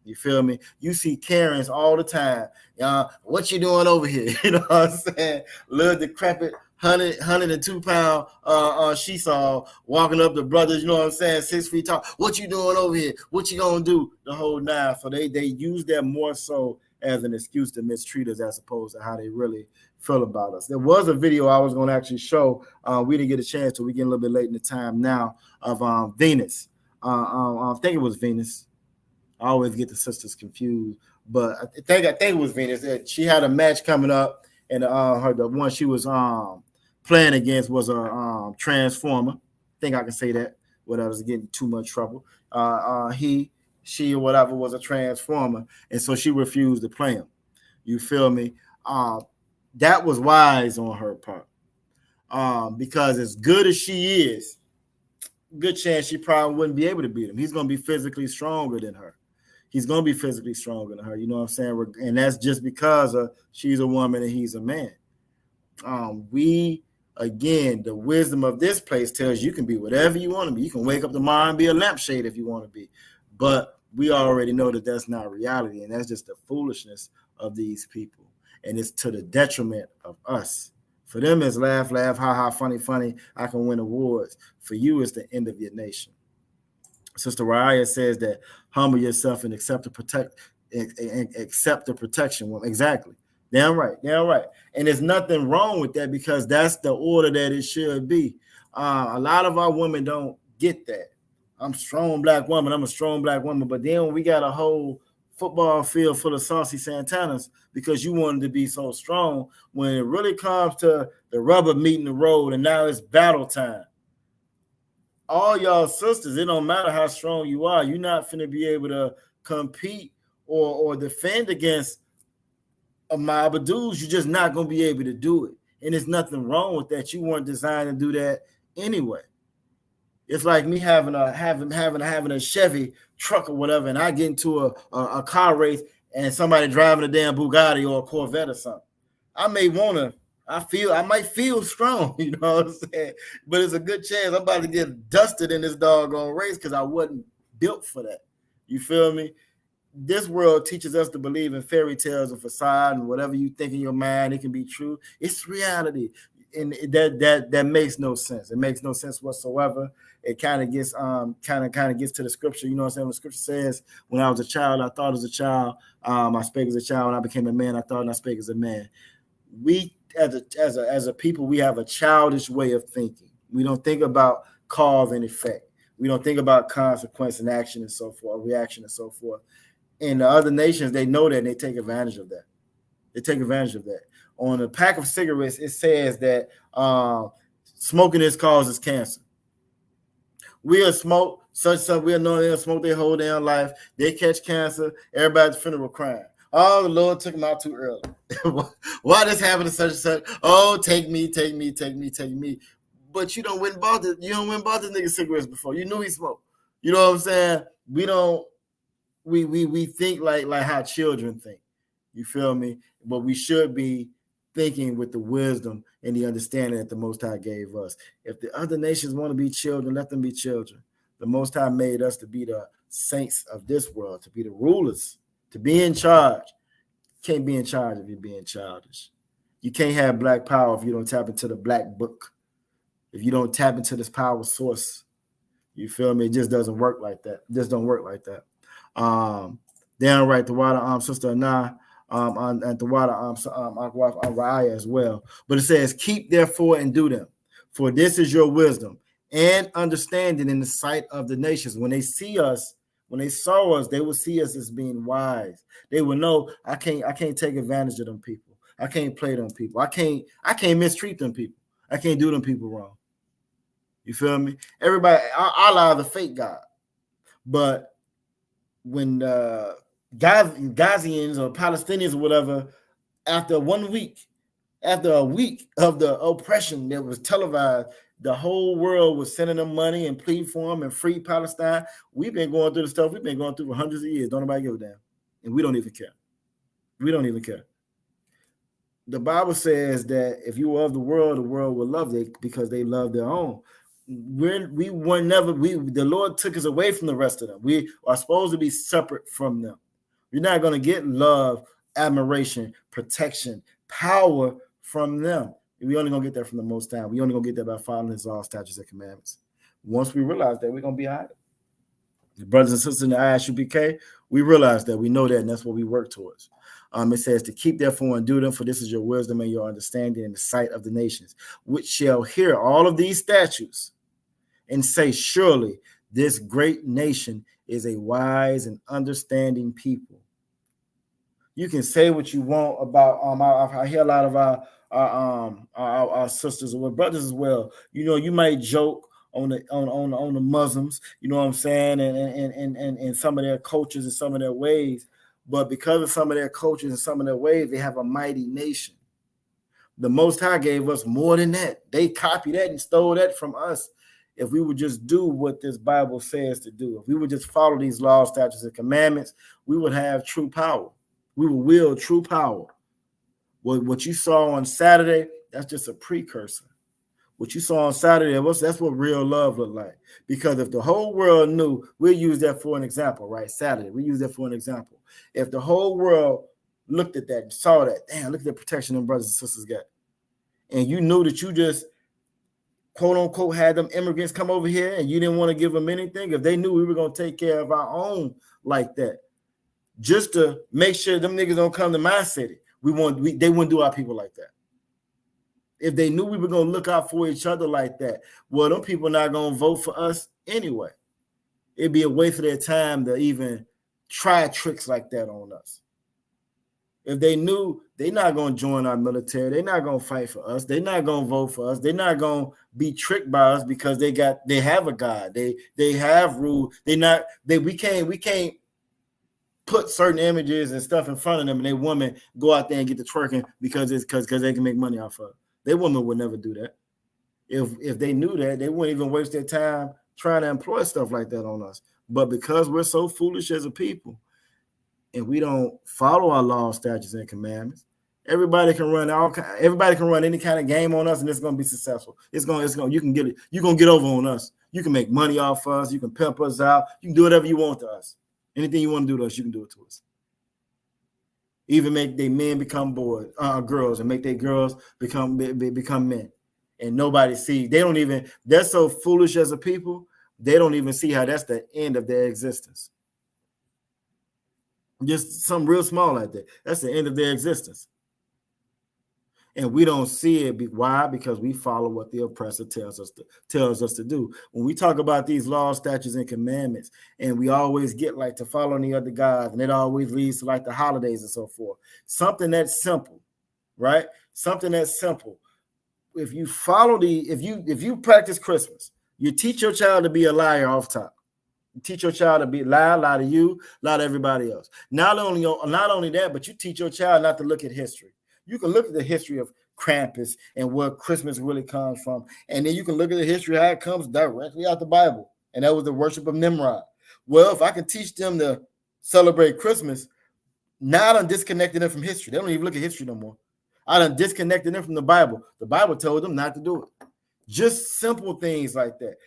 You feel me? You see Karens all the time. What you doing over here? You know what I'm saying? Little decrepit 102 pound she saw walking up the brothers, you know what I'm saying, 6 feet tall. What you doing over here? What you gonna do? The whole nine. So they use that more so as an excuse to mistreat us, as opposed to how they really feel about us. There was a video I was going to actually show. We didn't get a chance to. We get a little bit late in the time now, of Venus. I think it was Venus. I always get the sisters confused, but I think it was Venus. She had a match coming up, and the one she was playing against was a transformer. I think I can say that without us getting too much trouble. She or whatever was a transformer, and so she refused to play him. You feel me? That was wise on her part, because as good as she is, good chance she probably wouldn't be able to beat him. He's going to be physically stronger than her. He's going to be physically stronger than her. You know what I'm saying? And that's just because she's a woman and he's a man. Again, the wisdom of this place tells you can be whatever you want to be. You can wake up tomorrow and be a lampshade if you want to be. But we already know that that's not reality, and that's just the foolishness of these people. And it's to the detriment of us. For them, it's laugh, laugh, ha, ha, funny, funny. I can win awards. For you, it's the end of your nation. Sister Raya says that humble yourself and accept the protection. Well, exactly. Damn right. And there's nothing wrong with that, because that's the order that it should be. A lot of our women don't get that. I'm a strong black woman. But then we got a whole football field full of saucy Santanas because you wanted to be so strong, when it really comes to the rubber meeting the road and now it's battle time. All y'all sisters, it don't matter how strong you are, you're not finna be able to compete or defend against a mob of dudes. You're just not gonna be able to do it. And there's nothing wrong with that. You weren't designed to do that anyway. It's like me having a Chevy truck or whatever, and I get into a car race and somebody driving a damn Bugatti or a Corvette or something. I might feel strong, you know what I'm saying? But it's a good chance I'm about to get dusted in this doggone race because I wasn't built for that. You feel me? This world teaches us to believe in fairy tales and facade and whatever you think in your mind, it can be true. It's reality. And that makes no sense. It makes no sense whatsoever. It kind of gets gets to the scripture. You know what I'm saying? When the scripture says, when I was a child, I thought as a child, I spake as a child. When I became a man, I thought and I spake as a man. We as a people, we have a childish way of thinking. We don't think about cause and effect. We don't think about consequence and action and so forth, reaction and so forth. And the other nations, they know that and they take advantage of that. They take advantage of that. On a pack of cigarettes, it says that smoking this causes cancer. We'll smoke, we'll know they'll smoke their whole damn life. They catch cancer, everybody's funeral crying. Oh, the Lord took them out too early. Why this happened to such and such? Oh, take me. But you don't went and bought this nigga cigarettes before. You knew he smoked. You know what I'm saying? We think like how children think. You feel me? But we should be thinking with the wisdom and the understanding that the Most High gave us. If the other nations want to be children, let them be children. The Most High made us to be the saints of this world, to be the rulers, to be in charge. You can't be in charge if you're being childish. You can't have black power if you don't tap into the black book. If you don't tap into this power source, you feel me? It just doesn't work like that. It just don't work like that. Downright the water, Sister Anah, and the water, Raya as well. But it says, keep therefore and do them, for this is your wisdom and understanding in the sight of the nations. When they see us, when they saw us, they will see us as being wise. They will know I can't take advantage of them people. I can't play them people. I can't mistreat them people. I can't do them people wrong. You feel me? Everybody, Allah is a fake God. But when Ghazians or Palestinians or whatever, after a week of the oppression that was televised, the whole world was sending them money and pleading for them and free Palestine. We've been going through the stuff we've been going through for hundreds of years. Don't nobody give a damn. And we don't even care. We don't even care. The Bible says that if you love the world will love them because they love their own. The Lord took us away from the rest of them. We are supposed to be separate from them. You're not going to get love, admiration, protection, power from them. We only going to get that from the Most High. We only going to get that by following His laws, statutes, and commandments. Once we realize that, we're going to be all right. The brothers and sisters in the ISUPK, we realize that. We know that, and that's what we work towards. It says to keep therefore and do them, for this is your wisdom and your understanding in the sight of the nations, which shall hear all of these statutes and say, surely this great nation is a wise and understanding people. You can say what you want about I hear a lot of our sisters or brothers as well. You know, you might joke on the Muslims, you know what I'm saying, and some of their cultures and some of their ways, but because of some of their cultures and some of their ways, they have a mighty nation. The Most High gave us more than that. They copied that and stole that from us. If we would just do what this Bible says to do, if we would just follow these laws, statutes, and commandments, we would have true power. We will wield true power. What you saw on Saturday, that's just a precursor. What you saw on Saturday, that's what real love looked like. Because if the whole world knew, we'll use that for an example, right? Saturday, we use that for an example. If the whole world looked at that and saw that, damn, look at the protection them brothers and sisters got. And you knew that you just, quote unquote, had them immigrants come over here and you didn't want to give them anything. If they knew we were going to take care of our own like that, just to make sure them niggas don't come to my city, they wouldn't do our people like that. If they knew we were going to look out for each other like that, well, them people not going to vote for us anyway. It'd be a waste of their time to even try tricks like that on us. If they knew they're not going to join our military, they're not going to fight for us, they're not going to vote for us, they're not going to be tricked by us because they have a God, they have rule. We can't put certain images and stuff in front of them and they women go out there and get the twerking because they can make money off of it. They women would never do that. If they knew that, they wouldn't even waste their time trying to employ stuff like that on us. But because we're so foolish as a people and we don't follow our laws, statutes, and commandments, everybody can run any kind of game on us, and it's gonna be successful. It's gonna you can get it, you're gonna get over on us. You can make money off us, you can pimp us out, you can do whatever you want to us. Anything you want to do to us, you can do it to us. Even make their men become girls, and make their girls become men. And nobody sees. They're so foolish as a people, they don't even see how that's the end of their existence. Just something real small like that. That's the end of their existence. And we don't see it. Why? Because we follow what the oppressor tells us to do. When we talk about these laws, statutes, and commandments, and we always get like to follow the other gods, and it always leads to like the holidays and so forth. Something that's simple, right? Something that's simple. If you follow if you practice Christmas, you teach your child to be a liar off top. You teach your child to be lie to you, lie to everybody else. Not only that, but you teach your child not to look at history. You can look at the history of Krampus and where Christmas really comes from, and then you can look at the history how it comes directly out the Bible, and that was the worship of Nimrod. Well, if I can teach them to celebrate Christmas, now I done disconnected them from history. They don't even look at history no more. I done disconnected them from the Bible. The Bible told them not to do it. Just simple things like that.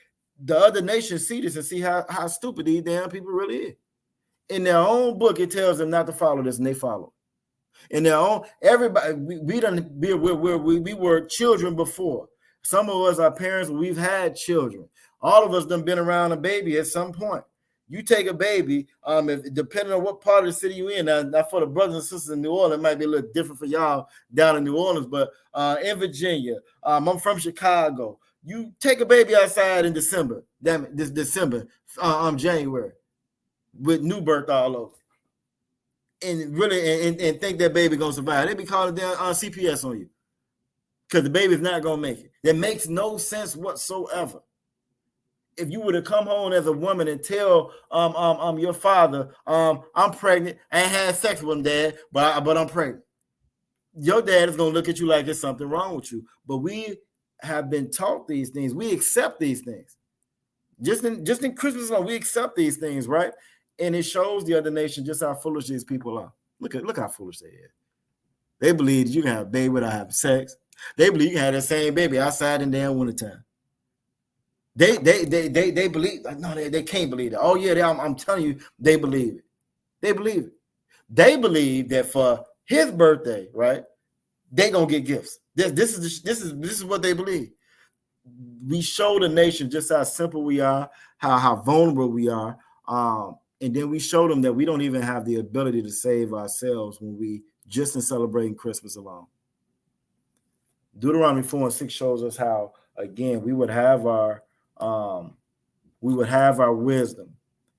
The other nations see this and see how stupid these damn people really is. In their own book, it tells them not to follow this, and they follow. In their own, everybody, we were children before. Some of us, our parents, we've had children. All of us done been around a baby at some point. You take a baby, depending on what part of the city you're in. Now, for the brothers and sisters in New Orleans, it might be a little different for y'all down in New Orleans, but in Virginia, I'm from Chicago. You take a baby outside in December, January, with new birth all over, and really and think that baby gonna survive. They be calling down CPS on you because the baby's not gonna make it. That makes no sense whatsoever. If you were to come home as a woman and tell your father, I'm pregnant, I ain't had sex with him, Dad, but I'm pregnant. Your dad is gonna look at you like there's something wrong with you. But we have been taught these things. We accept these things. Just in Christmas, we accept these things, right? And it shows the other nation just how foolish these people are. Look how foolish they are. They believe that you can have a baby without having sex. They believe you can have that same baby outside in damn wintertime. They believe. No, they can't believe it. Oh yeah, I'm telling you, they believe it. They believe it. They believe that for his birthday, right, they gonna get gifts. This is what they believe. We show the nation just how simple we are, how vulnerable we are, and then we show them that we don't even have the ability to save ourselves when we just in celebrating Christmas alone. Deuteronomy 4:6 shows us how, again, we would have our wisdom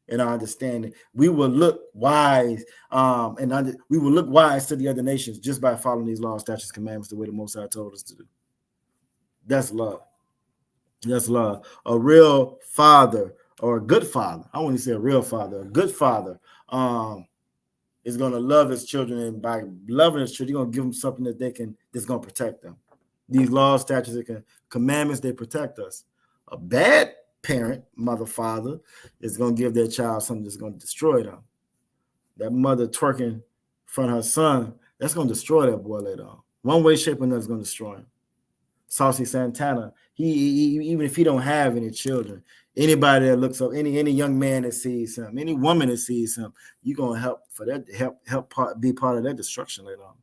and our understanding. We will look wise, we will look wise to the other nations just by following these laws, statutes, commandments the way the Most High told us to do. That's love. That's love. A real father or a good father. I want to say a real father. A good father is going to love his children, and by loving his children, he's going to give them something that's going to protect them. These laws, statutes, and commandments, they protect us. A bad parent, mother, father, is going to give their child something that's going to destroy them. That mother twerking in front of her son, that's going to destroy that boy later on. One way, shape, or another is going to destroy him. Saucy Santana, he even if he don't have any children, anybody that looks up, any young man that sees him, any woman that sees him, you're going to be part of that destruction later on.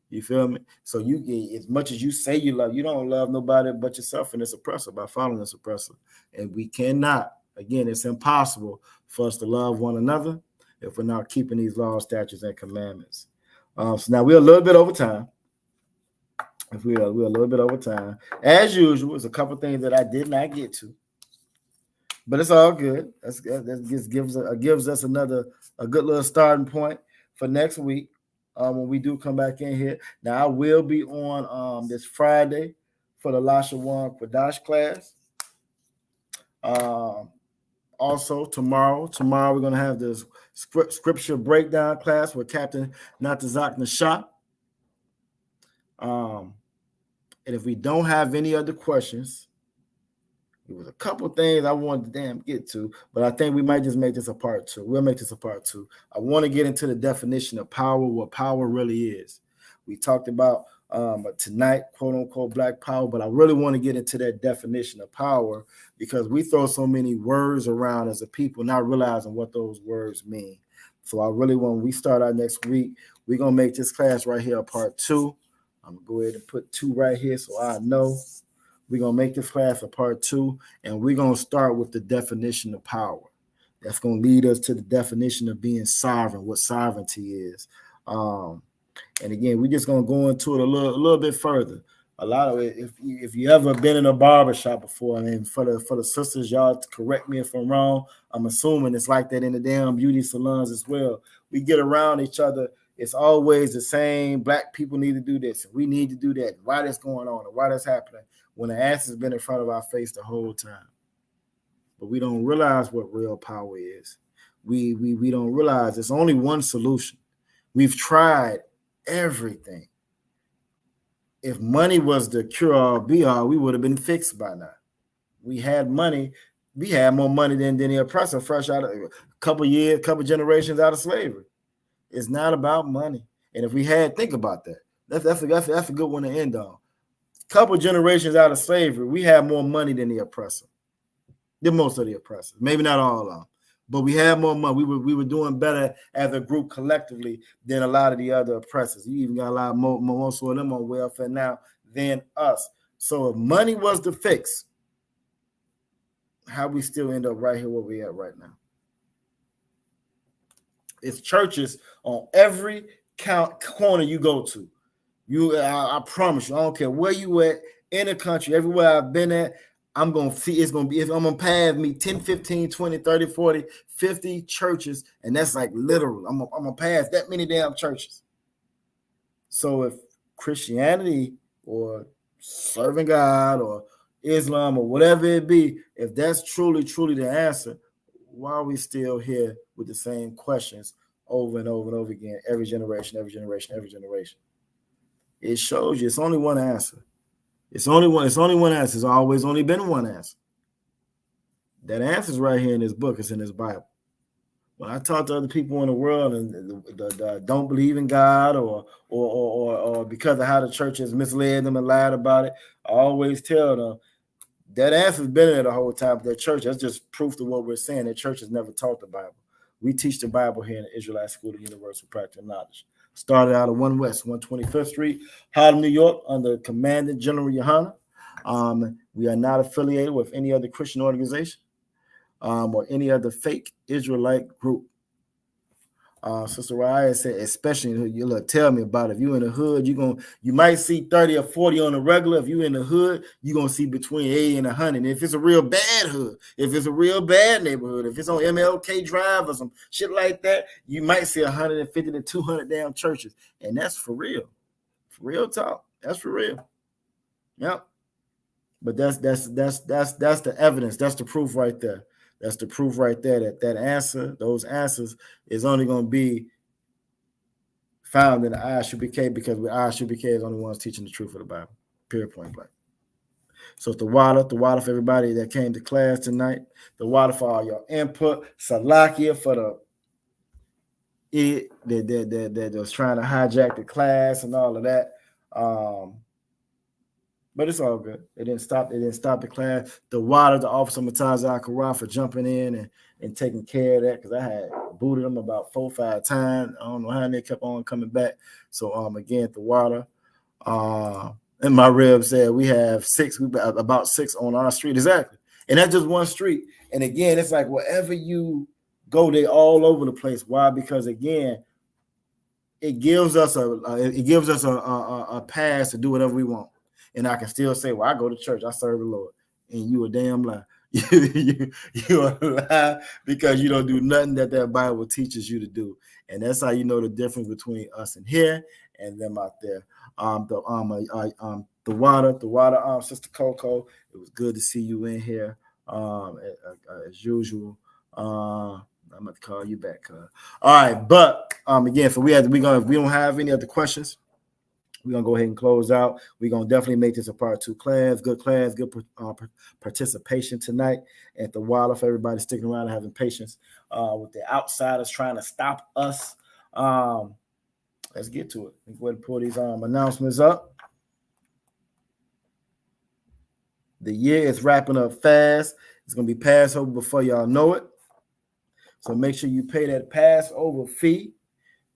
You feel me? So you, as much as you say you love, you don't love nobody but yourself and this oppressor by following this oppressor. And we cannot, again, it's impossible for us to love one another if we're not keeping these laws, statutes, and commandments. So now we're a little bit over time. If we're a little bit over time. As usual, there's a couple things that I did not get to. But it's all good. That just gives us a good little starting point for next week. When we do come back in here. Now, I will be on this Friday for the Lashawan Quadash class. Also, tomorrow we're going to have this scripture breakdown class with Captain Natazak Nashah. And if we don't have any other questions, it was a couple things I wanted to get to, but I think we might just make this a part 2. We'll make this a part 2. I want to get into the definition of power, what power really is. We talked about tonight, quote unquote, black power, but I really want to get into that definition of power because we throw so many words around as a people, not realizing what those words mean. So I really want, when we start our next week, we're going to make this class right here a part 2. I'm going to go ahead and put 2 right here so I know. We're going to make this class a part 2, and we're going to start with the definition of power. That's going to lead us to the definition of being sovereign, what sovereignty is. And again, we're just going to go into it a little bit further. A lot of it, if you ever been in a barbershop before, I mean, for the sisters, y'all correct me if I'm wrong. I'm assuming it's like that in the damn beauty salons as well. We get around each other. It's always the same. Black people need to do this. And we need to do that. Why that's going on and why that's happening when the ass has been in front of our face the whole time. But we don't realize what real power is. We don't realize there's only one solution. We've tried everything. If money was the cure-all, be-all, we would have been fixed by now. We had money. We had more money than the oppressor, fresh out of a couple generations out of slavery. It's not about money. And if we had, think about that. That's a good one to end on. Couple generations out of slavery, we had more money than the oppressor, than most of the oppressors. Maybe not all of them, but we had more money. We were doing better as a group collectively than a lot of the other oppressors. You even got a lot more, most of them on welfare now than us. So if money was the fix, how we still end up right here where we at right now? It's churches on every corner you go to. I promise you, I don't care where you at in the country, everywhere I've been at, I'm going to see I'm going to pass me 10, 15, 20, 30, 40, 50 churches. And that's like literal. I'm going to pass that many damn churches. So if Christianity or serving God or Islam or whatever it be, if that's truly the answer, why are we still here with the same questions over and over and over again, every generation? It shows you it's only one answer. It's only one answer. It's always only been one answer. That answer is right here in this book. It's in this Bible. When I talk to other people in the world and don't believe in God or because of how the church has misled them and lied about it, I always tell them that answer's been there the whole time. But that church, that's just proof to what we're saying. That church has never taught the Bible. We teach the Bible here in the Israelite School of Universal Practical Knowledge. Started out of 1 West, 125th Street, Harlem, New York, under Commandant General Yohana. We are not affiliated with any other Christian organization or any other fake Israelite group. Sister Raya said, especially you look, tell me about it. If you in the hood, you might see 30 or 40 on the regular. If you in the hood, you're gonna see between 80 and 100. If it's a real bad hood, if it's a real bad neighborhood, if it's on MLK Drive or some shit like that, you might see 150 to 200 damn churches, and that's for real. For real talk. That's for real. Yep. But that's the evidence. That's the proof right there. That's the proof right there that answer, those answers, is only going to be found in the ISUPK because ISUPK is the only ones teaching the truth of the Bible. Period, point blank. So the water for everybody that came to class tonight, the water for all your input, Salakia for the idiot that was trying to hijack the class and all of that. But it's all good. It didn't stop the class. The water, the officer Mataz Al-Qur'an for jumping in and taking care of that because I had booted them about 4 or 5 times. I don't know how they kept on coming back. So again, the water. And my rib said we have 6, about 6 on our street. Exactly. And that's just one street. And again, it's like wherever you go, they all over the place. Why? Because again, it gives us a pass to do whatever we want. And I can still say, well, I go to church, I serve the Lord. And you a damn lie. you a lie because you don't do nothing that Bible teaches you to do. And that's how you know the difference between us in here and them out there. The water, Sister Coco, it was good to see you in here. As usual. I'm going to call you back. All right, but again, if we don't have any other questions, we're going to go ahead and close out. We're going to definitely make this a part 2 class, good participation tonight at the Water for everybody sticking around and having patience with the outsiders trying to stop us. Let's get to it. Let's go ahead and pull these announcements up. The year is wrapping up fast. It's going to be Passover before y'all know it. So make sure you pay that Passover fee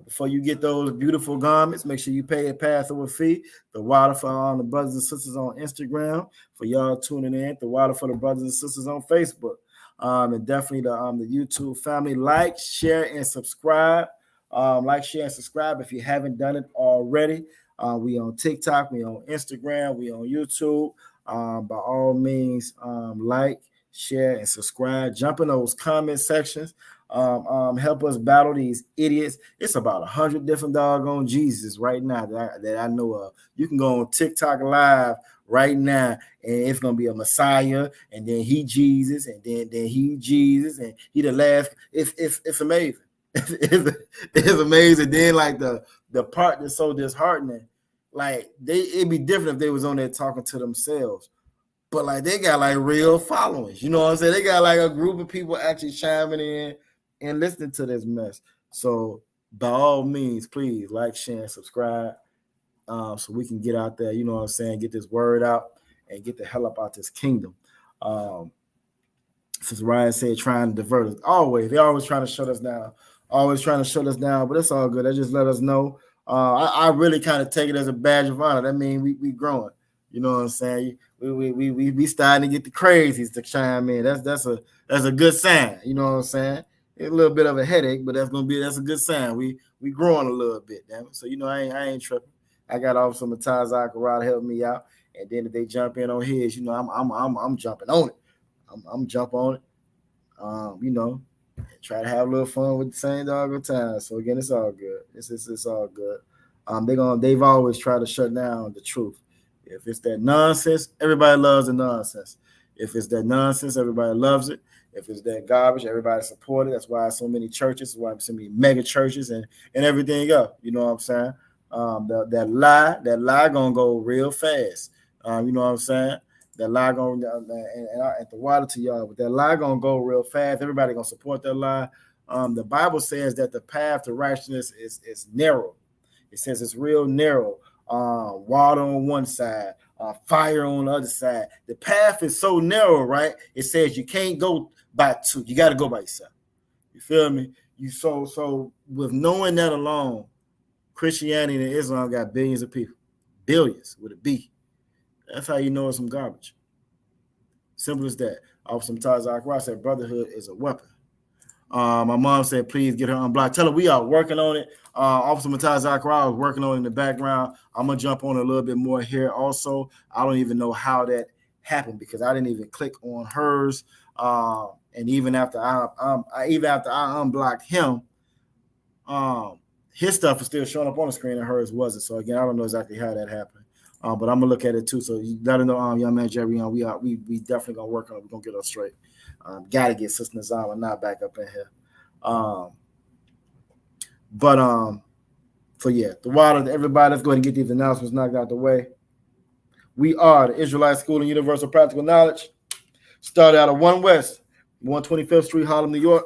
before you get those beautiful garments. Make sure you pay a Passover fee. The Water for the brothers and sisters on Instagram. For y'all tuning in, the Water for the brothers and sisters on Facebook. And definitely the YouTube family. Like, share, and subscribe. Like, share, and subscribe if you haven't done it already. We on TikTok, we on Instagram, we on YouTube. By all means, like, share, and subscribe. Jump in those comment sections. Help us battle these idiots. It's about 100 different doggone Jesus right now that I know of. You can go on TikTok live right now, and it's gonna be a Messiah, and then he Jesus, and then he Jesus, and he the last. It's amazing. It's amazing. Then like the part that's so disheartening, like it'd be different if they was on there talking to themselves. But like they got like real followings, you know what I'm saying? They got like a group of people actually chiming in and listening to this mess. So by all means, please like, share, and subscribe, so we can get out there, you know what I'm saying, get this word out and get the hell up out this kingdom. Since Ryan said trying to divert us, they're always trying to shut us down, but it's all good. They just let us know. I really kind of take it as a badge of honor. That means we growing. You know what I'm saying? We starting to get the crazies to chime in. That's a good sign. You know what I'm saying? It's a little bit of a headache, but that's a good sign. We growing a little bit, damn it. So you know I ain't tripping. I got off some Mataz Akara to help me out, and then if they jump in on his, you know I'm jumping on it. I'm jump on it. You know, try to have a little fun with the same dog time. So again, it's all good. It's all good. They've always tried to shut down the truth. If it's that nonsense, everybody loves the nonsense. If it's that nonsense, everybody loves it. If it's that garbage, everybody supports it. That's why so many churches, that's why so many mega churches and everything else. You know what I'm saying? That lie gonna go real fast. You know what I'm saying? That lie gonna and I at the water to y'all, but that lie gonna go real fast. Everybody gonna support that lie. The Bible says that the path to righteousness is narrow. It says it's real narrow. Water on one side, fire on the other side. The path is so narrow, right? It says you can't go by two. You got to go by yourself. You feel me? So with knowing that alone, Christianity and Islam got billions of people. Billions with a B. That's how you know it's some garbage. Simple as that. Off some Taz Akra said brotherhood is a weapon. My mom said, please get her unblocked. Tell her we are working on it. Officer Mataz Akra was working on it in the background. I'm going to jump on a little bit more here also. I don't even know how that happened because I didn't even click on hers. And even after I unblocked him, his stuff was still showing up on the screen and hers wasn't. So again, I don't know exactly how that happened. But I'm gonna look at it too. So you gotta know, young man Jerry, we definitely gonna work on it. We're gonna get us straight. Gotta get Sister Nazama not back up in here. The water, everybody, let's go ahead and get these announcements knocked out the way. We are the Israelite School of Universal Practical Knowledge. Started out of 1 West, 125th Street, Harlem, New York.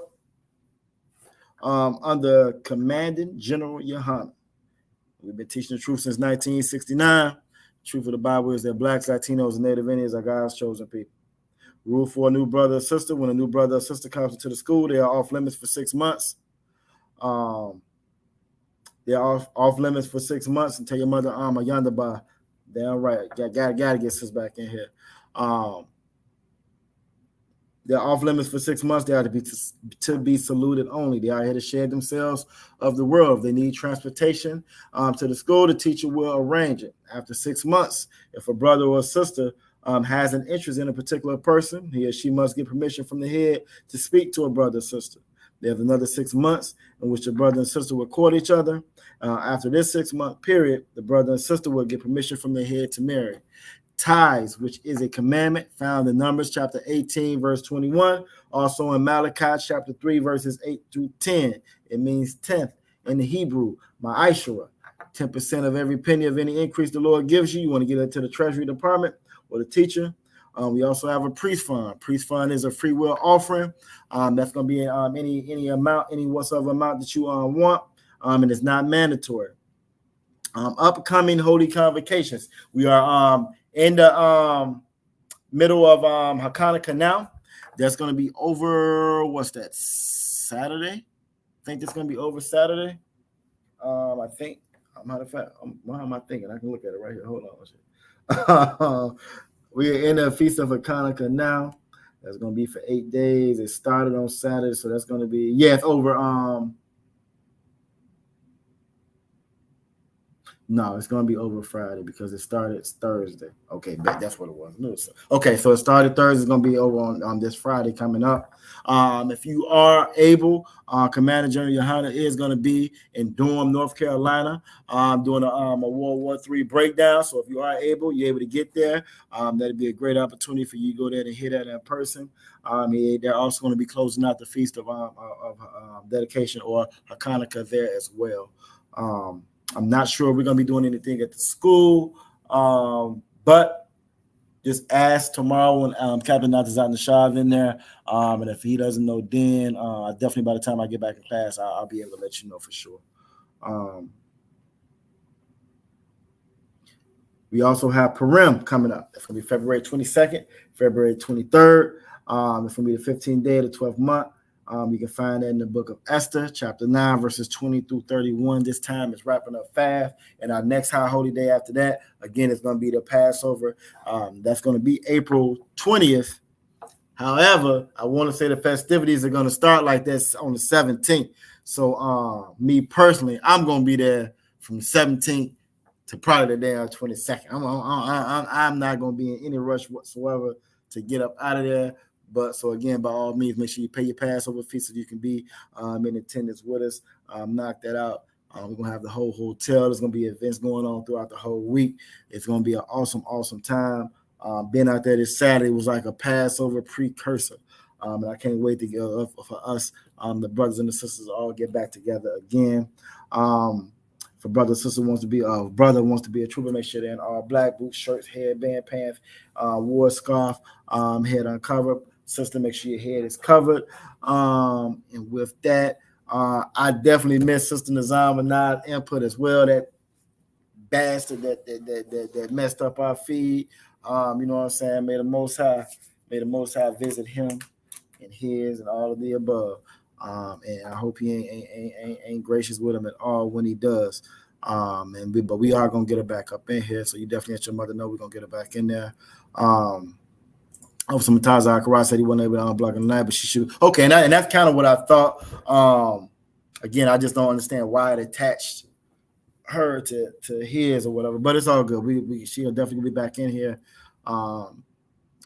Under Commanding General Yohana. We've been teaching the truth since 1969. The truth of the Bible is that blacks, Latinos, and Native Indians are God's chosen people. Rule for a new brother or sister. When a new brother or sister comes into the school, they are off limits for 6 months. They're off limits for 6 months until your mother yonder by. Damn right. Gotta get sis back in here. They're off limits for 6 months. They are to be saluted only. They are here to share themselves of the world. If they need transportation to the school, the teacher will arrange it. After 6 months, if a brother or a sister has an interest in a particular person, he or she must get permission from the head to speak to a brother or sister. There's another 6 months in which the brother and sister will court each other. After this 6 month period, the brother and sister will get permission from the head to marry. Tithes, which is a commandment found in Numbers chapter 18, verse 21, also in Malachi chapter 3, verses 8 through 10. It means 10th in the Hebrew, ma'ashara. 10% of every penny of any increase the Lord gives you. You want to get it to the Treasury Department or the teacher. We also have a priest fund. Priest fund is a free will offering. That's going to be any amount, any whatsoever amount that you want, and it's not mandatory. Upcoming holy convocations. We are in the middle of Hanukkah now. That's going to be over. What's that? Saturday. I think it's going to be over Saturday. I think. Matter of fact, why am I thinking? I can look at it right here. Hold on. We're in the Feast of Hanukkah now. That's going to be for 8 days. It started on Saturday, so that's going to be it's over. No, it's going to be over Friday because it started Thursday. Okay, that's what it was. Okay, so it started Thursday. It's going to be over on this Friday coming up. If you are able, Commander General Yohana is going to be in Durham, North Carolina, doing a World War III breakdown. So if you are able, you're able to get there. That'd be a great opportunity for you to go there and hear that in person. They're also going to be closing out the Feast of Dedication or Hanukkah there as well. I'm not sure we're going to be doing anything at the school, but just ask tomorrow when Captain Natazat Nashad in there. And if he doesn't know, then definitely by the time I get back in class, I'll be able to let you know for sure. We also have Purim coming up. It's going to be February 22nd, February 23rd. It's going to be the 15th day of the 12th month. You can find that in the book of Esther, chapter 9, verses 20 through 31. This time it's wrapping up fast. And our next high holy day after that, again, it's going to be the Passover. That's going to be April 20th. However, I want to say the festivities are going to start like this on the 17th. So me personally, I'm going to be there from the 17th to probably the day of 22nd. I'm not going to be in any rush whatsoever to get up out of there. But so again, by all means, make sure you pay your Passover fee so you can be in attendance with us. Knock that out. We're gonna have the whole hotel. There's gonna be events going on throughout the whole week. It's gonna be an awesome time. Being out there this Saturday was like a Passover precursor. And I can't wait to get for us, the brothers and the sisters, all get back together again. For brother, sister wants to be a trooper, make sure they're in all black, boots, shirts, headband, pants, war scarf, head uncovered. Sister, make sure your head is covered. And with that, I definitely miss Sister Nizam input as well. That bastard that messed up our feed. You know what I'm saying? May the Most High visit him and his and all of the above. And I hope he ain't gracious with him at all when he does. But we are gonna get her back up in here. So you definitely let your mother know we're gonna get her back in there. Officer Mataza Akara said he wasn't able to unblock her tonight, but she should. Okay, and that's kind of what I thought. Again, I just don't understand why it attached her to his or whatever. But it's all good. She'll definitely be back in here. And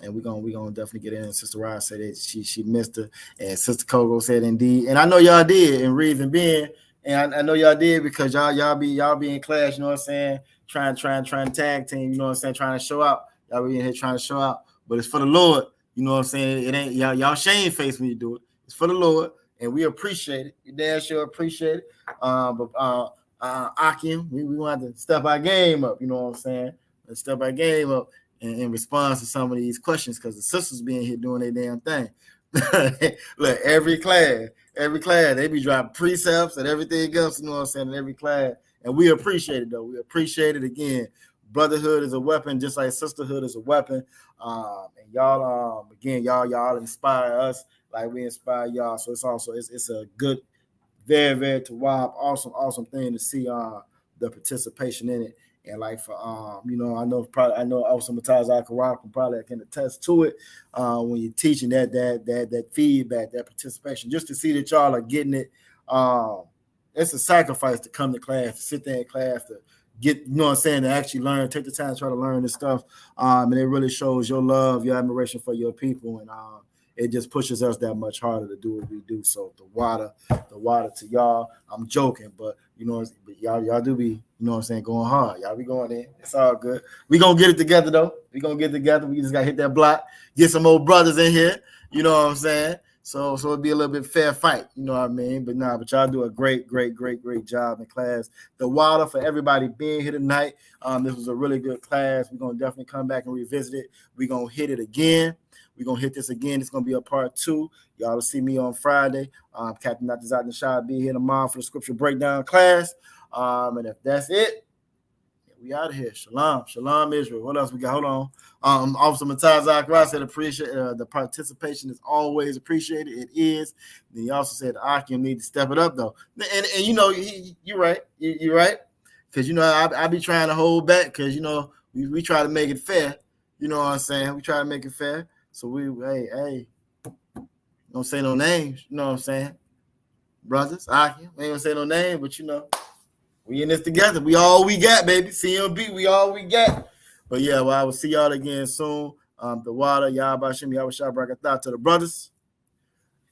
we're gonna definitely get in. And Sister Rod said that she missed her, and Sister Kogo said indeed. And I know y'all did in reason being, and I know y'all did because y'all be in class. You know what I'm saying? Trying to tag team. You know what I'm saying? Trying to show out. Y'all be in here trying to show out. But it's for the Lord, you know what I'm saying? It ain't y'all shame face when you do it. It's for the Lord, and we appreciate it. You damn sure appreciate it. Akim, we want to step our game up, you know what I'm saying? Let's step our game up in response to some of these questions because the sisters being here doing their damn thing. Look, every class, they be dropping precepts and everything else, you know what I'm saying, in every class. And we appreciate it though. We appreciate it again. Brotherhood is a weapon, just like sisterhood is a weapon. And y'all, again, y'all inspire us like we inspire y'all. So it's a good, very, very Tawab, awesome thing to see the participation in it. And like for I know also Mataz Akarak probably can attest to it when you're teaching that feedback, that participation, just to see that y'all are getting it. It's a sacrifice to come to class, to sit there in class, to get, you know what I'm saying, to actually learn, take the time to try to learn this stuff. And it really shows your love, your admiration for your people. And it just pushes us that much harder to do what we do. So the water to y'all. I'm joking, but you know, y'all do be, you know what I'm saying, going hard. Y'all be going in. It's all good. We gonna get it together though. We gonna get it together. We just gotta hit that block, get some old brothers in here. You know what I'm saying? So it'd be a little bit fair fight, you know what I mean? But y'all do a great job in class. The water for everybody being here tonight. This was a really good class. We're gonna definitely come back and revisit it. We're gonna hit it again. We're gonna hit this again. It's gonna be a part 2. Y'all will see me on Friday. Captain Natazat Nashad be here tomorrow for the scripture breakdown class. And if that's it, we out of here. Shalom, Israel. What else we got? Hold on. Officer Mataz Akra said appreciate the participation is always appreciated. It is. Then he also said Akim need to step it up though. And you know, you're right. You're right. Because you know, I be trying to hold back because you know we try to make it fair. You know what I'm saying? We try to make it fair. So hey, don't say no names. You know what I'm saying? Brothers, Akim, we ain't gonna say no name, but you know. We in this together. We all we got, baby. CMB, we all we got. But yeah, well, I will see y'all again soon. The water, Yahweh Shem, Yahweh Shah, Barakatah to the brothers.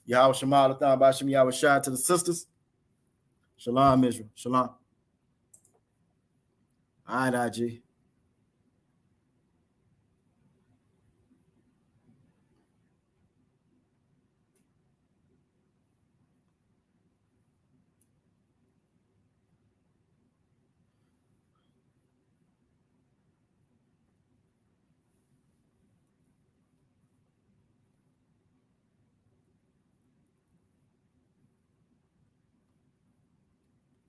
Yahweh Shema, Yahweh Shem, Yahweh Shah to the sisters. Shalom, Israel. Shalom. All right, IG.